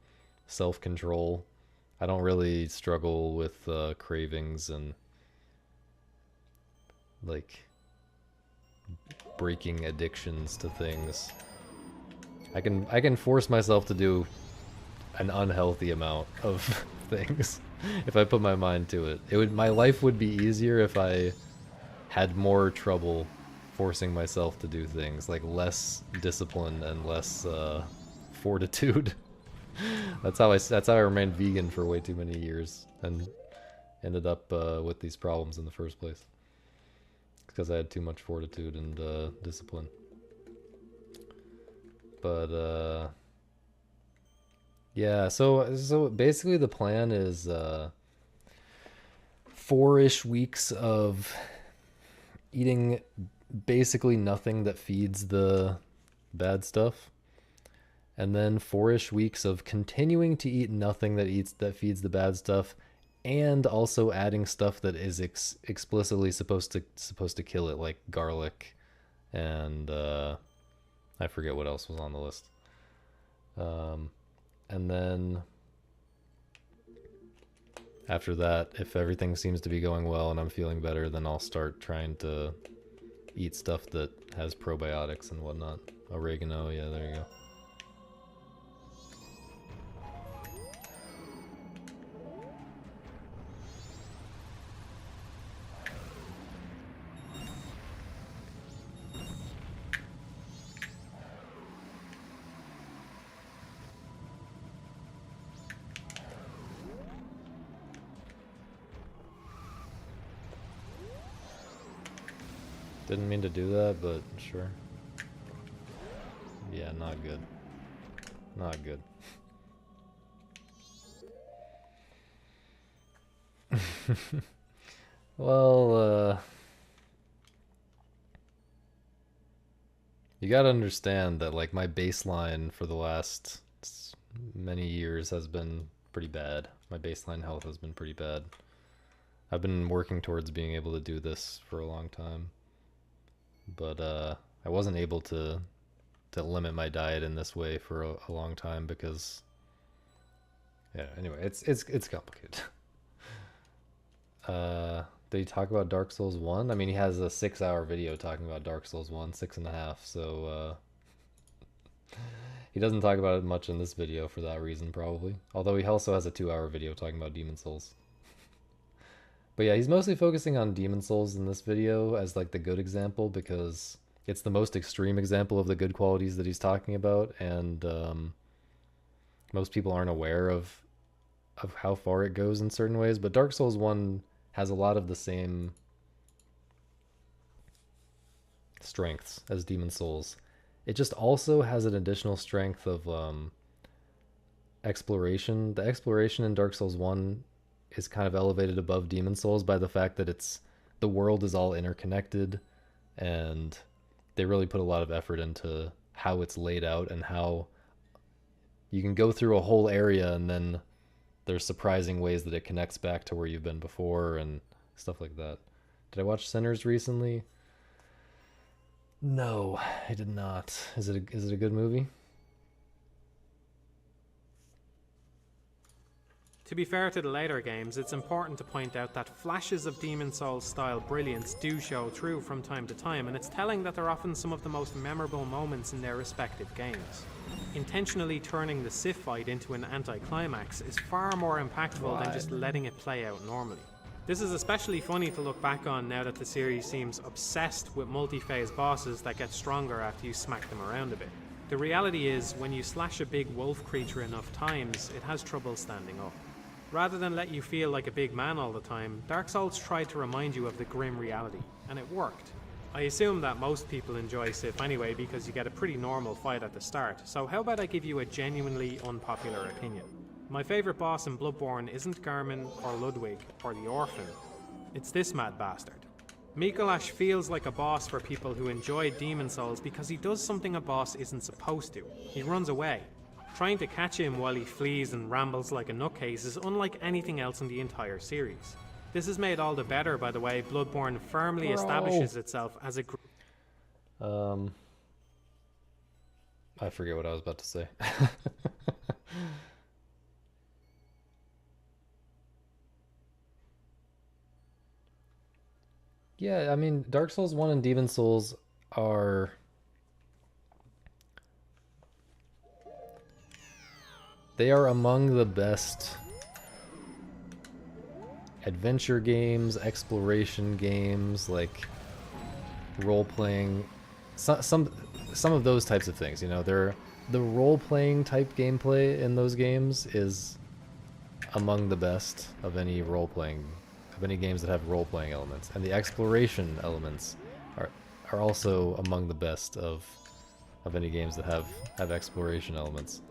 self-control. I don't really struggle with cravings and like breaking addictions to things. I can force myself to do an unhealthy amount of things if I put my mind to it. My life would be easier if I had more trouble forcing myself to do things, like less discipline and less fortitude. That's how I remained vegan for way too many years and ended up with these problems in the first place. Because I had too much fortitude and discipline. But yeah, so basically the plan is 4-ish weeks of eating basically nothing that feeds the bad stuff, and then 4-ish weeks of continuing to eat nothing that feeds the bad stuff, and also adding stuff that is explicitly supposed to kill it, like garlic and I forget what else was on the list. And then After that, if everything seems to be going well and I'm feeling better, then I'll start trying to eat stuff that has probiotics and whatnot. Oregano, yeah, there you go. Didn't mean to do that, but sure. Yeah, not good. Not good. Well, you gotta understand that, like, my baseline for the last many years has been pretty bad. My baseline health has been pretty bad. I've been working towards being able to do this for a long time. But I wasn't able to limit my diet in this way for a long time because, yeah. Anyway, it's complicated. Did he talk about Dark Souls 1? I mean, he has a 6-hour video talking about Dark Souls 1, 6.5. So he doesn't talk about it much in this video for that reason, probably. Although he also has a 2-hour video talking about Demon Souls. But yeah, he's mostly focusing on Demon Souls in this video as like the good example because it's the most extreme example of the good qualities that he's talking about, and most people aren't aware of how far it goes in certain ways. But Dark Souls 1 has a lot of the same strengths as Demon Souls. It just also has an additional strength of exploration. The exploration in Dark Souls 1 is kind of elevated above Demon Souls by the fact that the world is all interconnected, and they really put a lot of effort into how it's laid out and how you can go through a whole area and then there's surprising ways that it connects back to where you've been before and stuff like that. Did I watch Sinners recently? No, I did not. Is it a good movie? To be fair to the later games, it's important to point out that flashes of Demon Souls style brilliance do show through from time to time, and it's telling that they're often some of the most memorable moments in their respective games. Intentionally turning the Sith fight into an anticlimax is far more impactful than just letting it play out normally. This is especially funny to look back on now that the series seems obsessed with multi-phase bosses that get stronger after you smack them around a bit. The reality is, when you slash a big wolf creature enough times, it has trouble standing up. Rather than let you feel like a big man all the time, Dark Souls tried to remind you of the grim reality, and it worked. I assume that most people enjoy Sif anyway because you get a pretty normal fight at the start, so how about I give you a genuinely unpopular opinion? My favourite boss in Bloodborne isn't Garmin or Ludwig or the Orphan, it's this mad bastard. Mikolash feels like a boss for people who enjoy Demon Souls because he does something a boss isn't supposed to. He runs away. Trying to catch him while he flees and rambles like a nutcase is unlike anything else in the entire series. This is made all the better by the way Bloodborne firmly establishes itself as a group. I forget what I was about to say. Yeah, I mean, Dark Souls 1 and Demon Souls are... They are among the best adventure games, exploration games, like role-playing, some of those types of things, you know. The role-playing type gameplay in those games is among the best of any games that have role-playing elements, and the exploration elements are also among the best of any games that have exploration elements.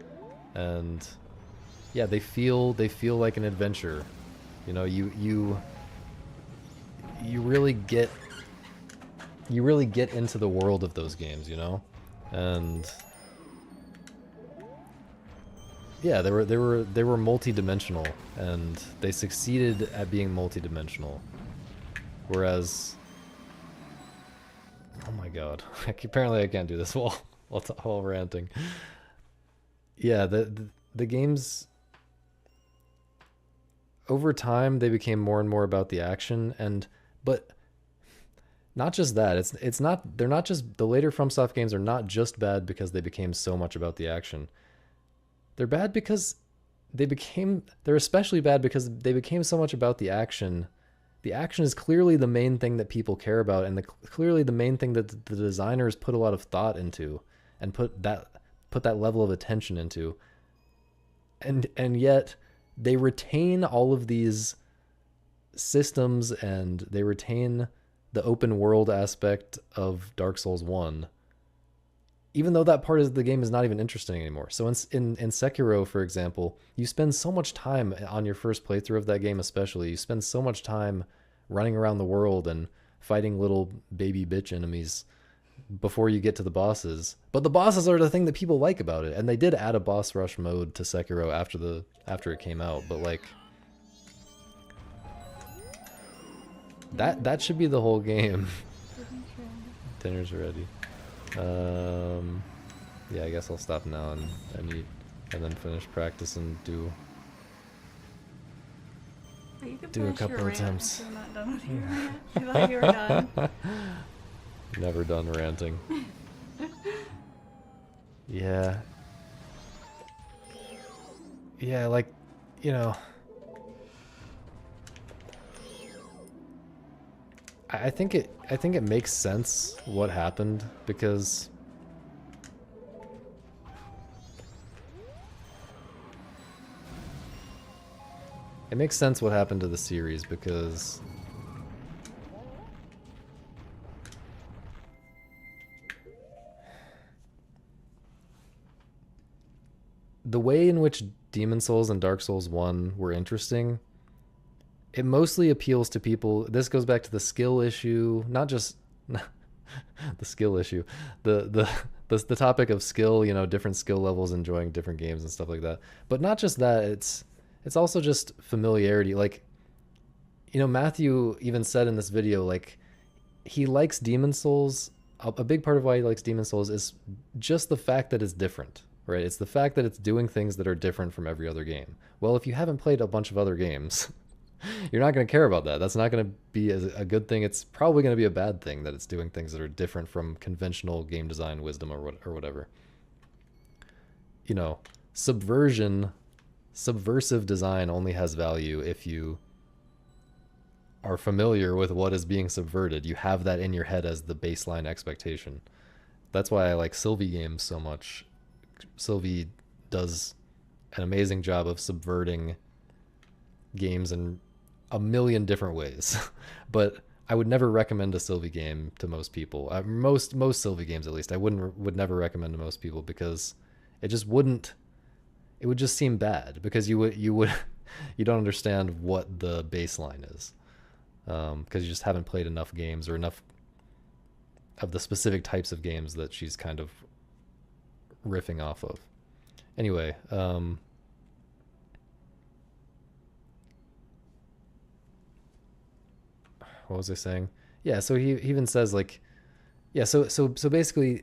And yeah, they feel like an adventure. You know, you really get into the world of those games, you know? And yeah, they were multi-dimensional, and they succeeded at being multi-dimensional. Whereas, oh my god, apparently I can't do this while ranting. Yeah, the games over time they became more and more about the action, but not just that. It's not, they're not just, the later FromSoft games are not just bad because they became so much about the action. They're bad because they're especially bad because they became so much about the action. The action is clearly the main thing that people care about, and clearly the main thing that the designers put a lot of thought into and put that level of attention into. And yet they retain all of these systems, and they retain the open world aspect of Dark Souls 1, even though that part of the game is not even interesting anymore. So in Sekiro, for example, you spend so much time on your first playthrough of that game, especially, you spend so much time running around the world and fighting little baby bitch enemies before you get to the bosses. But the bosses are the thing that people like about it, and they did add a boss rush mode to Sekiro after it came out, but like that should be the whole game. Dinner's ready. Yeah, I guess I'll stop now and eat, and then finish practice and do a couple of attempts. I'm not done with your rant. I thought you were done. Never done ranting. Yeah. Yeah, like, you know, I think it makes sense what happened, because it makes sense what happened to the series, because the way in which Demon Souls and Dark Souls 1 were interesting, it mostly appeals to people. This goes back to the skill issue, not just the skill issue, the topic of skill, you know, different skill levels, enjoying different games and stuff like that. But not just that, it's also just familiarity. Like, you know, Matthew even said in this video, like, he likes Demon Souls. A big part of why he likes Demon Souls is just the fact that it's different, right? It's the fact that it's doing things that are different from every other game. Well, if you haven't played a bunch of other games, you're not going to care about that. That's not going to be a good thing. It's probably going to be a bad thing that it's doing things that are different from conventional game design wisdom or whatever. You know, subversive design only has value if you are familiar with what is being subverted. You have that in your head as the baseline expectation. That's why I like Sylvie games so much. Sylvie does an amazing job of subverting games in a million different ways. But I would never recommend a Sylvie game to most people. Most Sylvie games, at least, I would never recommend to most people, because it would just seem bad, because you don't understand what the baseline is, because you just haven't played enough games, or enough of the specific types of games that she's kind of riffing off of. Anyway, what was I saying? Yeah, so he even says, like, yeah, so basically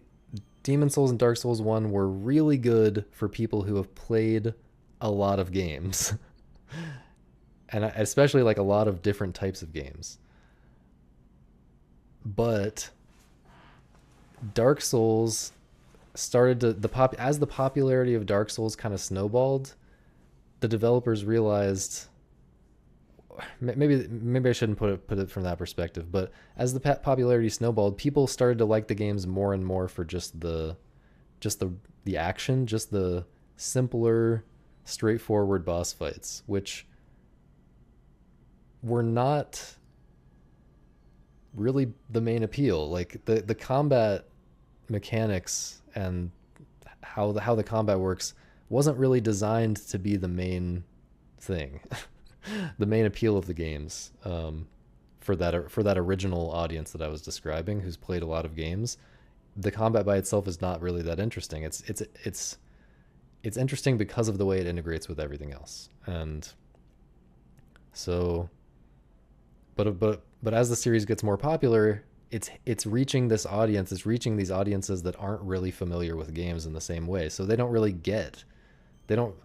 Demon Souls and Dark Souls 1 were really good for people who have played a lot of games. And especially like a lot of different types of games. But Dark Souls started to as the popularity of Dark Souls kind of snowballed, the developers realized, maybe I shouldn't put it from that perspective, but as the popularity snowballed, people started to like the games more and more for just the action, just the simpler, straightforward boss fights, which were not really the main appeal. Like the combat mechanics and how the combat works wasn't really designed to be the main thing. The main appeal of the games, for that original audience that I was describing, who's played a lot of games. The combat by itself is not really that interesting. It's interesting because of the way it integrates with everything else. And so, but as the series gets more popular, it's reaching this audience. It's reaching these audiences that aren't really familiar with games in the same way. So they don't really get, they don't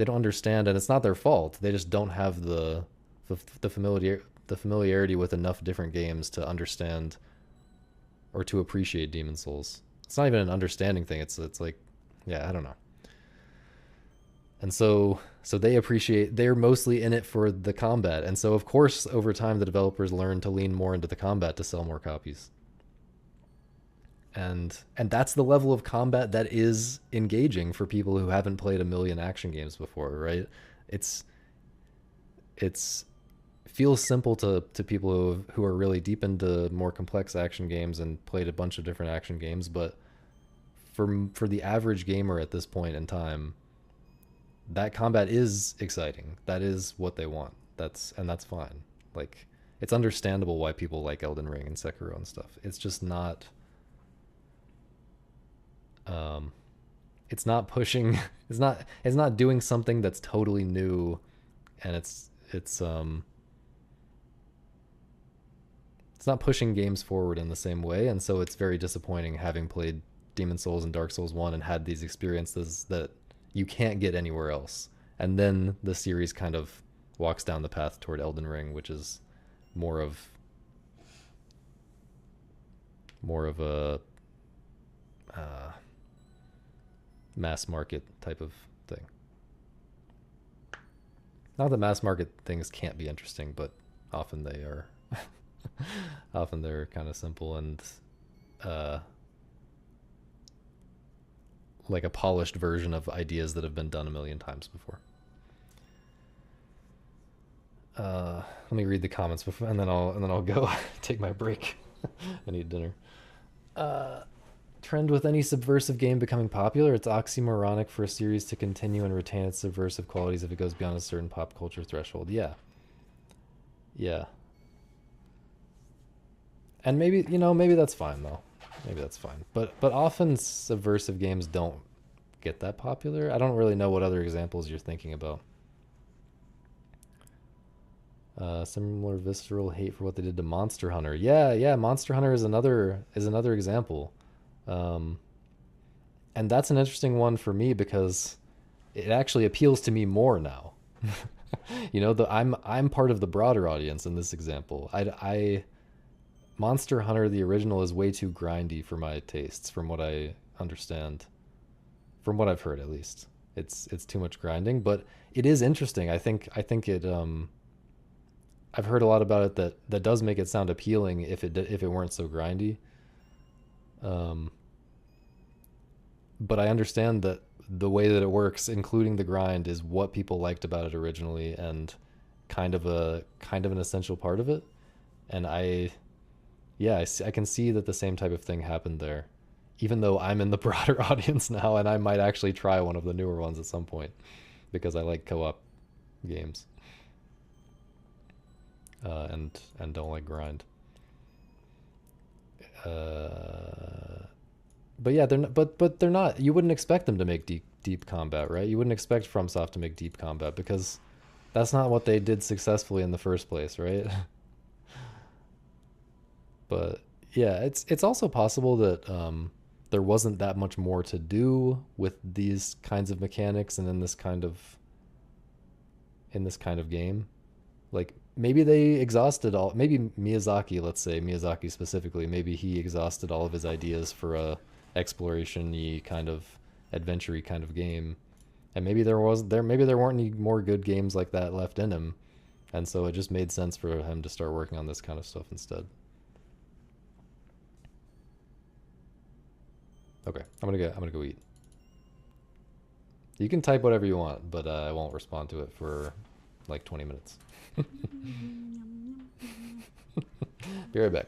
understand, and it's not their fault. They just don't have the the familiarity with enough different games to understand or to appreciate Demon Souls. It's not even an understanding thing. It's like, yeah, I don't know. And so they're mostly in it for the combat. And so of course over time the developers learn to lean more into the combat to sell more copies. And that's the level of combat that is engaging for people who haven't played a million action games before, right? It's feels simple to people who are really deep into more complex action games and played a bunch of different action games, but for the average gamer at this point in time, that combat is exciting. That is what they want. That's fine. Like, it's understandable why people like Elden Ring and Sekiro and stuff. It's just not it's not pushing it's not doing something that's totally new, and it's not pushing games forward in the same way. And so it's very disappointing, having played Demon Souls and Dark Souls 1 and had these experiences that you can't get anywhere else. And then the series kind of walks down the path toward Elden Ring, which is more of a mass market type of thing. Not that mass market things can't be interesting, but often they are. Often they're kind of simple and like a polished version of ideas that have been done a million times before. Let me read the comments before, and then I'll go take my break. I need dinner. Trend with any subversive game becoming popular, it's oxymoronic for a series to continue and retain its subversive qualities if it goes beyond a certain pop culture threshold. Yeah. And maybe that's fine though. Maybe that's fine. But often subversive games don't get that popular. I don't really know what other examples you're thinking about. Similar visceral hate for what they did to Monster Hunter. Yeah, Monster Hunter is another example. And that's an interesting one for me because it actually appeals to me more now. I'm part of the broader audience in this example. I Monster Hunter the original is way too grindy for my tastes, from what I understand. From what I've heard, at least. It's too much grinding, but it is interesting. I think it I've heard a lot about it that does make it sound appealing if it weren't so grindy. But I understand that the way that it works, including the grind, is what people liked about it originally and kind of an essential part of it. And I can see that the same type of thing happened there, even though I'm in the broader audience now, and I might actually try one of the newer ones at some point because I like co-op games and don't like grind. But yeah, they're not. You wouldn't expect them to make deep combat, right? You wouldn't expect FromSoft to make deep combat because that's not what they did successfully in the first place, right? But yeah, it's also possible that there wasn't that much more to do with these kinds of mechanics and in this kind of game. Like, maybe they exhausted all. Maybe Miyazaki, let's say Miyazaki specifically, maybe he exhausted all of his ideas for a exploration-y kind of adventure-y kind of game, and maybe there weren't any more good games like that left in him, and so it just made sense for him to start working on this kind of stuff instead. Okay, I'm gonna go eat. You can type whatever you want, but I won't respond to it for like 20 minutes. Be right back.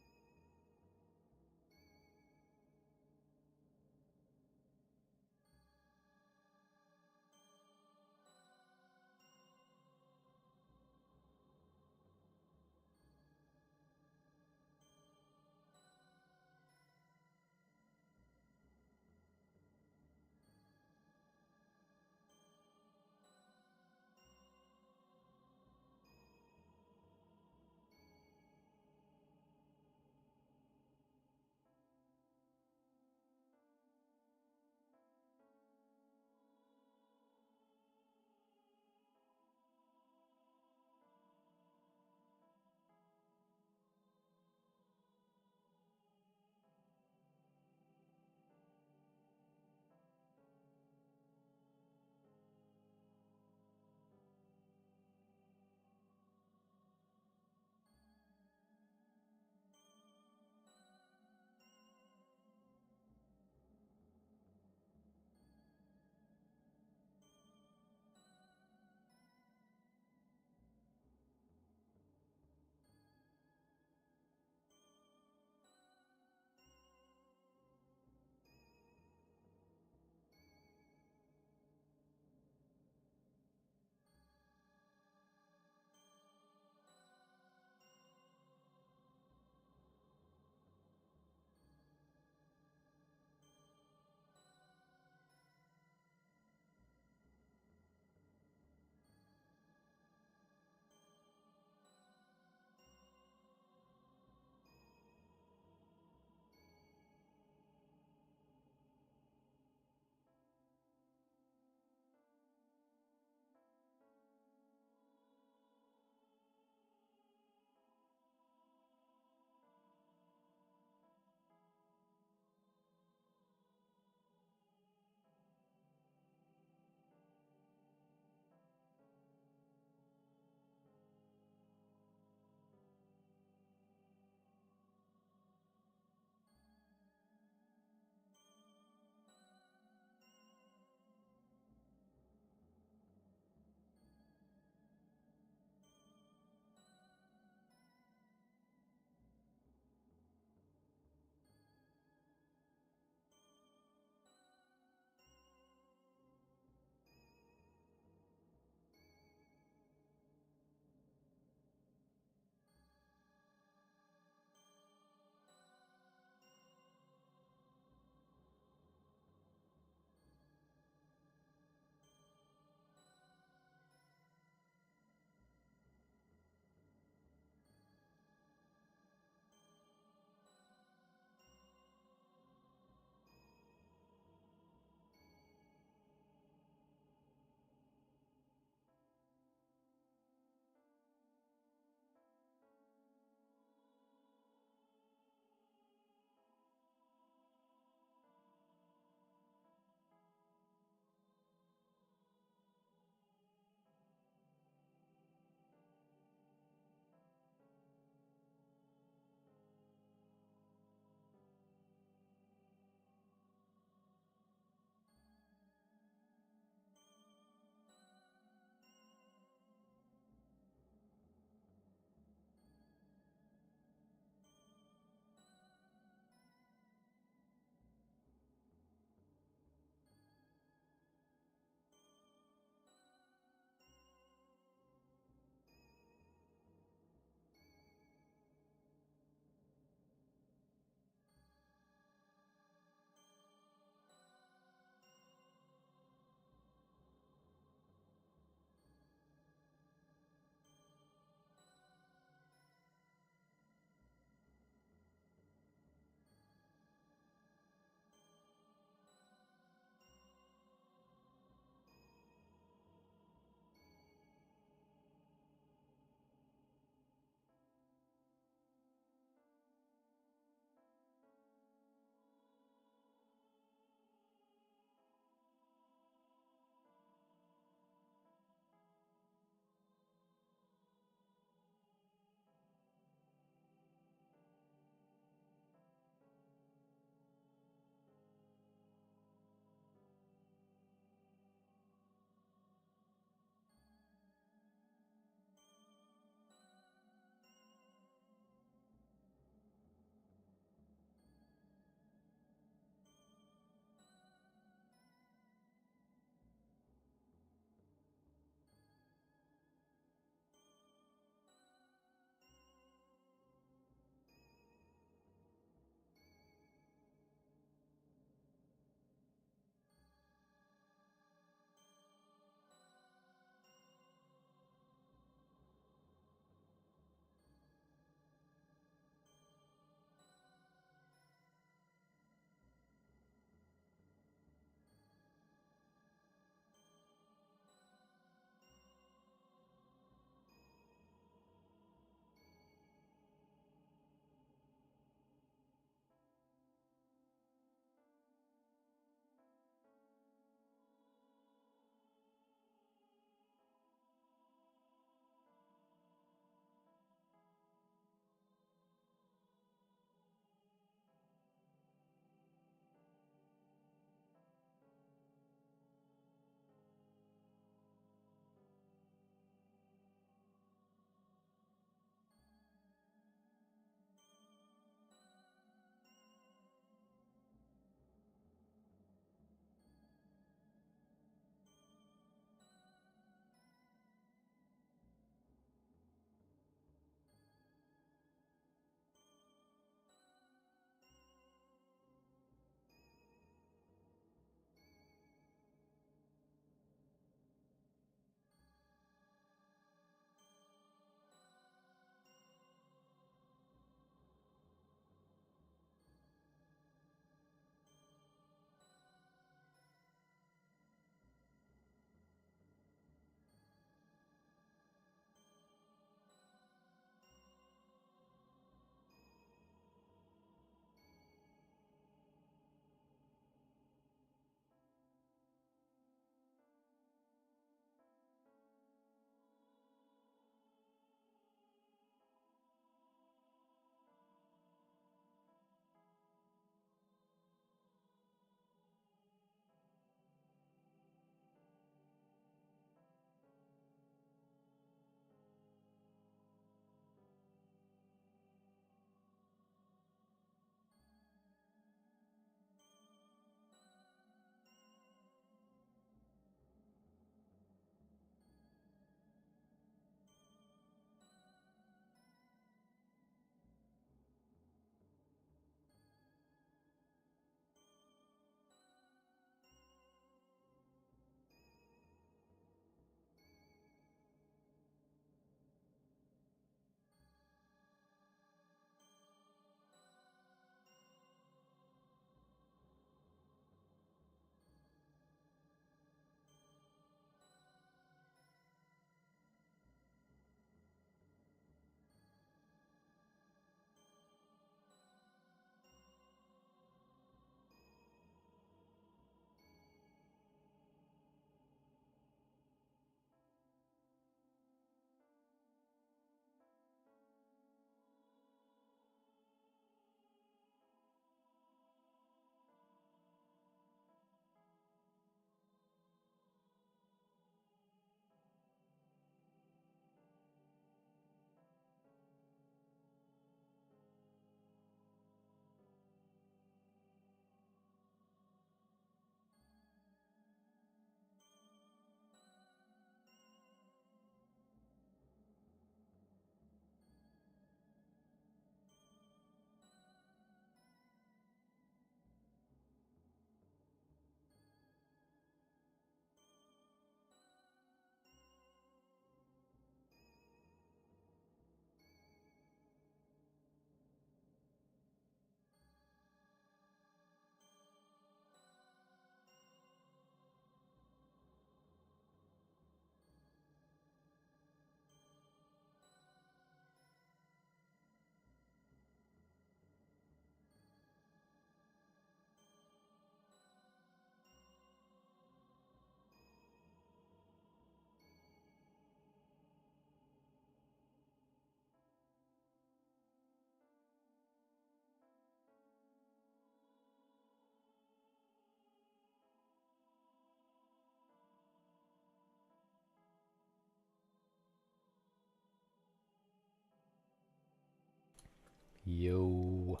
Yo.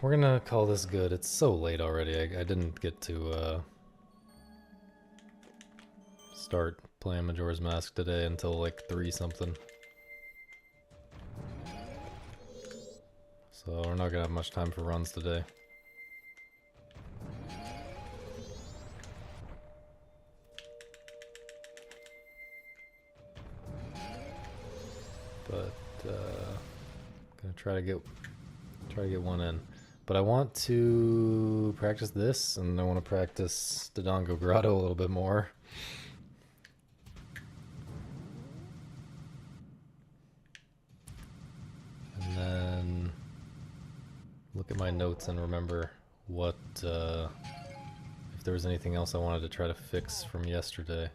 We're gonna call this good. It's so late already. I didn't get to start playing Majora's Mask today until like 3 something. So we're not gonna have much time for runs today. But gonna try to get one in. But I want to practice this, and I want to practice Dodongo Grotto a little bit more. And then look at my notes and remember what if there was anything else I wanted to try to fix from yesterday.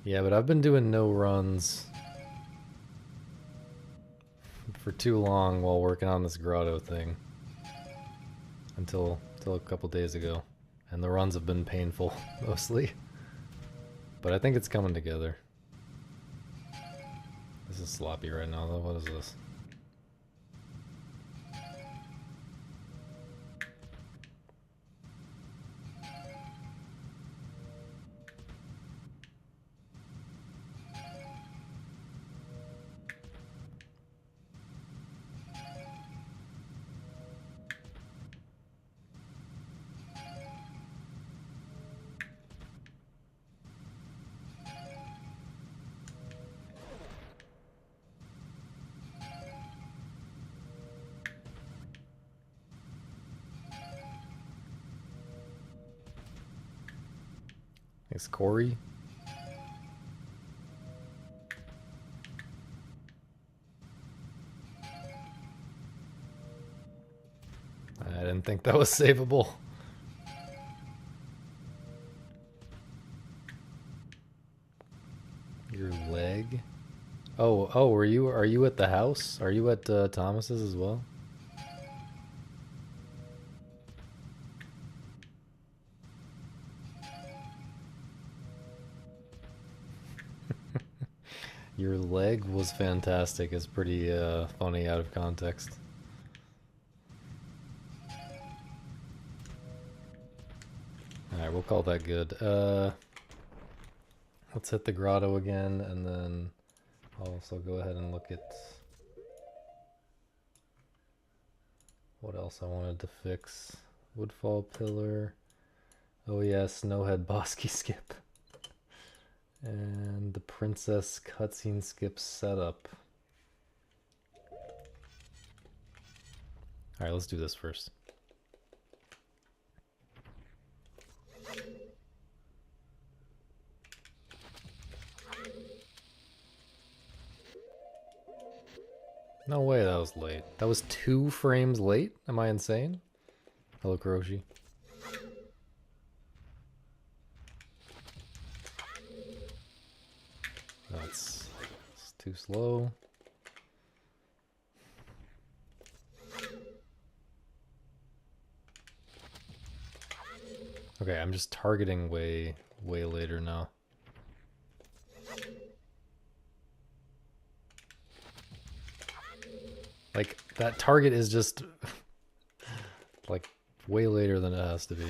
Yeah, but I've been doing no runs for too long while working on this grotto thing until a couple days ago, and the runs have been painful mostly, but I think it's coming together. This is sloppy right now though. What is this? Thanks, Corey. I didn't think that was savable. Your leg? Oh, are you at the house? Are you at Thomas's as well? Your leg was fantastic. It's pretty funny out of context. Alright, we'll call that good. Let's hit the grotto again, and then I'll also go ahead and look at what else I wanted to fix. Woodfall pillar. Oh yeah, Snowhead Bosky skip. And the princess cutscene skip setup. Alright, let's do this first. No way that was late. That was 2 frames late? Am I insane? Hello, Kuroshi. That's too slow. Okay, I'm just targeting way later now. Like, that target is just like way later than it has to be.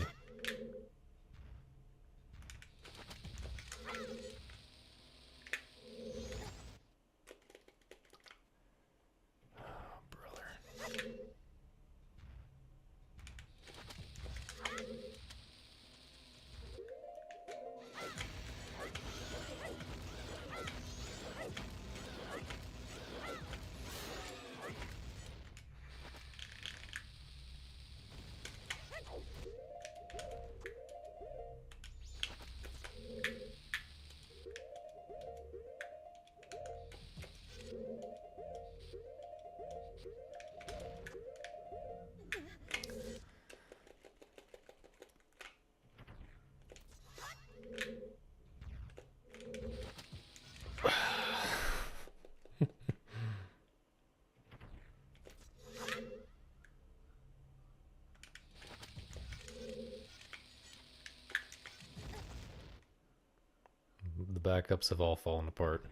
the backups have all fallen apart.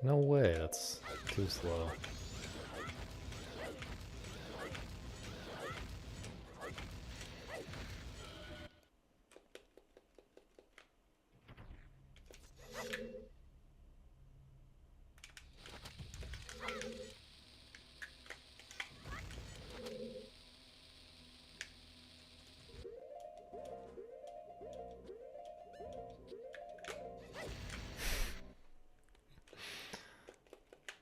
No way, that's too slow.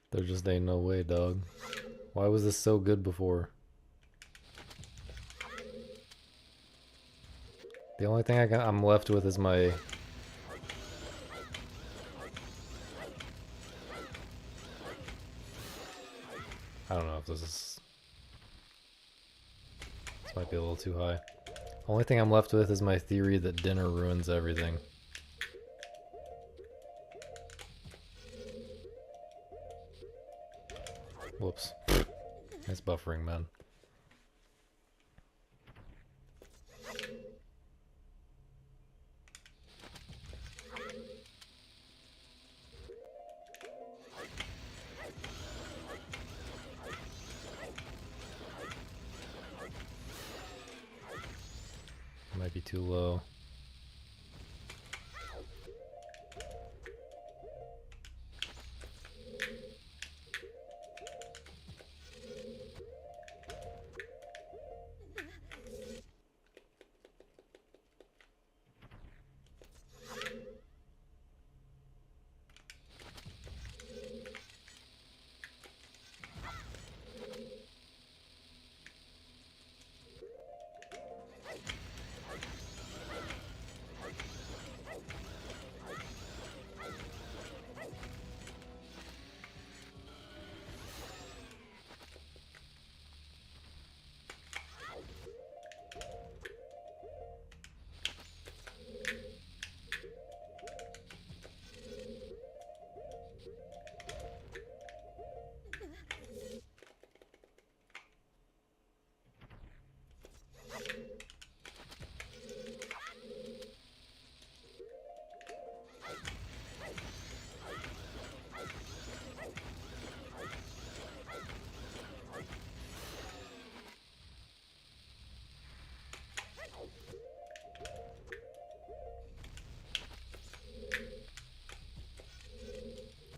There just ain't no way, dog. Why was this so good before? The only thing I'm left with is my... I don't know if this is... This might be a little too high. Only thing I'm left with is my theory that dinner ruins everything. Whoops. Nice buffering, man. Might be too low.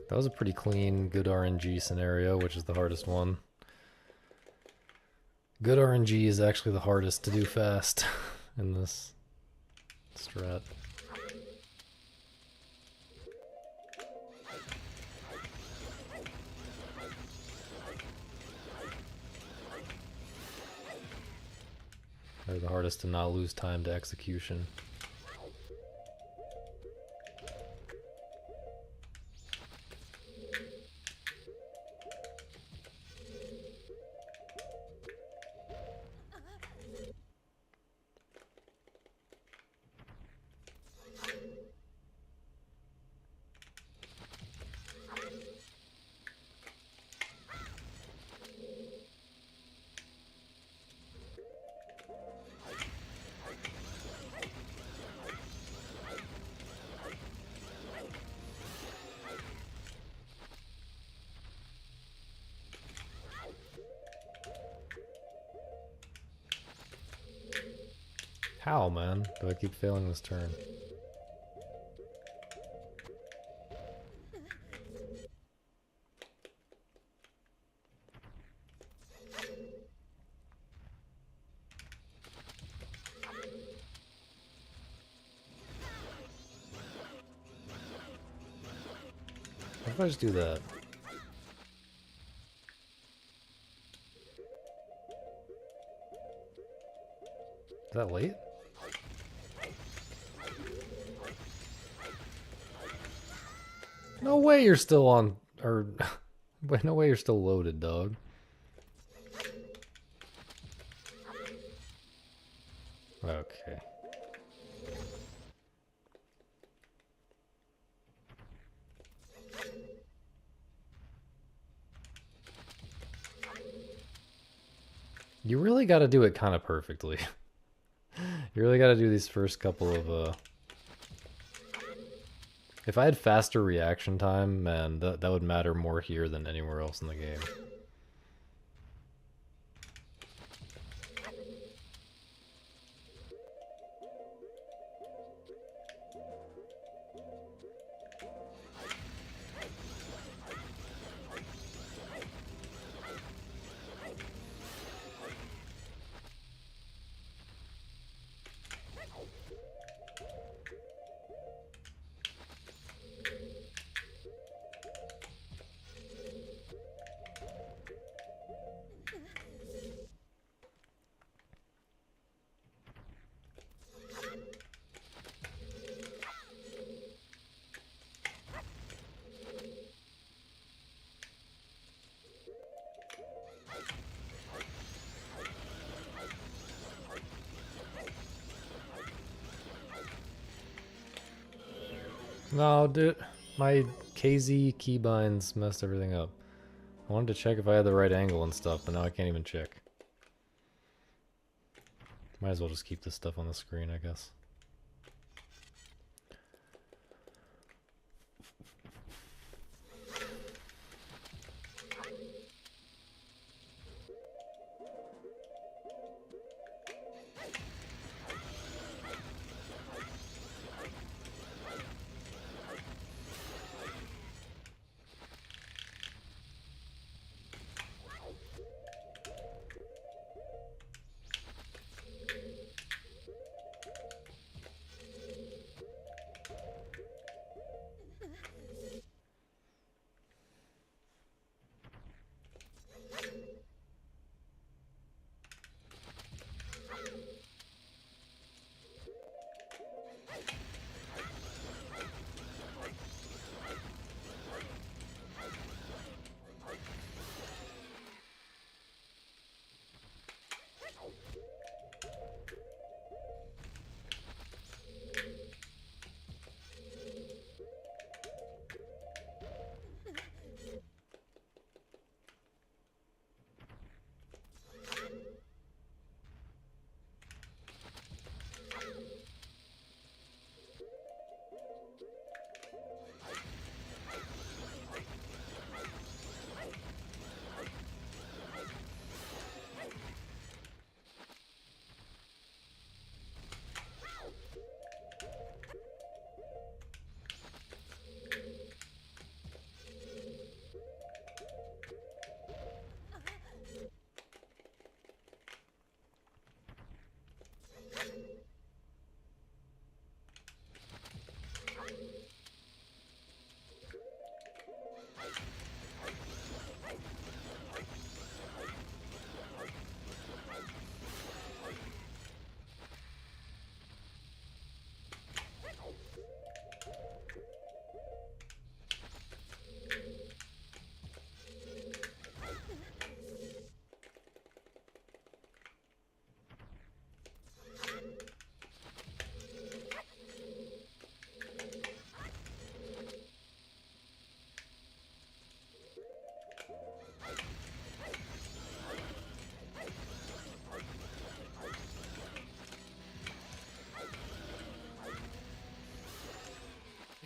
That was a pretty clean, good RNG scenario, which is the hardest one. Good RNG is actually the hardest to do fast in this strat. They're the hardest to not lose time to execution. How, man? Do I keep failing this turn? What if I just do that? Is that late? No way you're still on, or no way you're still loaded, dog. Okay. You really got to do it kind of perfectly. You really got to do these first couple of, If I had faster reaction time, man, that would matter more here than anywhere else in the game. No, dude, my KZ keybinds messed everything up. I wanted to check if I had the right angle and stuff, but now I can't even check. Might as well just keep this stuff on the screen, I guess.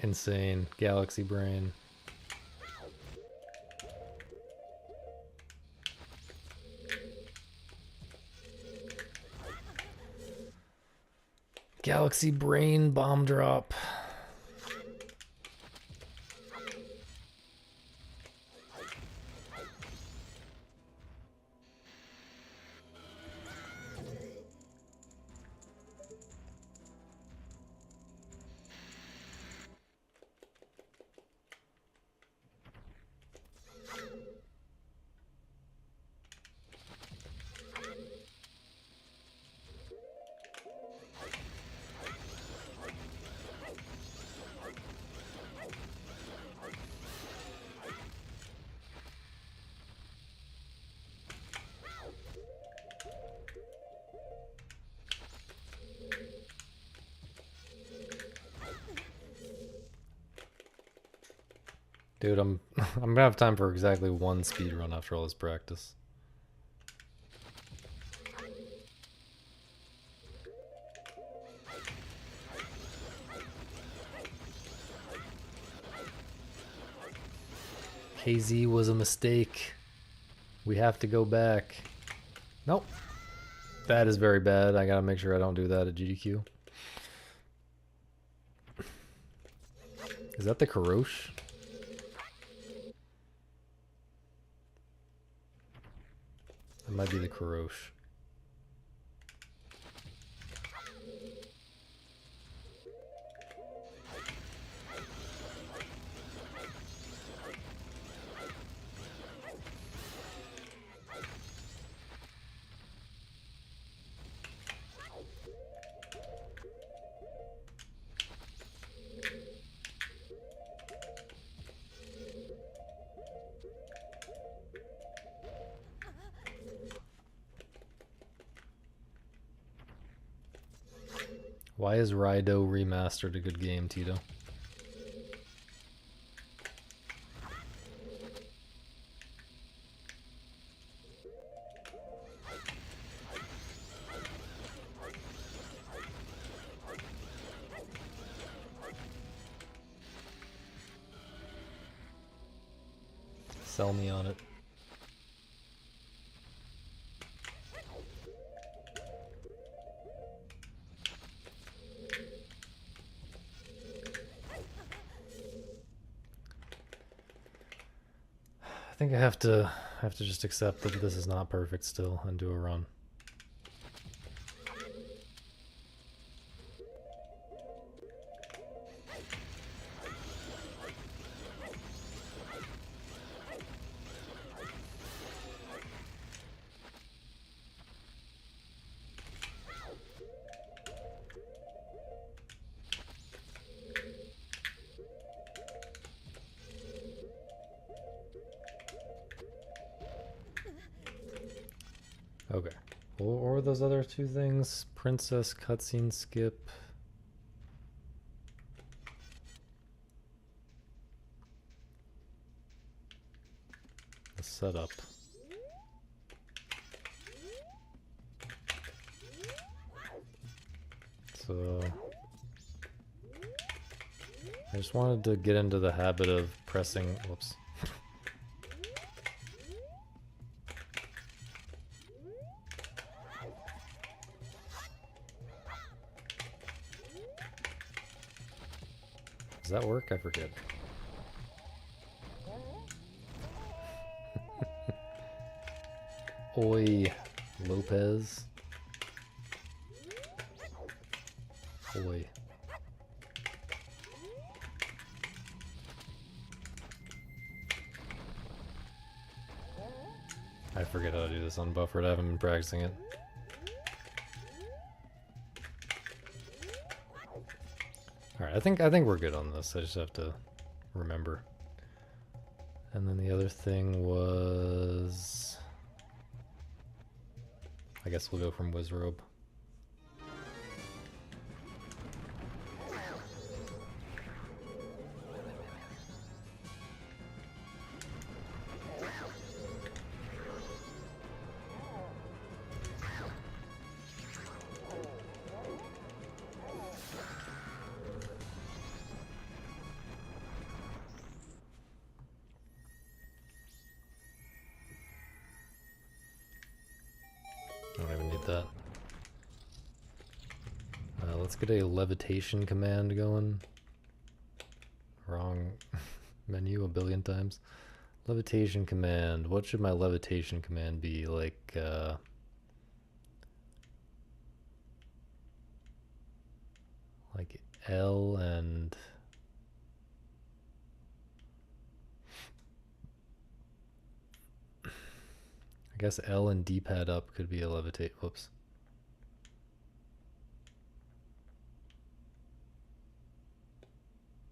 Insane. Galaxy brain. Galaxy brain bomb drop. Dude, I'm I'm gonna have time for exactly one speed run after all this practice. KZ was a mistake. We have to go back. Nope. That is very bad. I gotta make sure I don't do that at GDQ. Is that the Karosh? That might be the Karosh. Why is Raido Remastered a good game, Tito? Sell me on it. I think I have to just accept that this is not perfect still and do a run. Okay. What were those other two things? Princess cutscene skip. The setup. So I just wanted to get into the habit of pressing, whoops. Does that work? I forget. Oi, Lopez. Oi. I forget how to do this unbuffered. I haven't been practicing it. Alright, I think we're good on this. I just have to remember. And then the other thing was, I guess we'll go from Wizrobe. That. Let's get a levitation command going. Wrong menu a billion times. Levitation command. What should my levitation command be? Like, L and... I guess L and D-pad up could be a levitate. Whoops.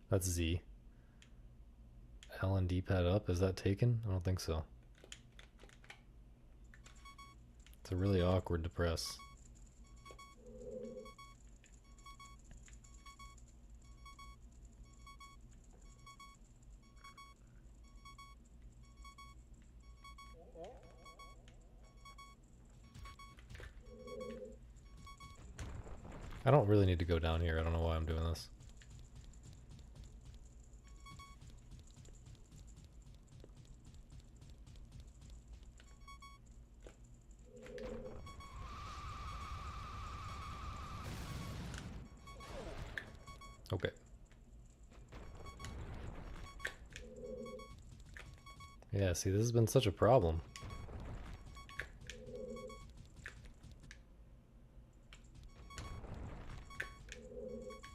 That's Z. L and D-pad up, is that taken? I don't think so. It's really awkward to press. I don't really need to go down here. I don't know why I'm doing this. Okay. Yeah, see, this has been such a problem.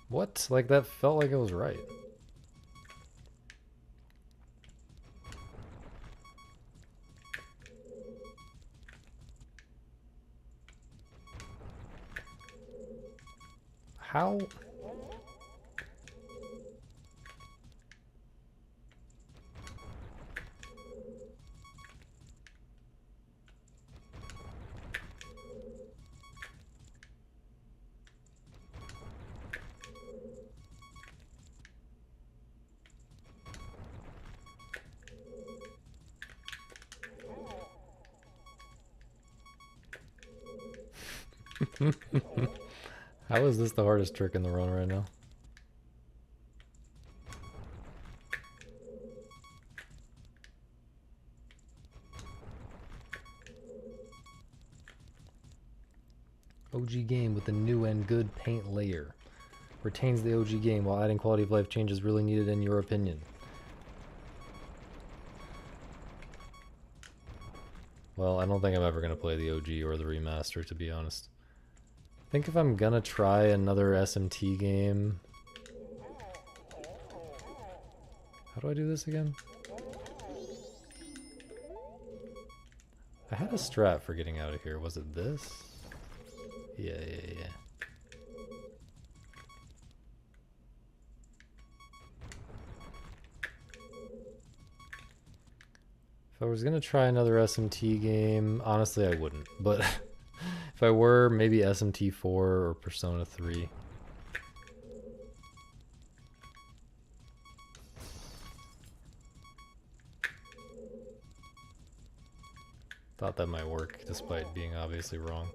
What? Like, that felt like it was right. How? How is this the hardest trick in the run right now? OG game with a new and good paint layer. Retains the OG game while adding quality of life changes really needed in your opinion. Well, I don't think I'm ever going to play the OG or the remaster, to be honest. I think if I'm gonna try another SMT game... How do I do this again? I had a strat for getting out of here. Was it this? Yeah. If I was gonna try another SMT game, honestly I wouldn't, but if I were, maybe SMT 4 or Persona 3. Thought that might work, despite being obviously wrong.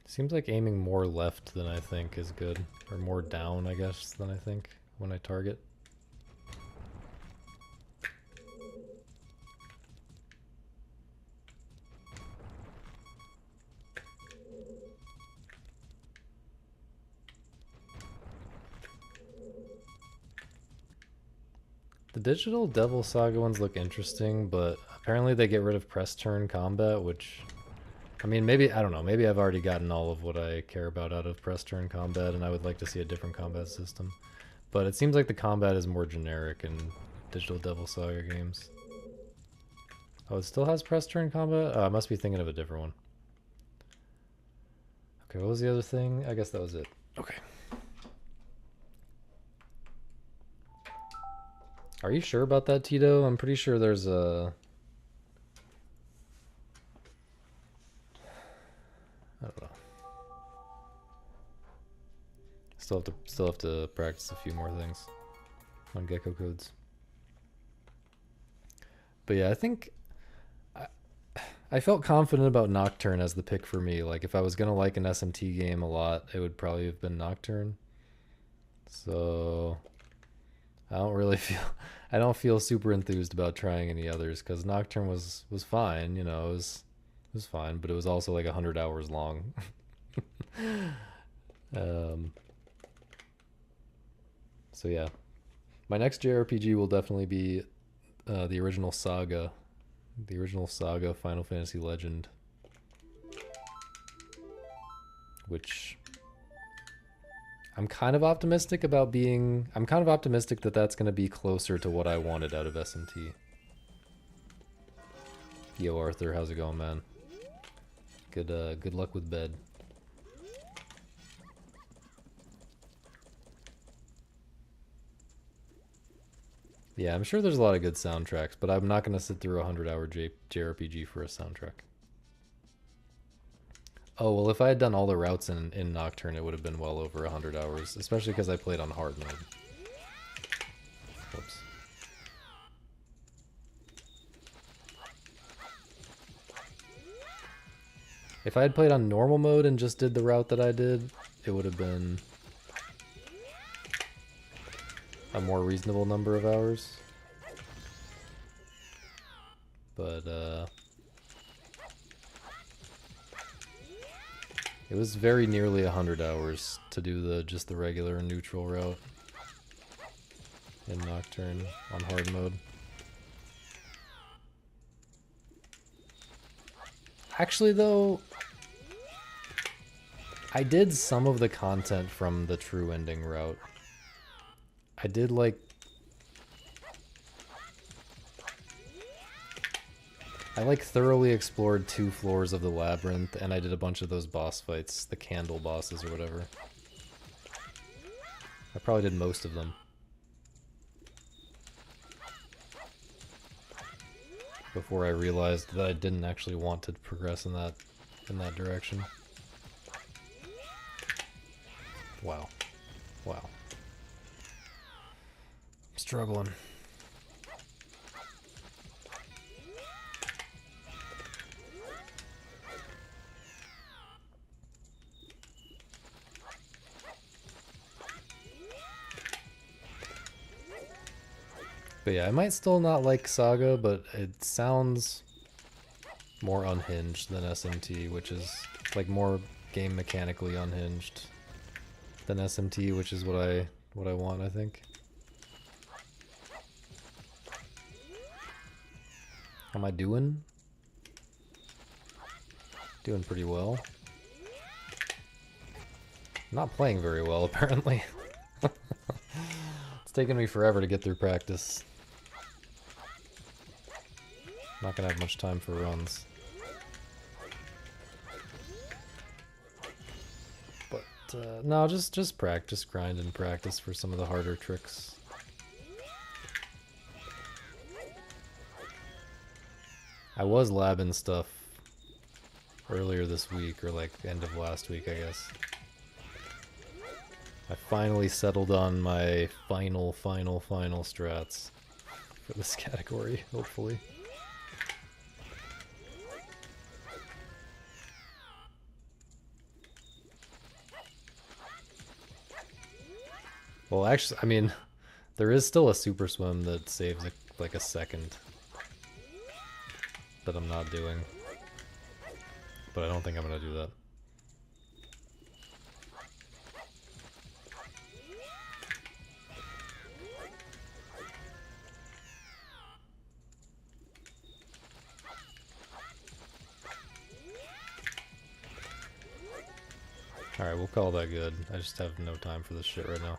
Seems like aiming more left than I think is good. Or more down, I guess, than I think when I target. The digital Devil Saga ones look interesting, but apparently they get rid of press turn combat, which... I mean, maybe, I don't know, maybe I've already gotten all of what I care about out of press turn combat, and I would like to see a different combat system. But it seems like the combat is more generic in digital Devil Saga games. Oh, it still has press turn combat? Oh, I must be thinking of a different one. Okay, what was the other thing? I guess that was it. Okay. Are you sure about that, Tito? I'm pretty sure there's a... I don't know. Still have to practice a few more things on gecko codes. But yeah, I think I felt confident about Nocturne as the pick for me. Like if I was gonna like an SMT game a lot, it would probably have been Nocturne. So I don't feel super enthused about trying any others because Nocturne was fine, you know, it was fine, but it was also like 100 hours long. So yeah, my next JRPG will definitely be the original Saga Final Fantasy Legend, which I'm kind of optimistic that that's going to be closer to what I wanted out of SMT. Yo Arthur, how's it going, man? Good luck with bed. Yeah, I'm sure there's a lot of good soundtracks, but I'm not going to sit through a 100-hour JRPG for a soundtrack. Oh, well, if I had done all the routes in Nocturne, it would have been well over 100 hours, especially because I played on hard mode. Whoops. If I had played on normal mode and just did the route that I did, it would have been a more reasonable number of hours. But, it was very nearly 100 hours to do just the regular and neutral route in Nocturne on hard mode. Actually, though, I did some of the content from the true ending route. I did, like... I thoroughly explored 2 floors of the labyrinth, and I did a bunch of those boss fights, the candle bosses or whatever. I probably did most of them. Before I realized that I didn't actually want to progress in that direction. Wow. Wow. I'm struggling. But yeah, I might still not like Saga, but it sounds more unhinged than SMT, which is like more game mechanically unhinged than SMT, which is what I want, I think. How am I doing? Doing pretty well. Not playing very well, apparently. It's taken me forever to get through practice. Not gonna have much time for runs. But, no, just practice, grind and practice for some of the harder tricks. I was labbing stuff earlier this week, or like end of last week, I guess. I finally settled on my final strats for this category, hopefully. Well, actually, I mean, there is still a super swim that saves like a second that I'm not doing. But I don't think I'm gonna do that. Alright, we'll call that good. I just have no time for this shit right now.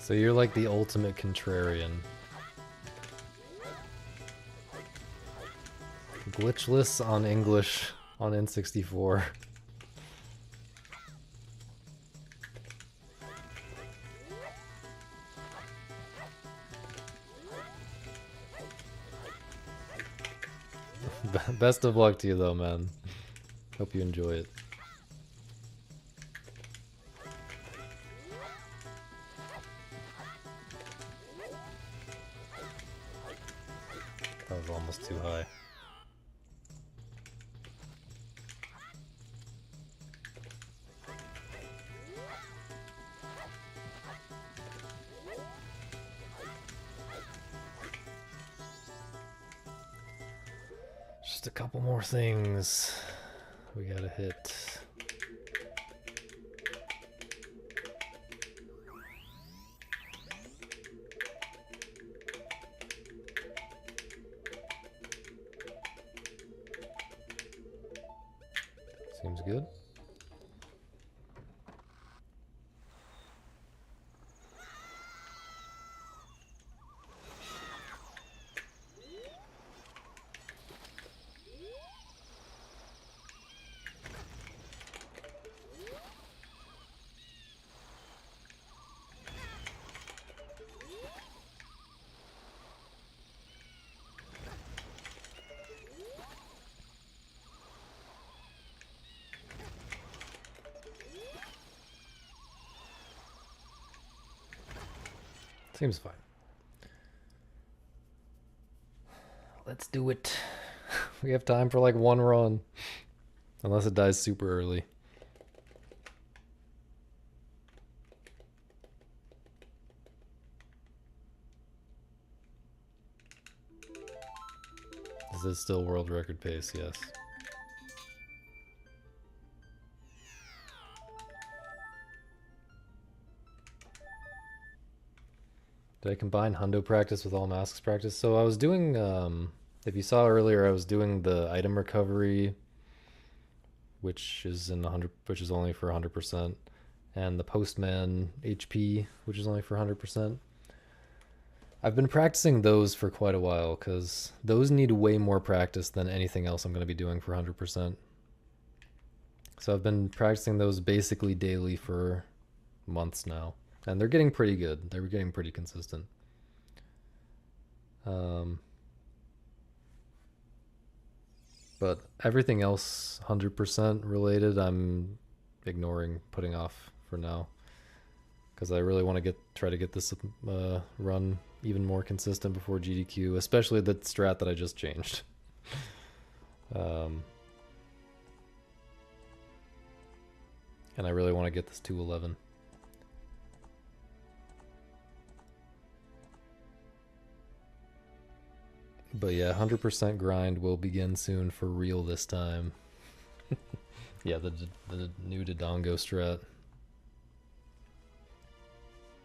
So you're like the ultimate contrarian. Glitchless on English on N64. Best of luck to you though, man. Hope you enjoy it. That was almost too high. Just a couple more things we gotta hit. Seems good. Seems fine. Let's do it. We have time for like one run. Unless it dies super early. This is still world record pace, yes. Did I combine Hundo practice with all masks practice? So I was doing, if you saw earlier, I was doing the item recovery, which is which is only for 100%, and the Postman HP, which is only for 100%. I've been practicing those for quite a while because those need way more practice than anything else I'm going to be doing for 100%. So I've been practicing those basically daily for months now. And they're getting pretty good. They're getting pretty consistent. But everything else 100% related, I'm ignoring, putting off for now. Because I really want to try to get this run even more consistent before GDQ, especially the strat that I just changed. And I really want to get this to 11. But yeah, 100% grind will begin soon for real this time. Yeah, the new Dodongo strat.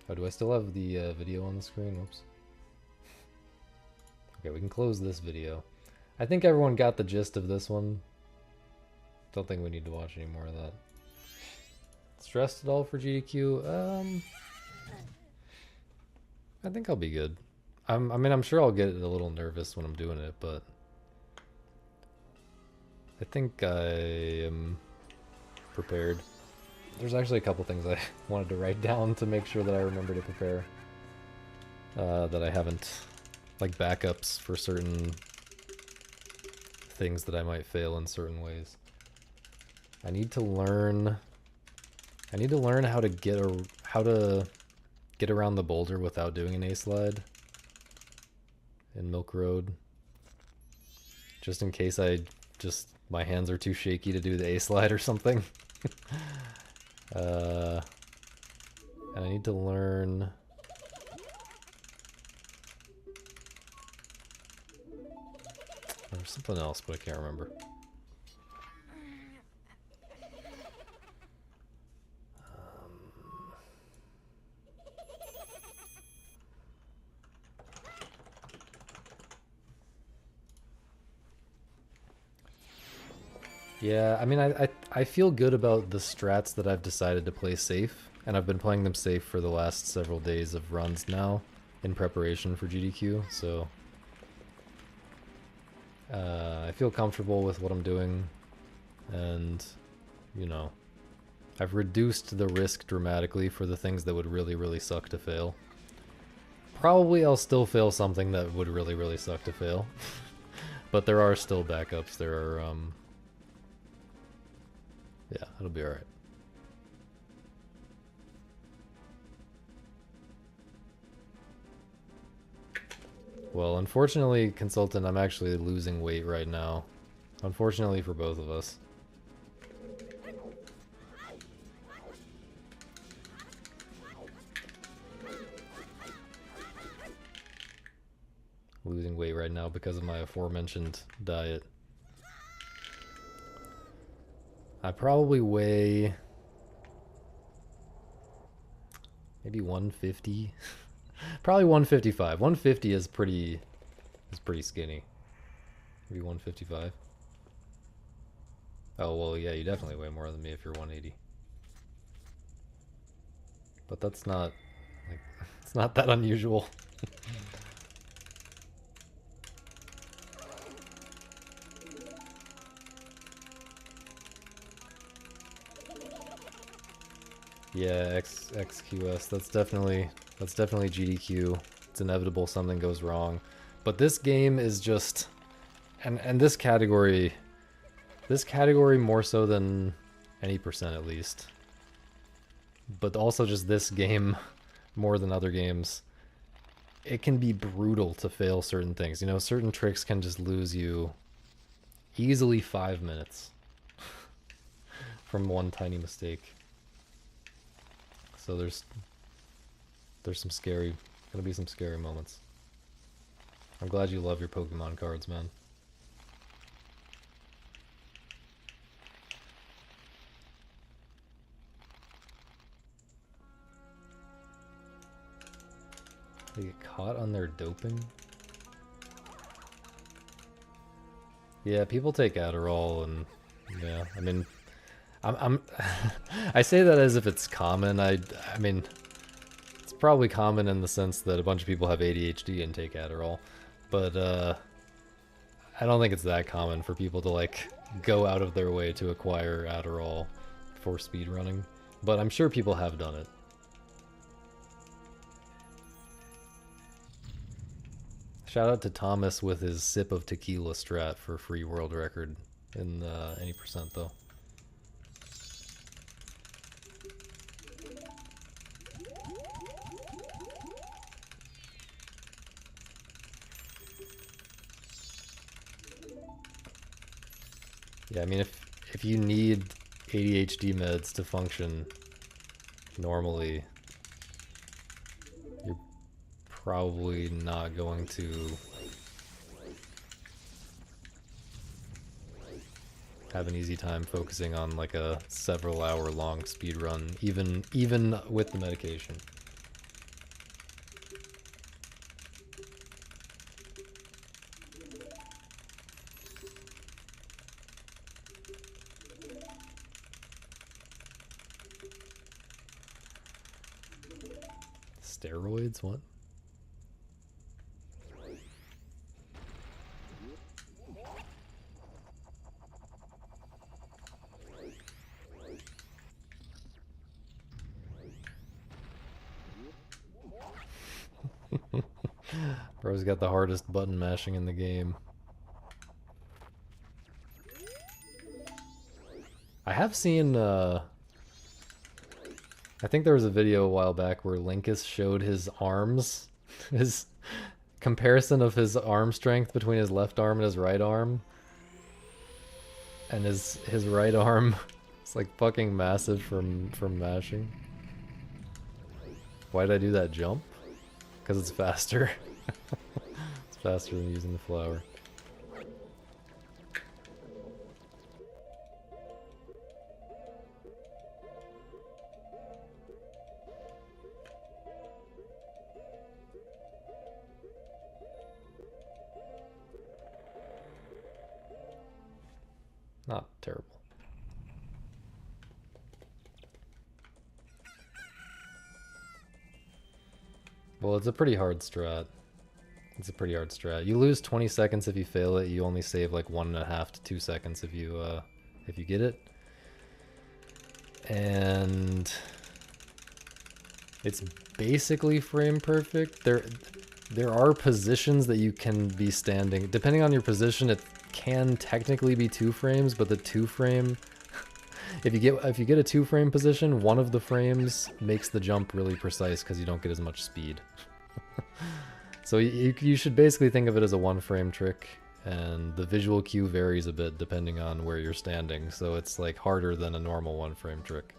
Oh, do I still have the video on the screen? Whoops. Okay, we can close this video. I think everyone got the gist of this one. Don't think we need to watch any more of that. Stressed at all for GDQ? I think I'll be good. I mean, I'm sure I'll get a little nervous when I'm doing it, but I think I am prepared. There's actually a couple things I wanted to write down to make sure that I remember to prepare. That I haven't, like backups for certain things that I might fail in certain ways. I need to learn how to get around the boulder without doing an A-slide in Milk Road. Just in case my hands are too shaky to do the A-slide or something. And I need to learn... There's something else, but I can't remember. Yeah, I mean, I feel good about the strats that I've decided to play safe, and I've been playing them safe for the last several days of runs now in preparation for GDQ, so I feel comfortable with what I'm doing, and, you know, I've reduced the risk dramatically for the things that would really, really suck to fail. Probably I'll still fail something that would really, really suck to fail, but there are still backups. There are, yeah, it'll be alright. Well, unfortunately, Consultant, I'm actually losing weight right now. Unfortunately for both of us. Losing weight right now because of my aforementioned diet. I probably weigh maybe 150. Probably 155. 150 is pretty skinny. Maybe 155. Oh, well, yeah, you definitely weigh more than me if you're 180. But that's not, like, it's not that unusual. Yeah, XQS, that's definitely GDQ. It's inevitable something goes wrong. But this game is just, and this category more so than any percent at least. But also just this game more than other games. It can be brutal to fail certain things. You know, certain tricks can just lose you easily 5 minutes from one tiny mistake. So there's gonna be some scary moments. I'm glad you love your Pokemon cards, man. They get caught on their doping? Yeah, people take Adderall and yeah, I mean, I'm I say that as if it's common. I mean, it's probably common in the sense that a bunch of people have ADHD and take Adderall, but I don't think it's that common for people to like go out of their way to acquire Adderall for speedrunning. But I'm sure people have done it. Shout out to Thomas with his sip of tequila strat for free world record in any percent though. Yeah, I mean if you need ADHD meds to function normally, you're probably not going to have an easy time focusing on like a several hour long speed run, even with the medication. Steroids? What? Bro's got the hardest button mashing in the game. I have seen, I think there was a video a while back where Linkus showed his arms, his comparison of his arm strength between his left arm and his right arm. And his right arm is like fucking massive from mashing. Why did I do that jump? Because it's faster. It's faster than using the flower. Not terrible. Well, it's a pretty hard strat. It's a pretty hard strat. You lose 20 seconds if you fail it. You only save like 1.5 to 2 seconds if you get it. And it's basically frame perfect. There are positions that you can be standing. Depending on your position, it can technically be 2 frames, but the 2 frame, if you get a 2 frame position, one of the frames makes the jump really precise because you don't get as much speed. So you should basically think of it as a 1 frame trick, and the visual cue varies a bit depending on where you're standing, so it's like harder than a normal 1 frame trick.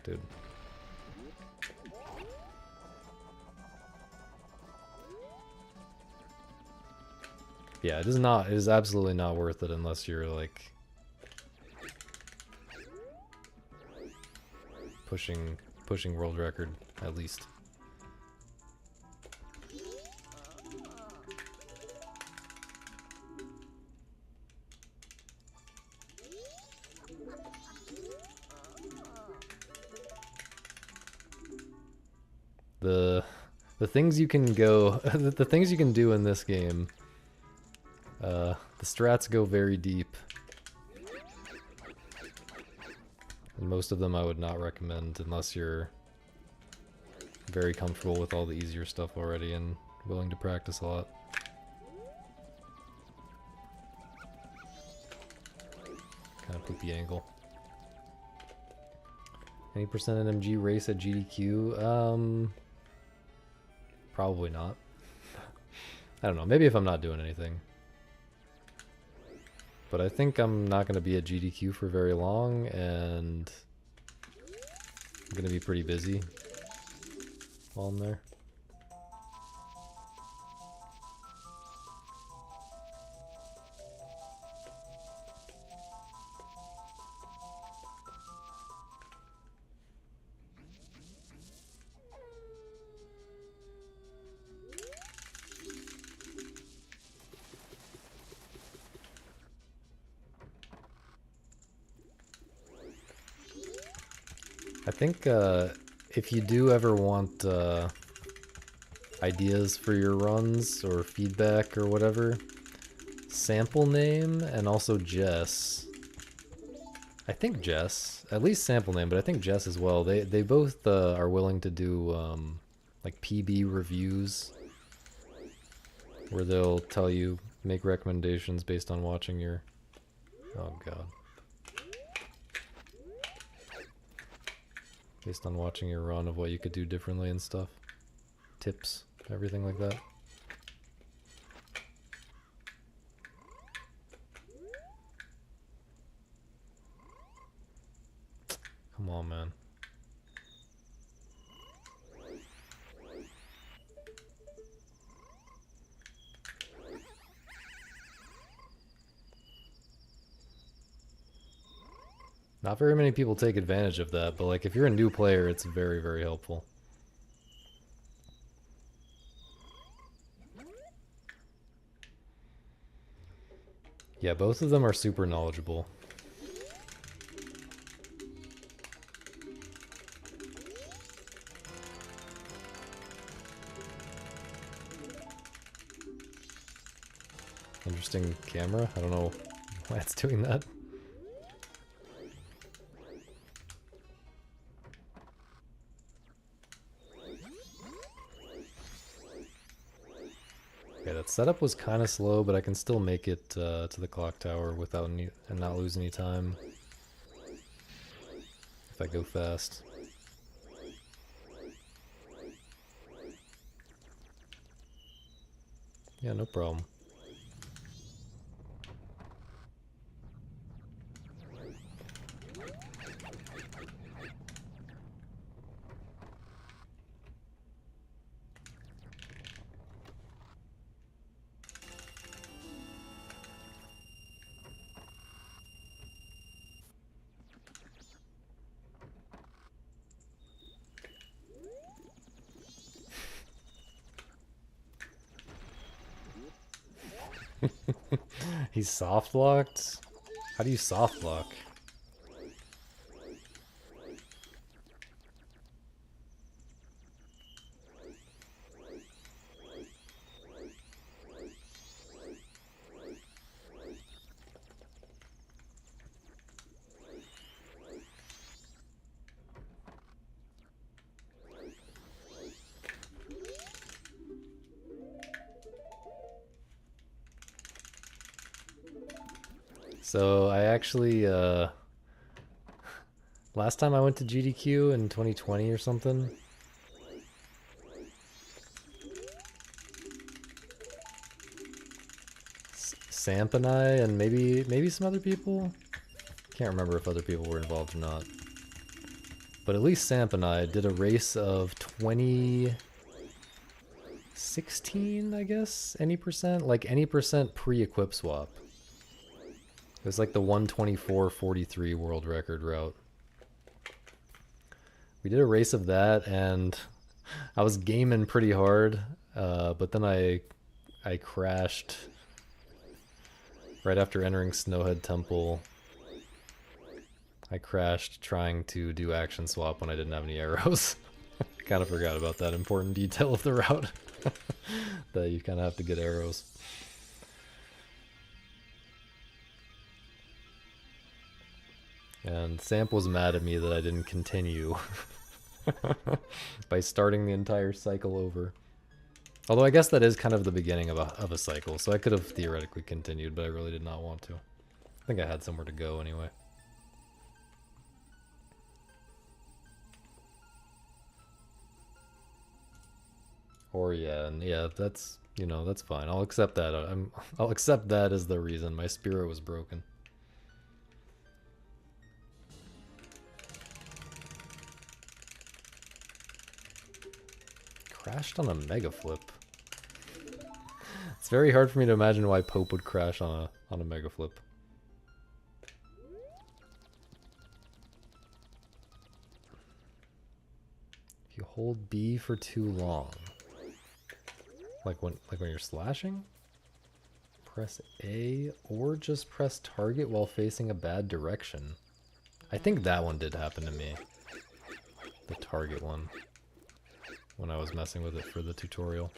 Dude. Yeah, it is absolutely not worth it unless you're like pushing world record at least. The things you can go, the things you can do in this game, the strats go very deep. And most of them I would not recommend unless you're very comfortable with all the easier stuff already and willing to practice a lot. Kind of poopy angle. Any percent NMG race at GDQ? Probably not. I don't know, maybe if I'm not doing anything. But I think I'm not going to be at GDQ for very long, and I'm going to be pretty busy while I'm there. I think if you do ever want ideas for your runs or feedback or whatever, sample name and also Jess. I think Jess, at least sample name, but I think Jess as well. They both are willing to do like PB reviews where they'll tell you, make recommendations based on watching your... Oh god. Based on watching your run of what you could do differently and stuff. Tips, everything like that. Come on, man. Not very many people take advantage of that, but like if you're a new player, it's very, very helpful. Yeah, both of them are super knowledgeable. Interesting camera. I don't know why it's doing that. Okay, that setup was kind of slow, but I can still make it to the clock tower without and not lose any time if I go fast. Yeah, no problem. He's soft locked? How do you soft lock? So I actually, last time I went to GDQ in 2020 or something, Samp and I, and maybe some other people, can't remember if other people were involved or not, but at least Samp and I did a race of 2016, I guess, any percent pre-equip swap. It was like the 124.43 world record route. We did a race of that, and I was gaming pretty hard, but then I crashed right after entering Snowhead Temple. I crashed trying to do action swap when I didn't have any arrows. kind of forgot about that important detail of the route. That you kind of have to get arrows. And Samp was mad at me that I didn't continue by starting the entire cycle over. Although I guess that is kind of the beginning of a cycle, so I could have theoretically continued, but I really did not want to. I think I had somewhere to go anyway. Or yeah, and yeah, that's, you know, that's fine. I'll accept that. I'll accept that as the reason. My spirit was broken. Crashed on a mega flip. It's very hard for me to imagine why Pope would crash on a mega flip. If you hold B for too long, like when you're slashing, press A or just press target while facing a bad direction. I think that one did happen to me. The target one. When I was messing with it for the tutorial.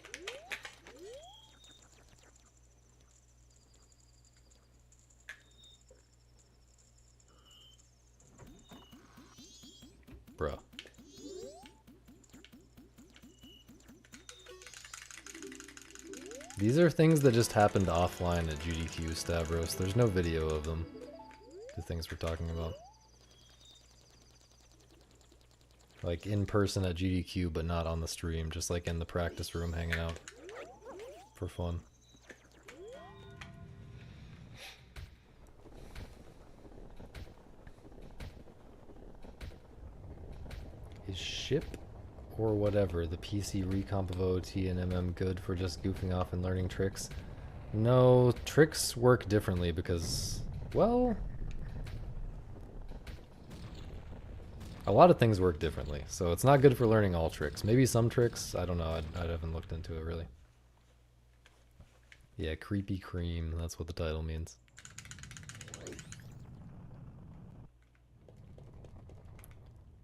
Bruh. These are things that just happened offline at GDQ, Stavros. There's no video of them. The things we're talking about. Like in person at GDQ, but not on the stream, just like in the practice room hanging out for fun. Is ship or whatever, the PC recomp of OOT and MM good for just goofing off and learning tricks? No, tricks work differently because, well, a lot of things work differently, so it's not good for learning all tricks. Maybe some tricks, I don't know, I haven't looked into it really. Yeah, creepy cream, that's what the title means.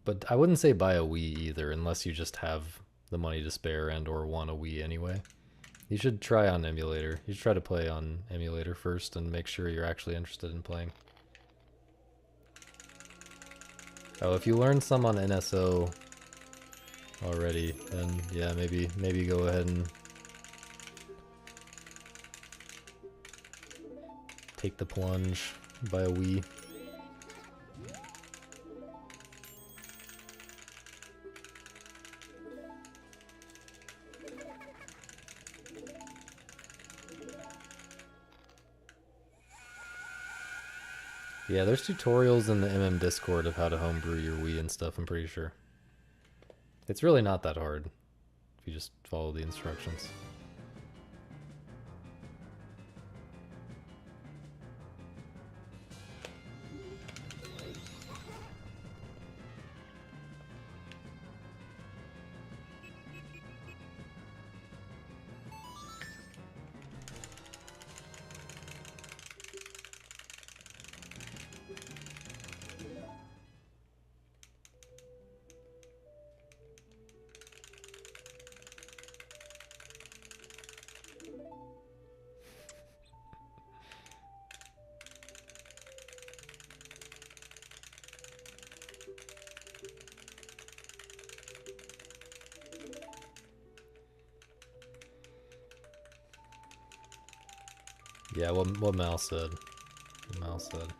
But I wouldn't say buy a Wii either, unless you just have the money to spare and or want a Wii anyway. You should try on emulator. You should try to play on emulator first and make sure you're actually interested in playing. Oh, if you learned some on NSO already, then yeah, maybe go ahead and take the plunge, buy a Wii. Yeah, there's tutorials in the MM Discord of how to homebrew your Wii and stuff, I'm pretty sure. It's really not that hard if you just follow the instructions. Yeah, what Mal said. What Mal said.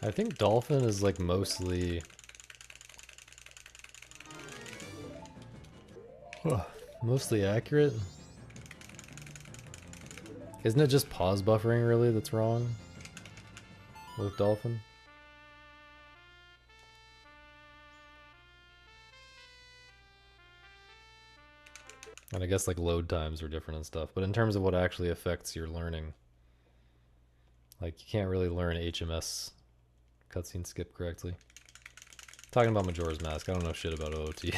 I think Dolphin is like mostly Mostly accurate? Isn't it just pause buffering really that's wrong with Dolphin? And I guess like load times are different and stuff, but in terms of what actually affects your learning, like you can't really learn HMS cutscene skip correctly. Talking about Majora's Mask, I don't know shit about OOT.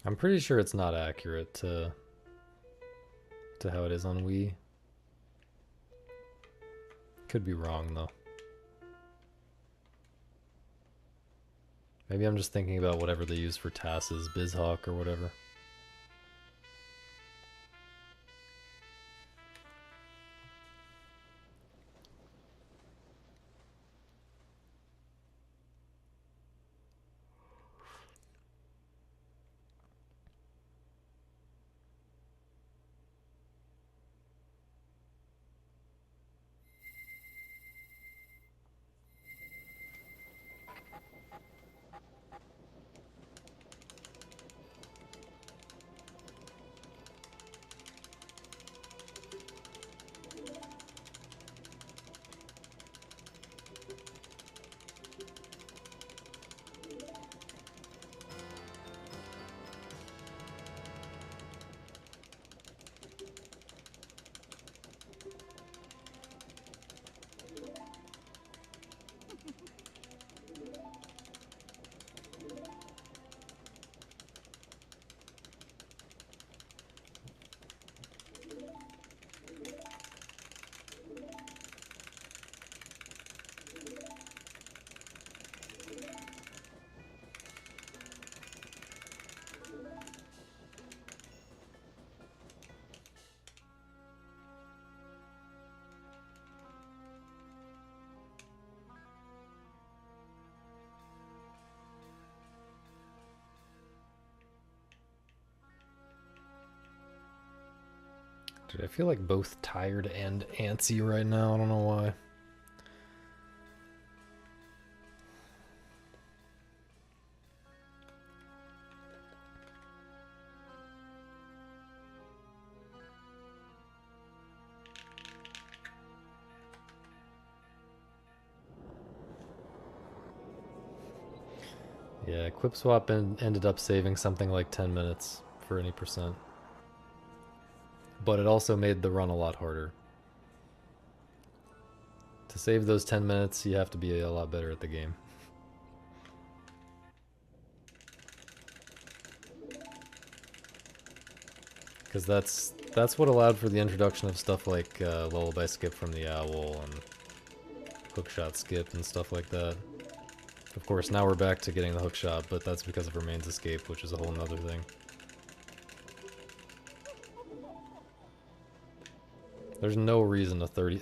I'm pretty sure it's not accurate to how it is on Wii. Could be wrong though. Maybe I'm just thinking about whatever they use for TAS's BizHawk or whatever. Dude, I feel like both tired and antsy right now. I don't know why. Yeah, Quip Swap ended up saving something like 10 minutes for any percent. But it also made the run a lot harder. To save those 10 minutes, you have to be a lot better at the game. Because that's what allowed for the introduction of stuff like Lullaby Skip from the Owl and Hookshot Skip and stuff like that. Of course, now we're back to getting the hookshot, but that's because of Remains Escape, which is a whole nother thing. There's no reason a 30...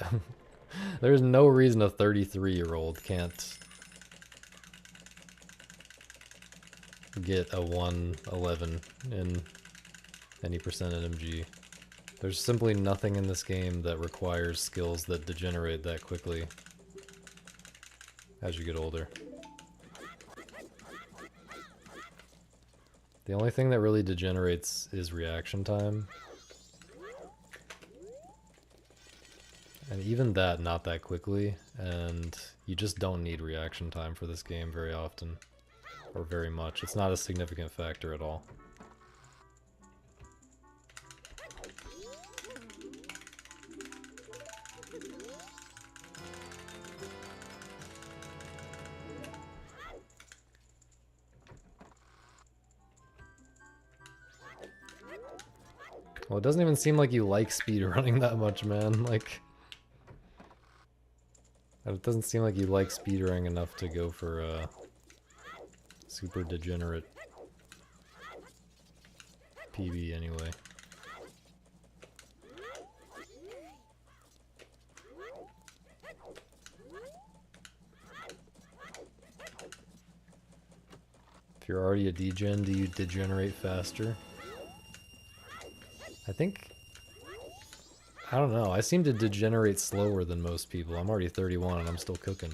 There's no reason a 33-year-old can't get a 111 in any percent NMG. There's simply nothing in this game that requires skills that degenerate that quickly as you get older. The only thing that really degenerates is reaction time. And even that, not that quickly, and you just don't need reaction time for this game very often. Or very much. It's not a significant factor at all. Well, it doesn't even seem like you like speedrunning that much, man. Like, it doesn't seem like you like speedrunning enough to go for super degenerate PB anyway. If you're already a degen, do you degenerate faster? I think... I don't know. I seem to degenerate slower than most people. I'm already 31 and I'm still cooking.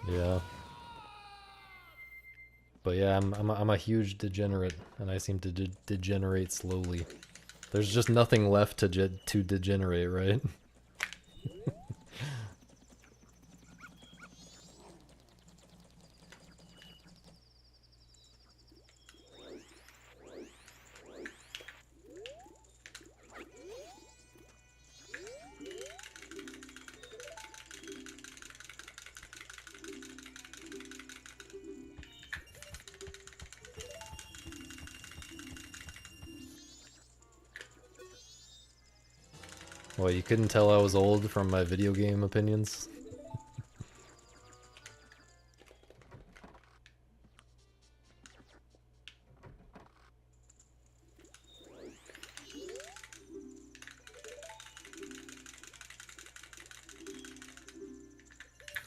Yeah. But yeah, I'm a huge degenerate, and I seem to degenerate slowly. There's just nothing left to degenerate, right? Well, you couldn't tell I was old from my video game opinions?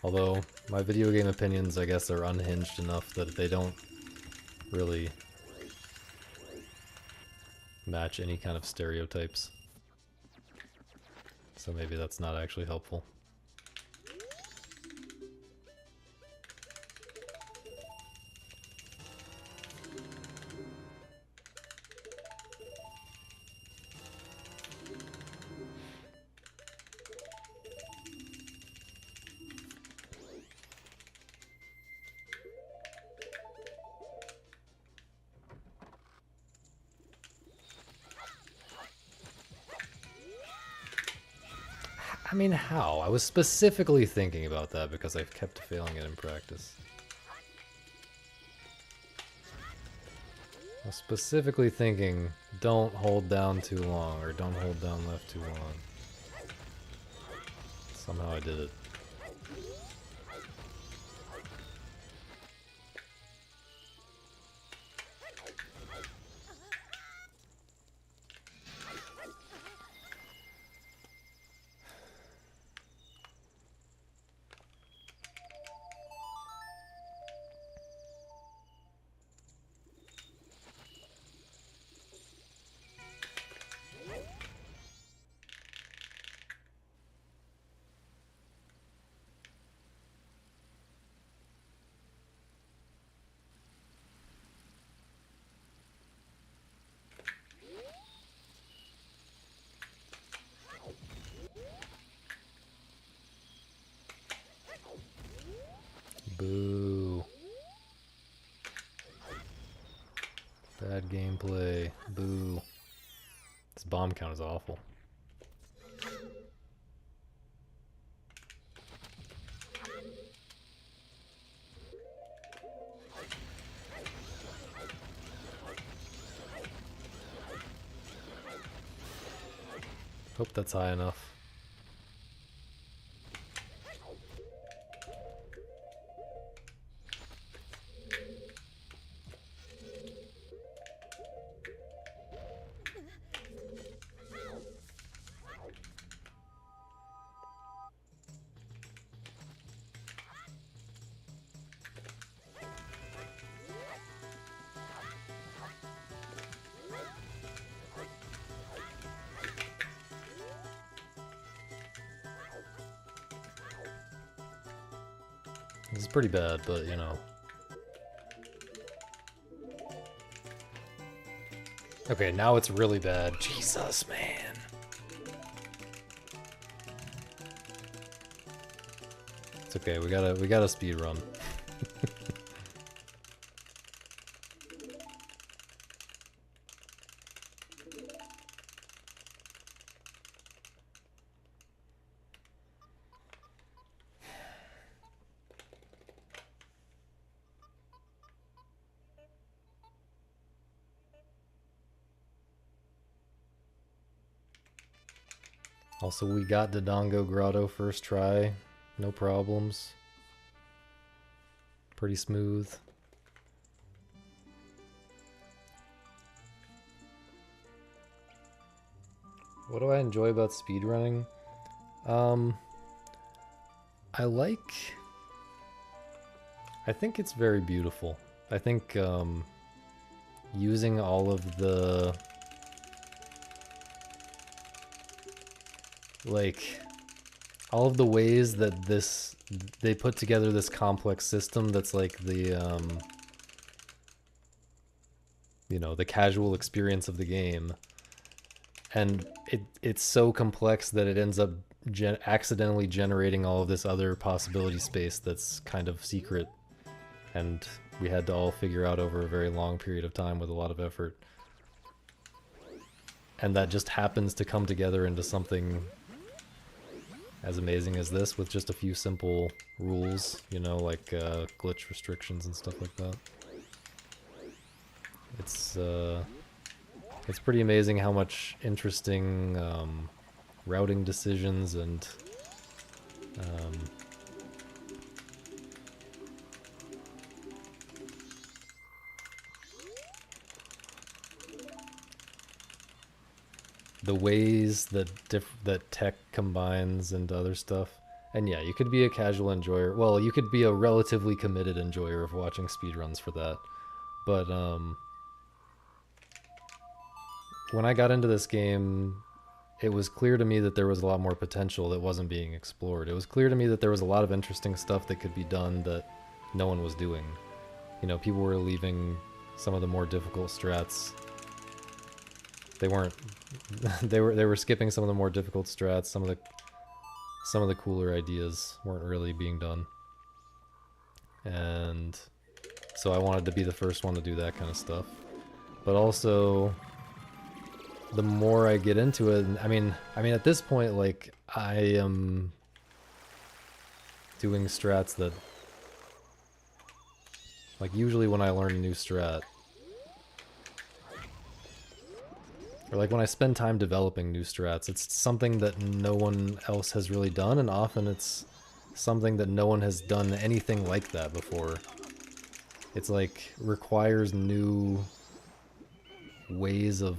Although, my video game opinions, I guess, are unhinged enough that they don't really match any kind of stereotypes. So maybe that's not actually helpful. I mean, how? I was specifically thinking about that because I've kept failing it in practice. I was specifically thinking, don't hold down too long, or don't hold down left too long. Somehow I did it. Boo. Bad gameplay. Boo. This bomb count is awful. Hope that's high enough. This is pretty bad, but you know. Okay, now it's really bad. Jesus, man. It's okay, we gotta speed run. Also, we got Dodongo Grotto first try. No problems. Pretty smooth. What do I enjoy about speedrunning? I think it's very beautiful. I think using all of the ways that they put together this complex system that's like the you know, the casual experience of the game, and it's so complex that it ends up accidentally generating all of this other possibility space that's kind of secret, and we had to all figure out over a very long period of time with a lot of effort. And that just happens to come together into something as amazing as this with just a few simple rules, you know, like glitch restrictions and stuff like that. It's pretty amazing how much interesting routing decisions and the ways that that tech combines into other stuff. And yeah, you could be a casual enjoyer. Well, you could be a relatively committed enjoyer of watching speedruns for that. But when I got into this game, it was clear to me that there was a lot more potential that wasn't being explored. It was clear to me that there was a lot of interesting stuff that could be done that no one was doing. You know, people were leaving some of the more difficult strats. They weren't they were skipping some of the more difficult strats. Some of the cooler ideas weren't really being done. And so I wanted to be the first one to do that kind of stuff. But also, the more I get into it, I mean at this point, like, I am doing strats that, like, usually when I learn a new strat, or like when I spend time developing new strats, it's something that no one else has really done, and often it's something that no one has done anything like that before. It's like requires new ways of,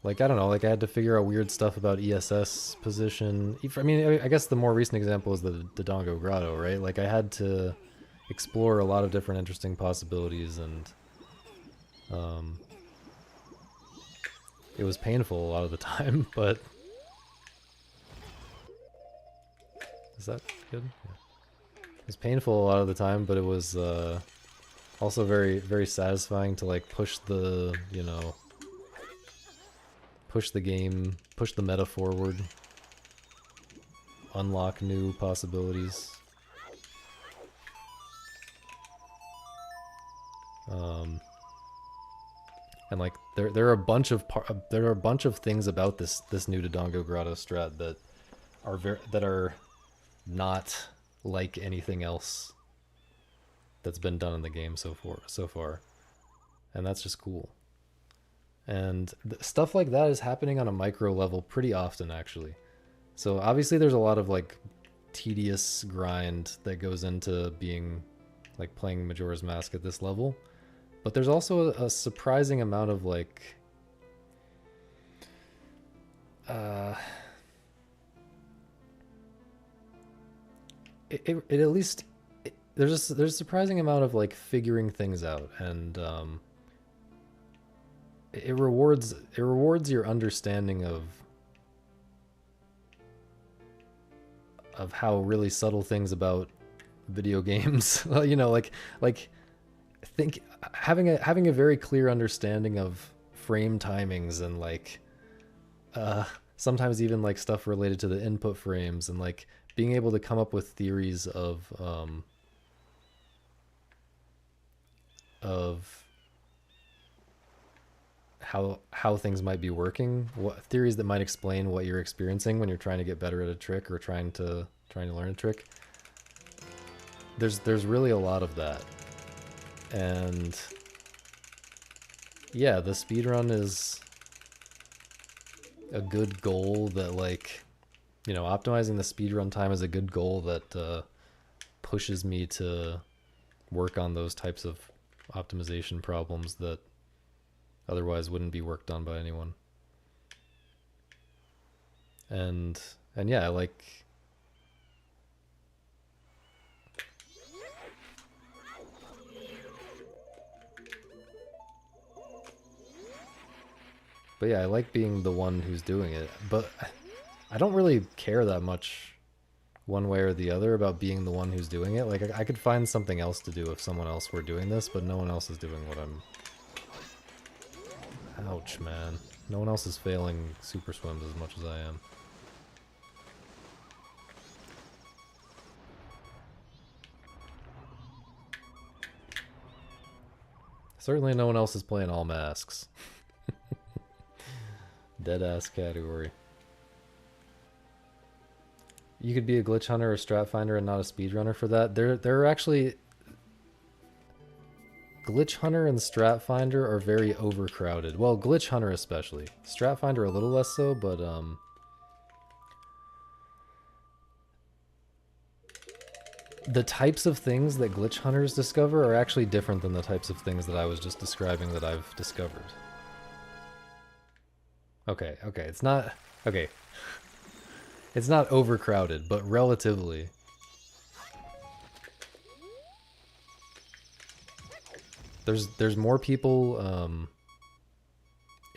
like, I don't know, like I had to figure out weird stuff about ESS position. I mean, I guess the more recent example is the Dodongo Grotto, right? Like I had to explore a lot of different interesting possibilities, and it was painful a lot of the time, but... Is that good? Yeah. It was painful a lot of the time, but it was also very, very satisfying to, like, push the, you know, push the game, push the meta forward, unlock new possibilities. And like there are a bunch of things about this new Dodongo Grotto strat that are not like anything else that's been done in the game so far, and that's just cool. And stuff like that is happening on a micro level pretty often, actually. So obviously there's a lot of like tedious grind that goes into being, like, playing Majora's Mask at this level. But there's also a surprising amount of, like, there's a surprising amount of, like, figuring things out, and it rewards your understanding of how really subtle things about video games, you know, like having a very clear understanding of frame timings, and like sometimes even like stuff related to the input frames, and like being able to come up with theories of how things might be working, what theories that might explain what you're experiencing when you're trying to get better at a trick or trying to learn a trick. There's really a lot of that. And yeah, the speedrun is a good goal that, like, you know, optimizing the speedrun time is a good goal that pushes me to work on those types of optimization problems that otherwise wouldn't be worked on by anyone. And yeah, like, but yeah, I like being the one who's doing it, but I don't really care that much one way or the other about being the one who's doing it. Like, I could find something else to do if someone else were doing this, but no one else is doing what I'm... Ouch, man. No one else is failing super swims as much as I am. Certainly no one else is playing all masks. Dead-ass category. You could be a glitch hunter or strat finder and not a speedrunner for that. There are actually... Glitch hunter and strat finder are very overcrowded. Well, glitch hunter especially. Strat finder a little less so, but the types of things that glitch hunters discover are actually different than the types of things that I was just describing that I've discovered. Okay, it's not... Okay. It's not overcrowded, but relatively. There's more people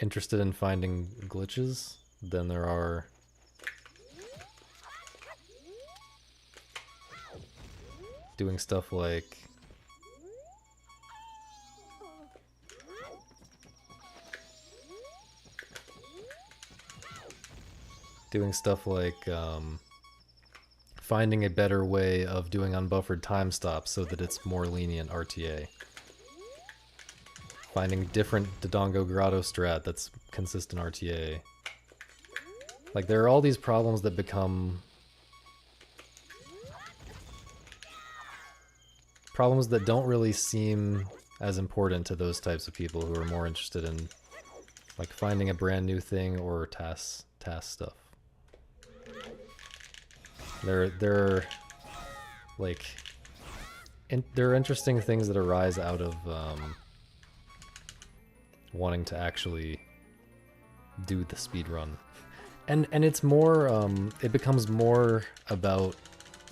interested in finding glitches than there are doing stuff like finding a better way of doing unbuffered time stops so that it's more lenient RTA. Finding different Dodongo Grotto strat that's consistent RTA. Like, there are all these problems that become problems that don't really seem as important to those types of people who are more interested in, like, finding a brand new thing or task stuff. They're like, there are interesting things that arise out of wanting to actually do the speed run, and it's more it becomes more about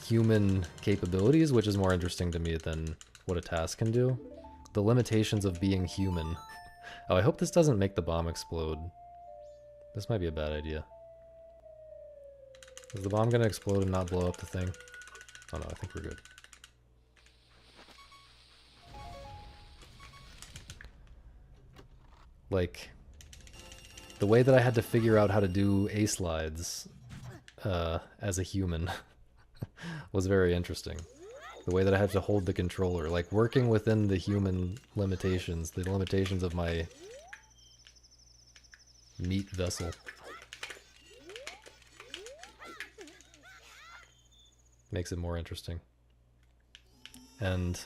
human capabilities, which is more interesting to me than what a task can do. The limitations of being human. Oh, I hope this doesn't make the bomb explode. This might be a bad idea. Is the bomb gonna explode and not blow up the thing? Oh no, I think we're good. Like, the way that I had to figure out how to do A-slides as a human was very interesting. The way that I had to hold the controller, like working within the human limitations, the limitations of my meat vessel. Makes it more interesting. And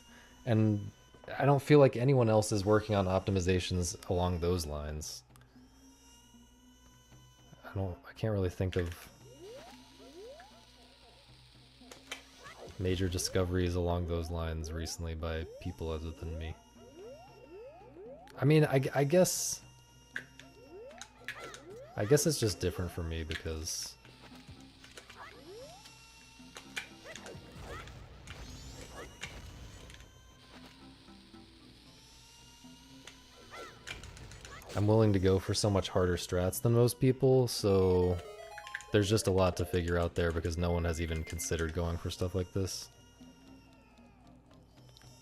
I don't feel like anyone else is working on optimizations along those lines. I can't really think of major discoveries along those lines recently by people other than me. I mean, I guess it's just different for me because I'm willing to go for so much harder strats than most people, so there's just a lot to figure out there because no one has even considered going for stuff like this.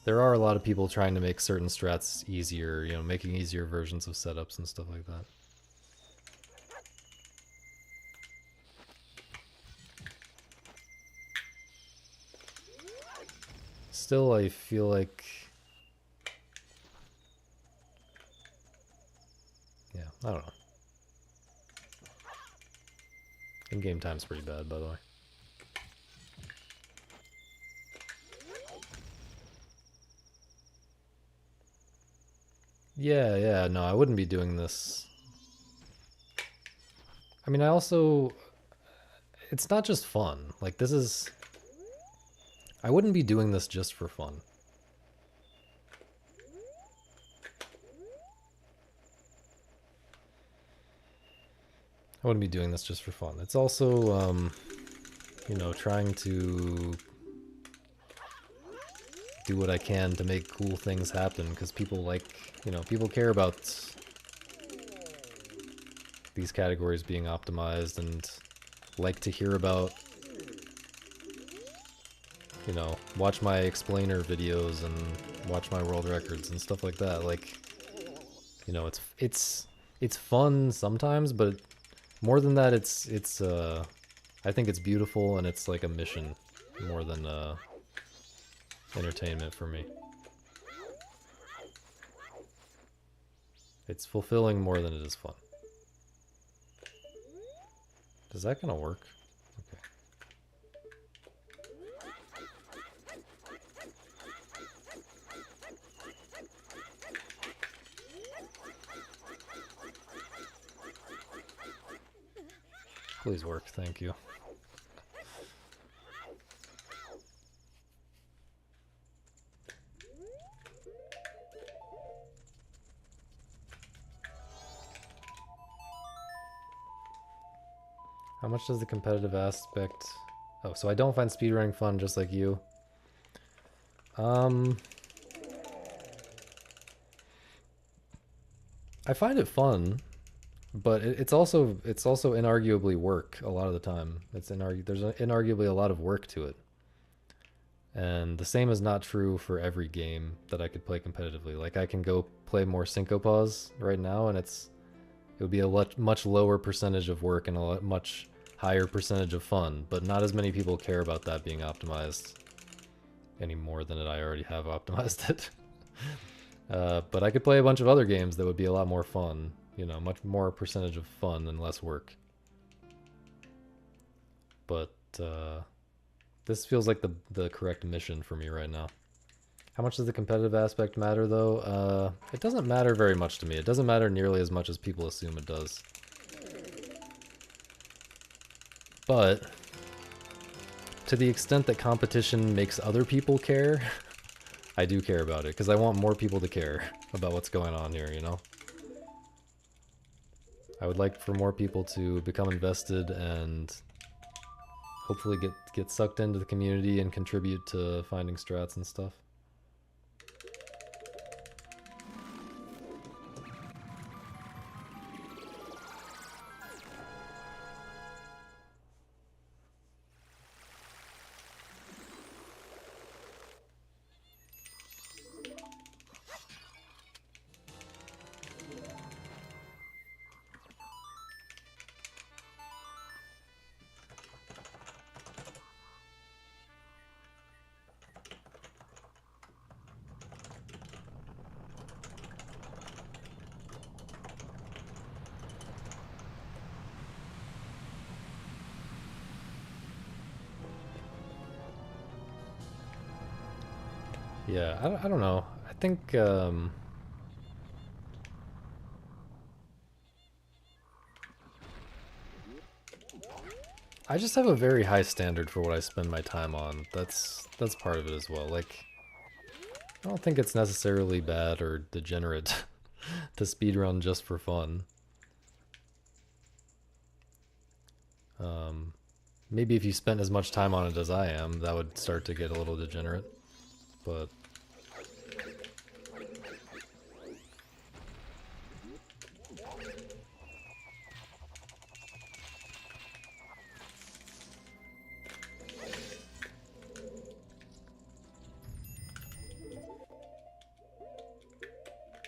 There are a lot of people trying to make certain strats easier, you know, making easier versions of setups and stuff like that. Still, I feel like... Yeah, I don't know. In-game time's pretty bad, by the way. Yeah, no, I wouldn't be doing this I mean, I also... It's not just fun. Like, this is... I wouldn't be doing this just for fun. I wouldn't be doing this just for fun. It's also, you know, trying to do what I can to make cool things happen, because people like, you know, people care about these categories being optimized and like to hear about, you know, watch my explainer videos and watch my world records and stuff like that. Like, you know, it's fun sometimes, but more than that, I think it's beautiful, and it's like a mission more than entertainment for me. It's fulfilling more than it is fun. Is that gonna work? Okay. Please work, thank you. How much does the competitive aspect... Oh, so I don't find speedrunning fun just like you. I find it fun, but it's also inarguably work a lot of the time. There's inarguably a lot of work to it. And the same is not true for every game that I could play competitively. Like, I can go play more Syncopas right now, and it would be a much lower percentage of work and a much higher percentage of fun, but not as many people care about that being optimized any more than I already have optimized it. But I could play a bunch of other games that would be a lot more fun, you know, much more percentage of fun and less work. But this feels like the correct mission for me right now. How much does the competitive aspect matter, though? It doesn't matter very much to me. It doesn't matter nearly as much as people assume it does. But to the extent that competition makes other people care, I do care about it, because I want more people to care about what's going on here, you know? I would like for more people to become invested and hopefully get sucked into the community and contribute to finding strats and stuff. Yeah, I don't know. I think, I just have a very high standard for what I spend my time on. That's part of it as well. Like, I don't think it's necessarily bad or degenerate to speedrun just for fun. Maybe if you spent as much time on it as I am, that would start to get a little degenerate. But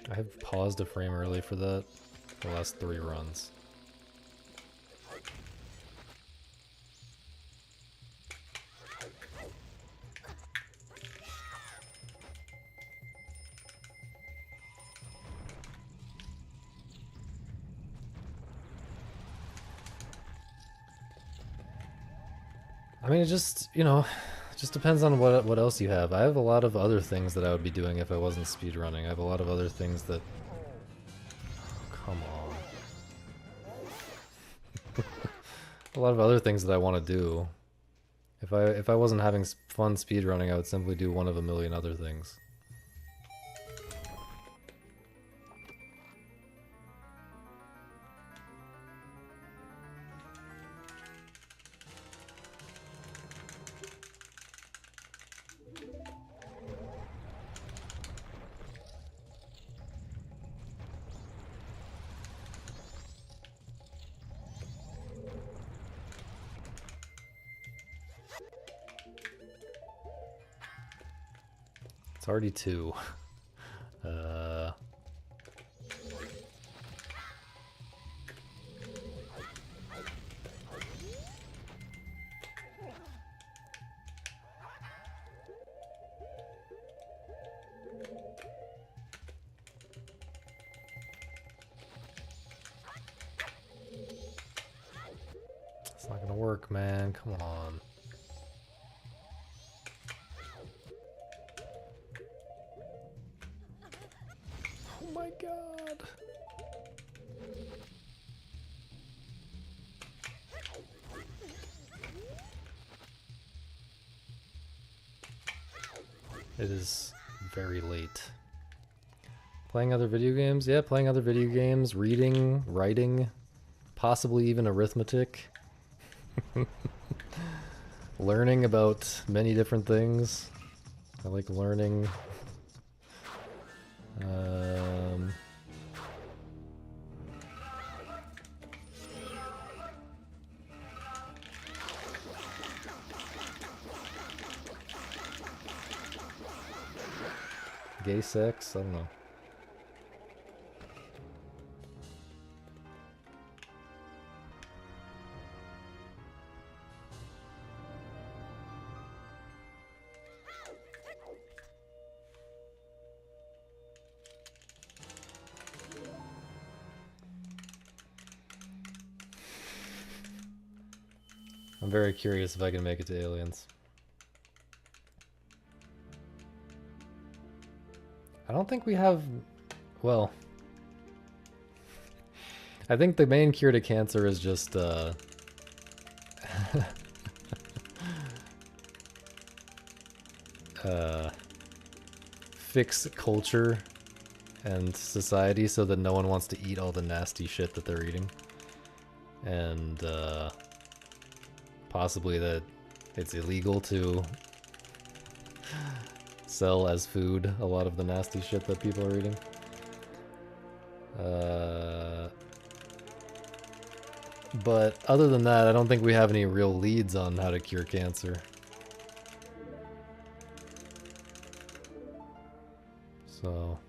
I have paused a frame early for that the last 3 runs. I mean, it just, you know, it just depends on what else you have. I have a lot of other things that I would be doing if I wasn't speedrunning. I have a lot of other things that... Oh, come on. a lot of other things that I want to do. If I wasn't having fun speedrunning, I would simply do one of a million other things. It's already 2. It's not gonna work, man. Come on. Oh my god. It is very late. Playing other video games? Yeah, playing other video games, reading, writing, possibly even arithmetic. Learning about many different things. I like learning. Gay sex? I don't know. I'm very curious if I can make it to Aliens. I don't think we have... Well... I think the main cure to cancer is just, fix culture and society so that no one wants to eat all the nasty shit that they're eating. And, possibly that it's illegal to sell as food a lot of the nasty shit that people are eating. But other than that, I don't think we have any real leads on how to cure cancer. So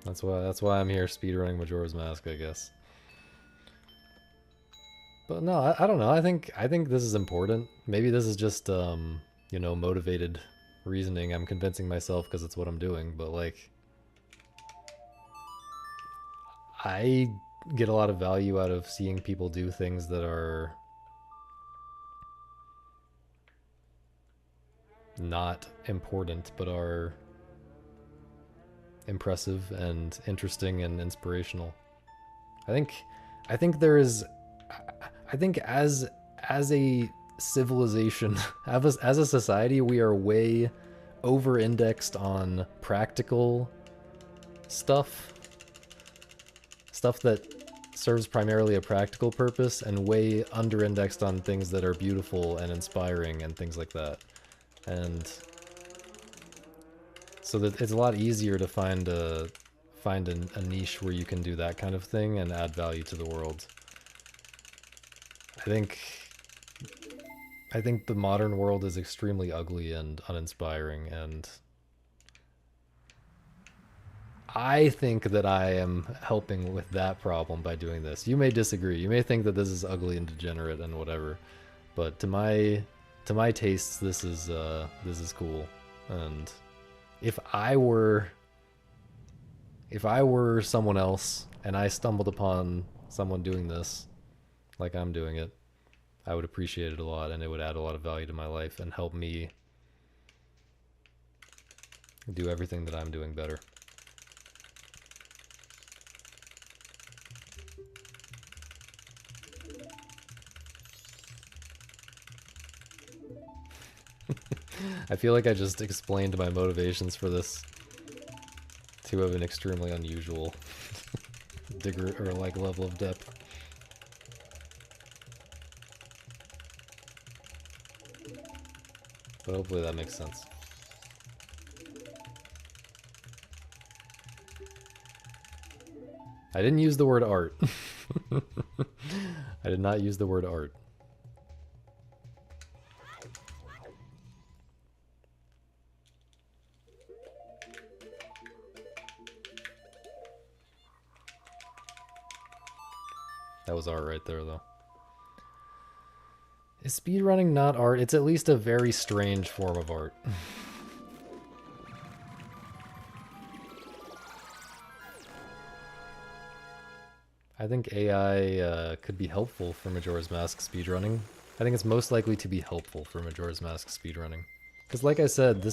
that's why I'm here speedrunning Majora's Mask, I guess. But no, I don't know. I think this is important. Maybe this is just you know, motivated reasoning. I'm convincing myself because it's what I'm doing, but like I get a lot of value out of seeing people do things that are not important but are impressive and interesting and inspirational. I think there is I think as a civilization, as a society, we are way over-indexed on practical stuff that serves primarily a practical purpose, and way under-indexed on things that are beautiful and inspiring and things like that. And so that it's a lot easier to find a niche where you can do that kind of thing and add value to the world. I think the modern world is extremely ugly and uninspiring, and I think that I am helping with that problem by doing this. You may disagree. You may think that this is ugly and degenerate and whatever, but to my tastes, this is cool. And if I were someone else and I stumbled upon someone doing this like I'm doing it, I would appreciate it a lot, and it would add a lot of value to my life and help me do everything that I'm doing better. I feel like I just explained my motivations for this to have an extremely unusual degree or like level of depth. But hopefully that makes sense. I didn't use the word art. I did not use the word art. That was art right there, though. Is speedrunning not art? It's at least a very strange form of art. I think AI could be helpful for Majora's Mask speedrunning. I think it's most likely to be helpful for Majora's Mask speedrunning. Because like I said, the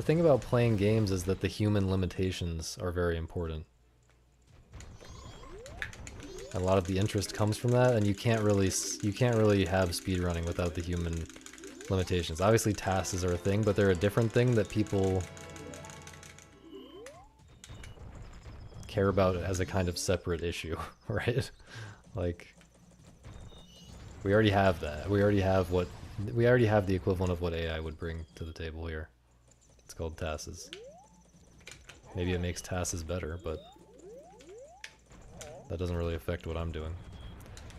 thing about playing games is that the human limitations are very important. A lot of the interest comes from that, and you can't really have speedrunning without the human limitations. Obviously tasks are a thing, but they're a different thing that people care about as a kind of separate issue, right? Like, we already have that. We already have the equivalent of what AI would bring to the table here. It's called tasks. Maybe it makes tasks better, but that doesn't really affect what I'm doing.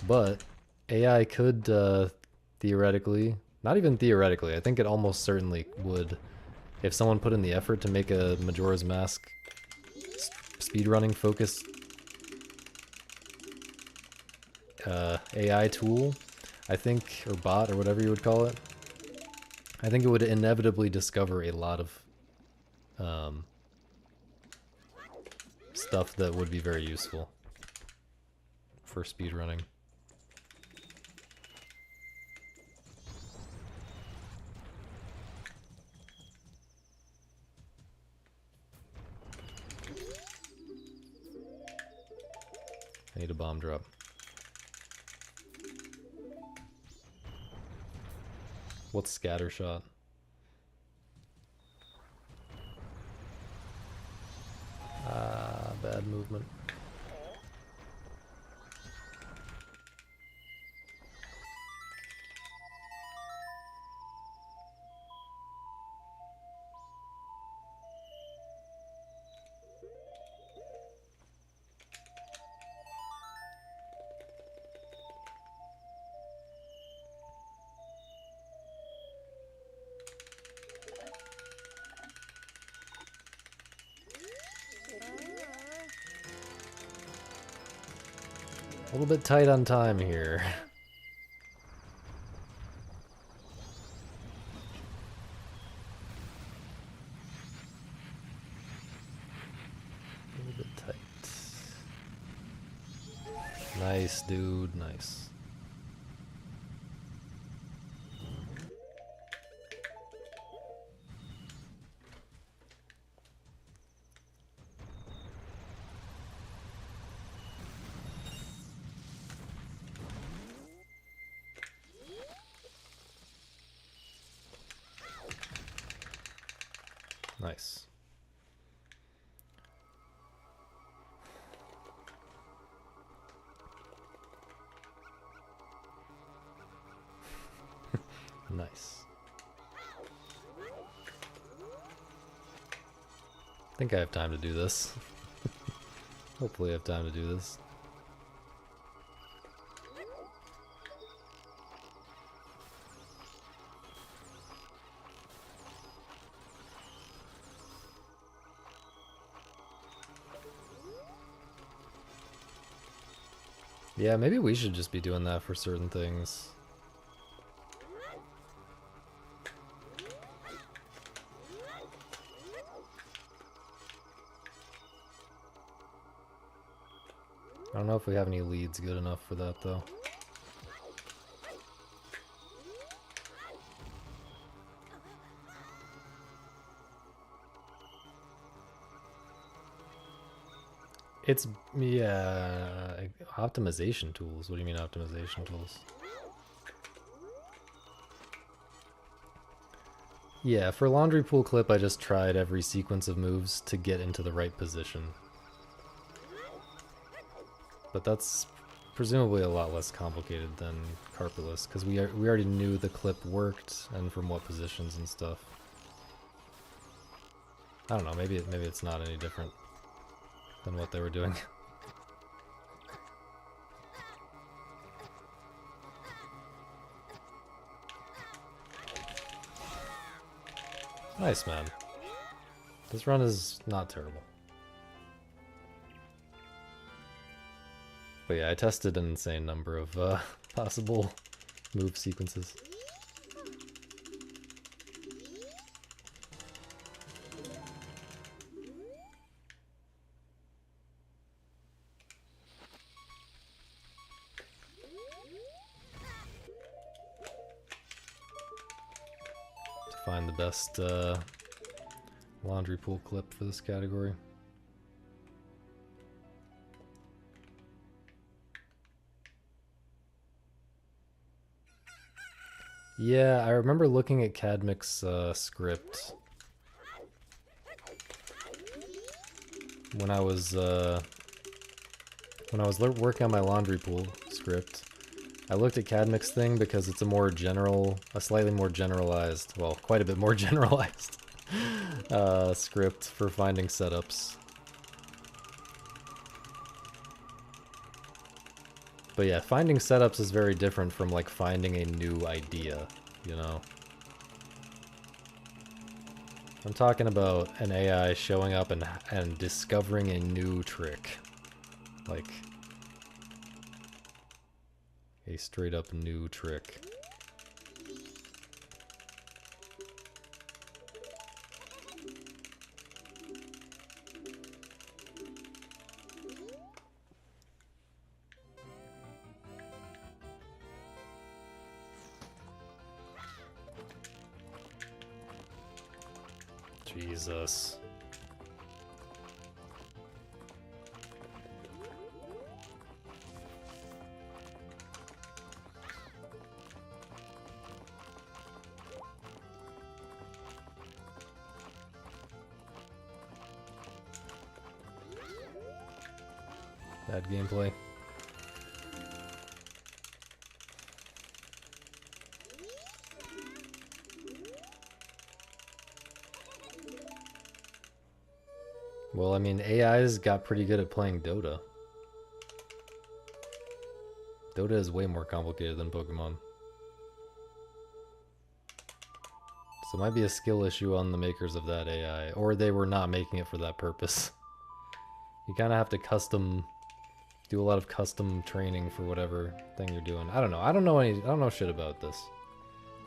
But AI could theoretically, not even theoretically, I think it almost certainly would, if someone put in the effort to make a Majora's Mask speedrunning focused AI tool, I think, or bot, or whatever you would call it, I think it would inevitably discover a lot of stuff that would be very useful for speedrunning. I need a bomb drop. What's scattershot? Ah, bad movement. A little bit tight on time here. A little bit tight. Nice, dude, nice. Nice. Nice. I think I have time to do this. Hopefully I have time to do this. Yeah, maybe we should just be doing that for certain things. I don't know if we have any leads good enough for that, though. It's, yeah, optimization tools. What do you mean optimization tools? Yeah, for laundry pool clip, I just tried every sequence of moves to get into the right position. But that's presumably a lot less complicated than carpetless, because we already knew the clip worked and from what positions and stuff. I don't know, maybe it's not any different than what they were doing. Nice, man. This run is not terrible. But yeah, I tested an insane number of possible move sequences. To find the best laundry pool clip for this category. Yeah, I remember looking at Cadmic's script when I was working on my laundry pool script. I looked at Cadmic's thing because it's a slightly more generalized, well, quite a bit more generalized script for finding setups. But yeah, finding setups is very different from like finding a new idea, you know? I'm talking about an AI showing up and discovering a new trick. Like a straight up new trick. Jesus. Bad gameplay. Well, I mean, AIs got pretty good at playing Dota. Dota is way more complicated than Pokemon. So it might be a skill issue on the makers of that AI, or they were not making it for that purpose. You kind of have to do a lot of custom training for whatever thing you're doing. I don't know. I don't know shit about this.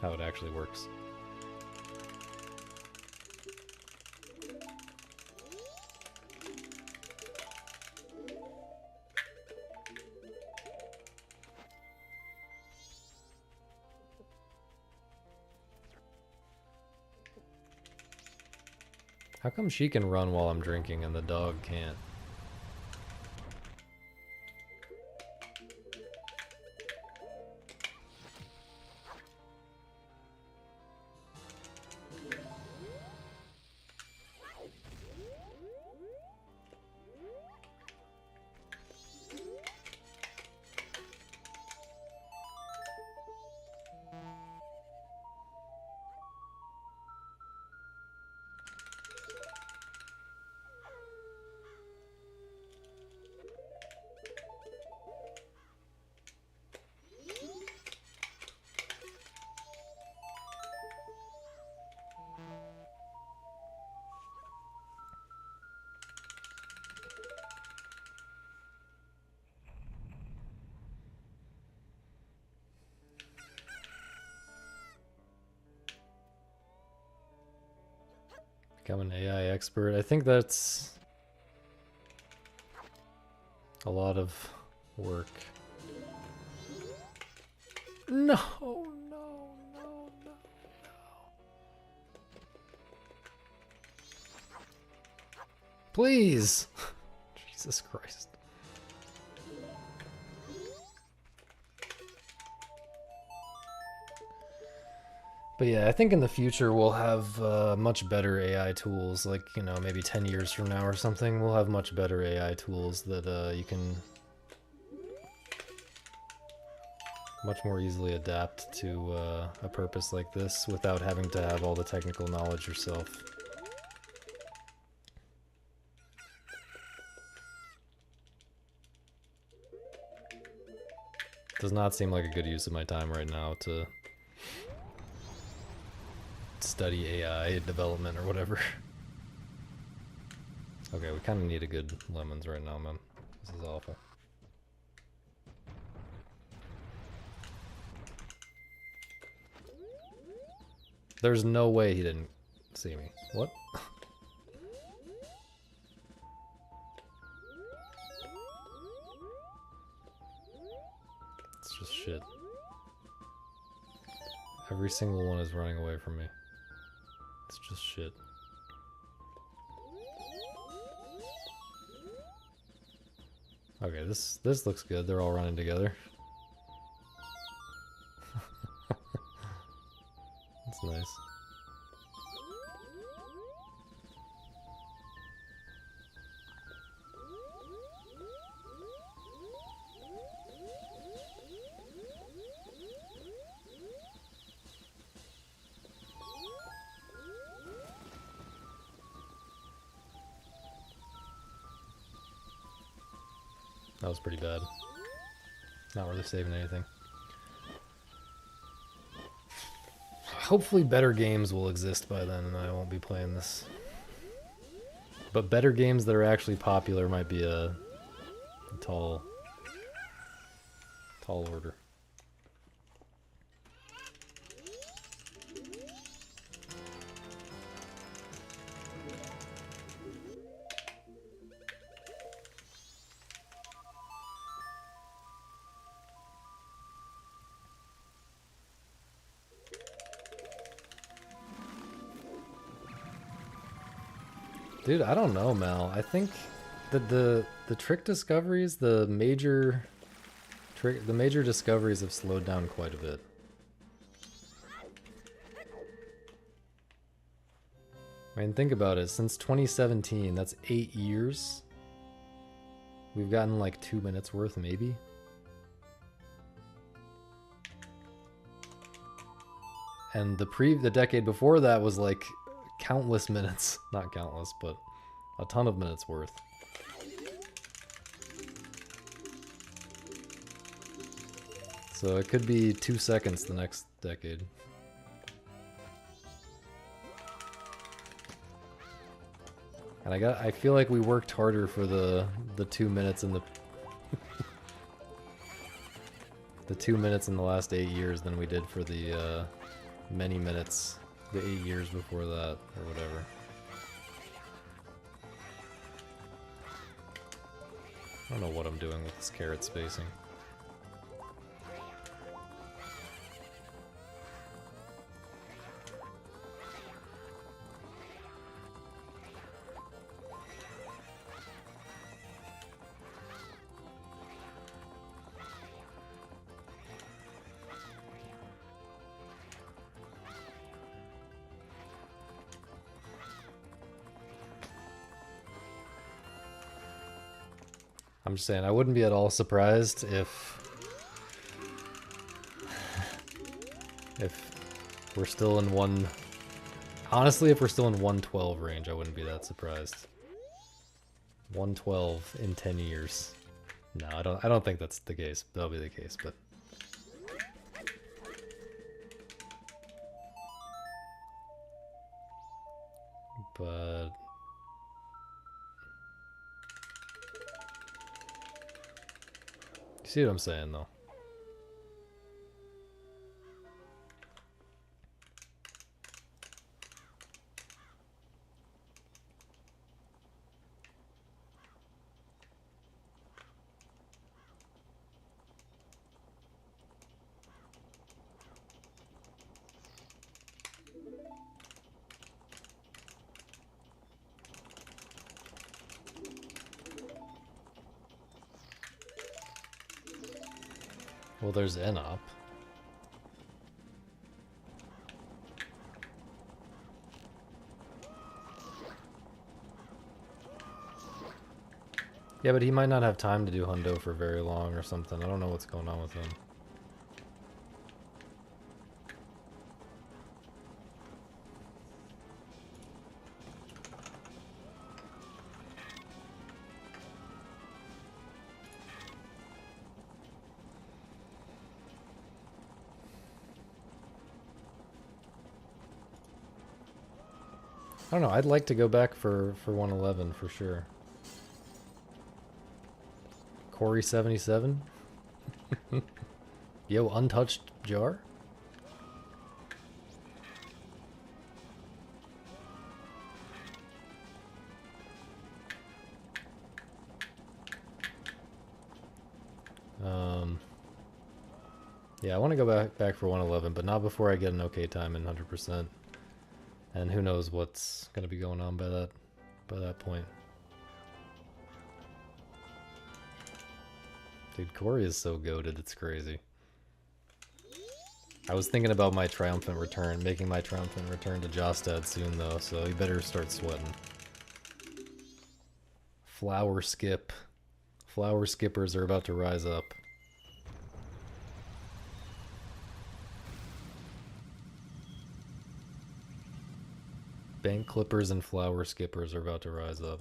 How it actually works. How come she can run while I'm drinking and the dog can't? Become an AI expert. I think that's a lot of work. No, no, no, no, no. Please. Jesus Christ. But yeah, I think in the future we'll have much better AI tools, like, you know, maybe 10 years from now or something, we'll have much better AI tools that you can much more easily adapt to a purpose like this without having to have all the technical knowledge yourself. Does not seem like a good use of my time right now to study AI development or whatever. Okay, we kind of need a good lemons right now, man. This is awful. There's no way he didn't see me. What? It's just shit. Every single one is running away from me. It's just shit. Okay, this looks good. They're all running together. That's nice. That was pretty bad. Not really saving anything. Hopefully better games will exist by then and I won't be playing this. But better games that are actually popular might be a tall order. Dude, I don't know, Mal. I think that the trick discoveries, the major discoveries have slowed down quite a bit. I mean, think about it. Since 2017, that's 8 years. We've gotten like 2 minutes worth, maybe. And the decade before that was like countless minutes. Not countless, but a ton of minutes worth. So it could be 2 seconds the next decade. And I feel like we worked harder for the 2 minutes in the the 2 minutes in the last 8 years than we did for the many minutes the 8 years before that, or whatever. I don't know what I'm doing with this carrot spacing. I'm just saying, I wouldn't be at all surprised if we're still in one... Honestly, if we're still in 112 range, I wouldn't be that surprised. 112 in 10 years. No, I don't think that's the case. That'll be the case, but... But... You see what I'm saying, though? Well, there's NOP. Yeah, but he might not have time to do hundo for very long or something. I don't know what's going on with him. I don't know, I'd like to go back for 111 for sure. Corey 77? Yo, untouched jar? Yeah, I want to go back for 111, but not before I get an okay time in 100%. And who knows what's going to be going on by that point. Dude, Corey is so goated, it's crazy. I was thinking about my triumphant return, making my triumphant return to Jostad soon though, so you better start sweating. Flower skip. Flower skippers are about to rise up. Bank clippers and flower skippers are about to rise up.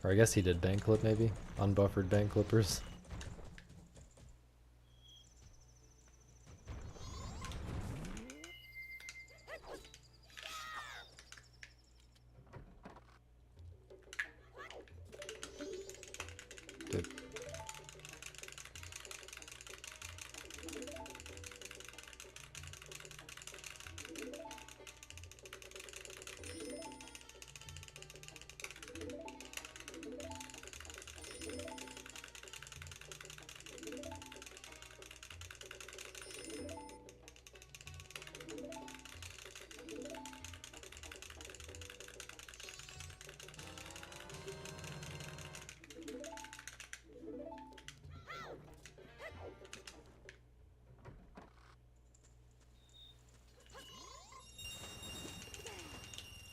Or I guess he did bank clip maybe? Unbuffered bank clippers. Good.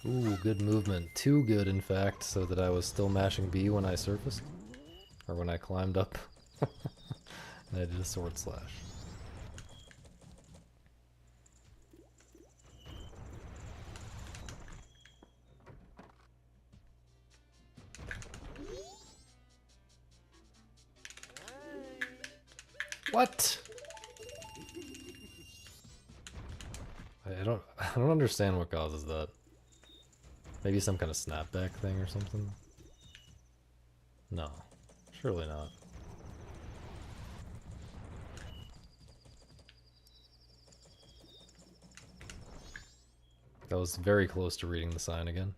Ooh, good movement. Too good, in fact, so that I was still mashing B when I surfaced. Or when I climbed up. And I did a sword slash. What? I don't understand what causes that. Maybe some kind of snapback thing or something? No. Surely not. That was very close to reading the sign again.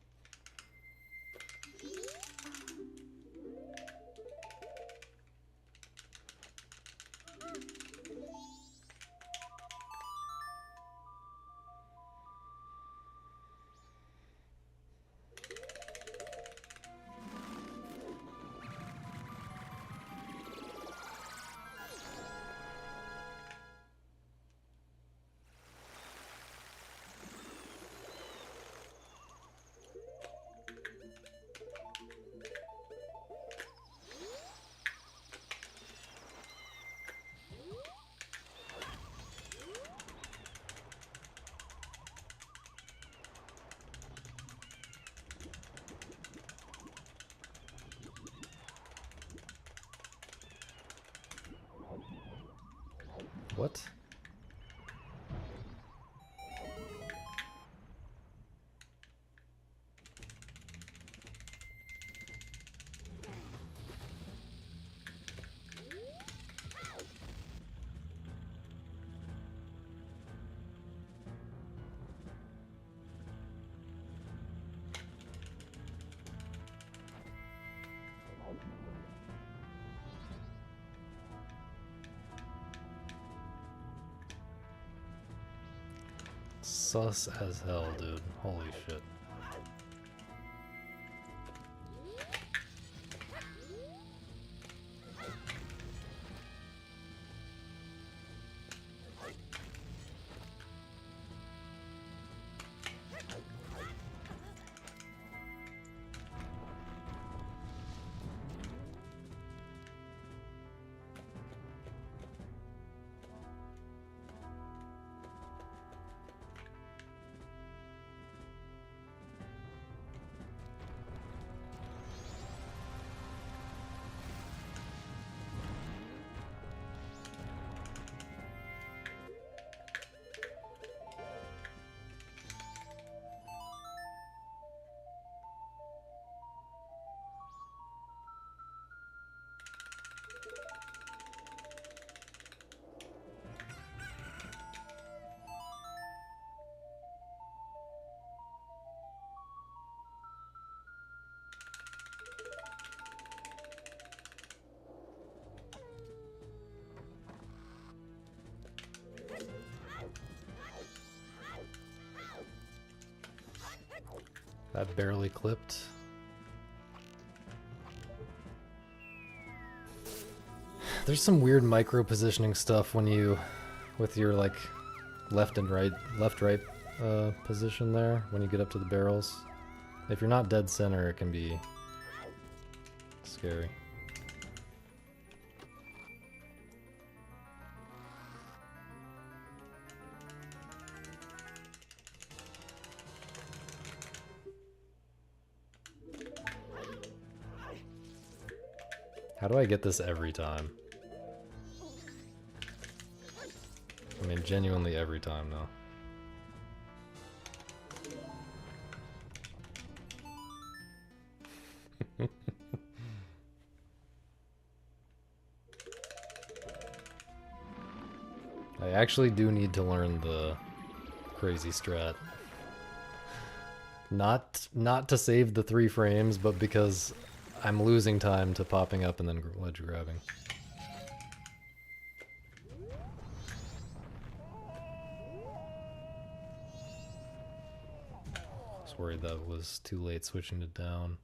What? Sus as hell, dude. Holy shit. That barely clipped. There's some weird micro positioning stuff when you, with your like left right position there when you get up to the barrels. If you're not dead center, it can be scary. How do I get this every time? I mean, genuinely every time, though. I actually do need to learn the crazy strat. Not to save the 3 frames, but because I'm losing time to popping up and then ledge grabbing. I was worried that was too late switching it down.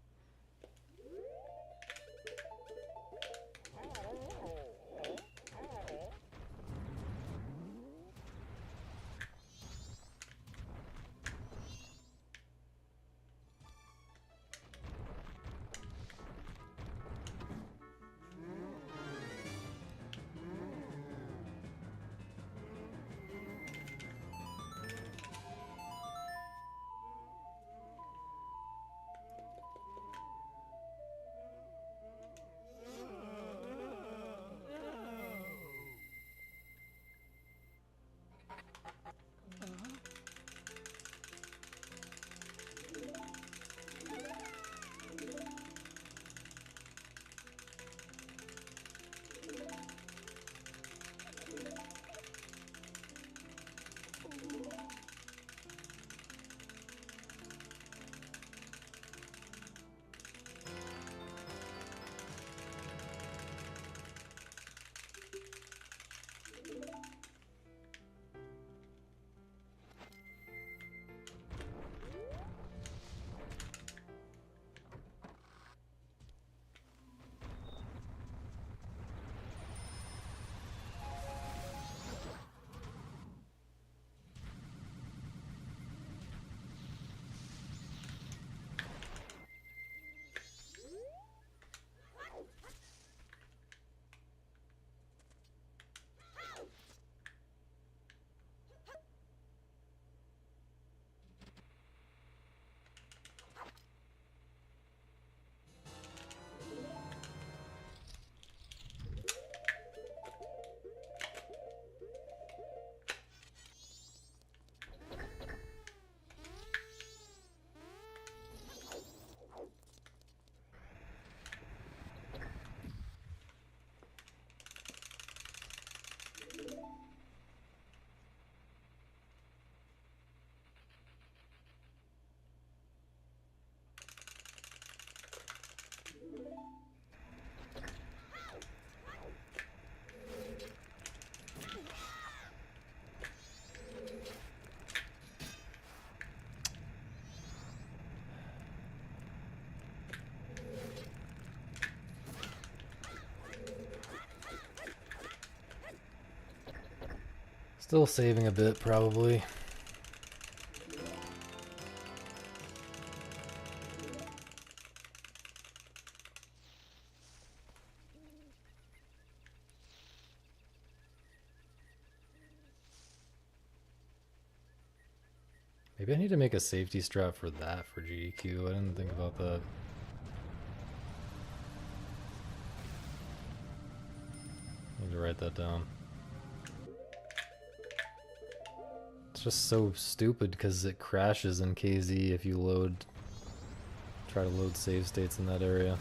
Still saving a bit, probably. Maybe I need to make a safety strap for that for GEQ. I didn't think about that. I need to write that down. It's just so stupid because it crashes in KZ if you try to load save states in that area.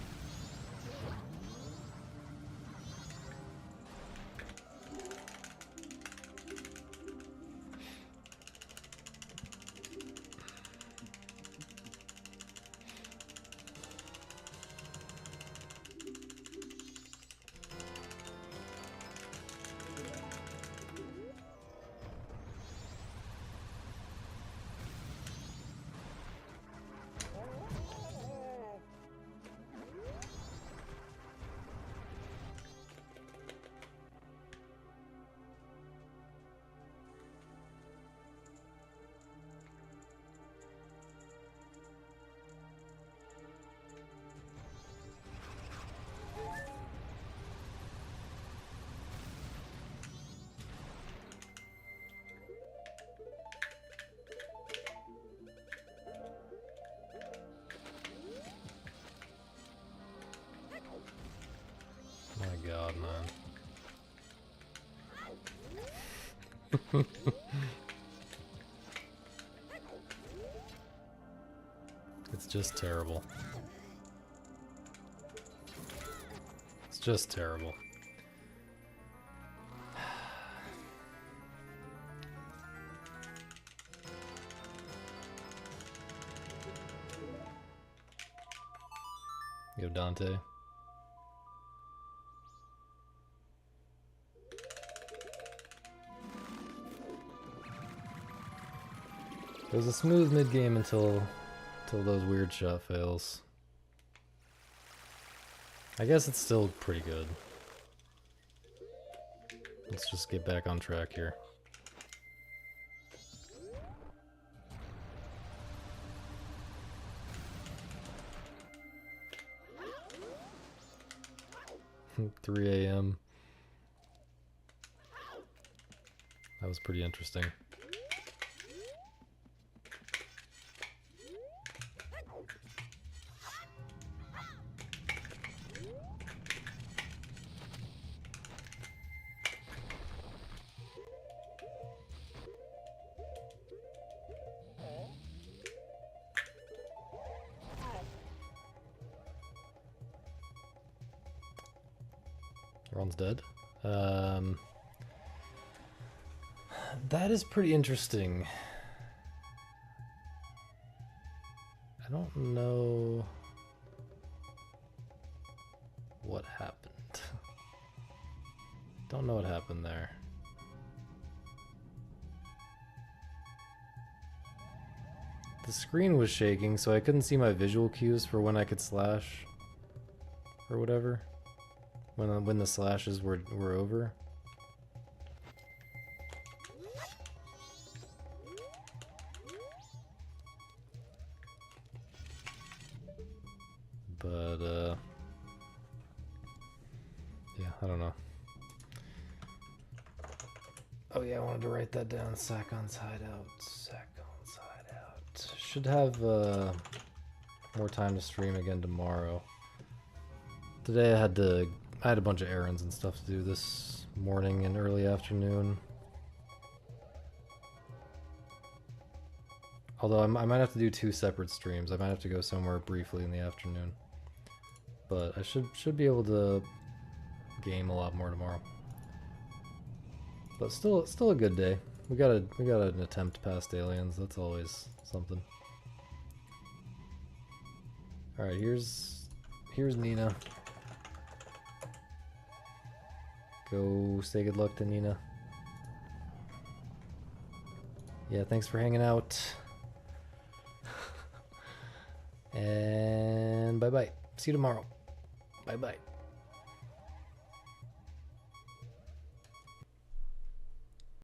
god, man. It's just terrible. It's just terrible. Yo, Dante. It was a smooth mid-game until those weird shot fails. I guess it's still pretty good. Let's just get back on track here. $3 a.m. That was pretty interesting. Ron's dead. That is pretty interesting. I don't know what happened. Don't know what happened there. The screen was shaking, so I couldn't see my visual cues for when I could slash or whatever. When the slashes were over. But yeah, I don't know. Oh yeah, I wanted to write that down. Sakon's hideout. Sakon's hideout. Should have more time to stream again tomorrow. Today I had a bunch of errands and stuff to do this morning and early afternoon. Although I might have to do 2 separate streams. I might have to go somewhere briefly in the afternoon. But I should be able to game a lot more tomorrow. But still a good day. We got an attempt past aliens. That's always something. All right, here's Nina. Go say good luck to Nina. Yeah, thanks for hanging out. And bye bye. See you tomorrow. Bye bye.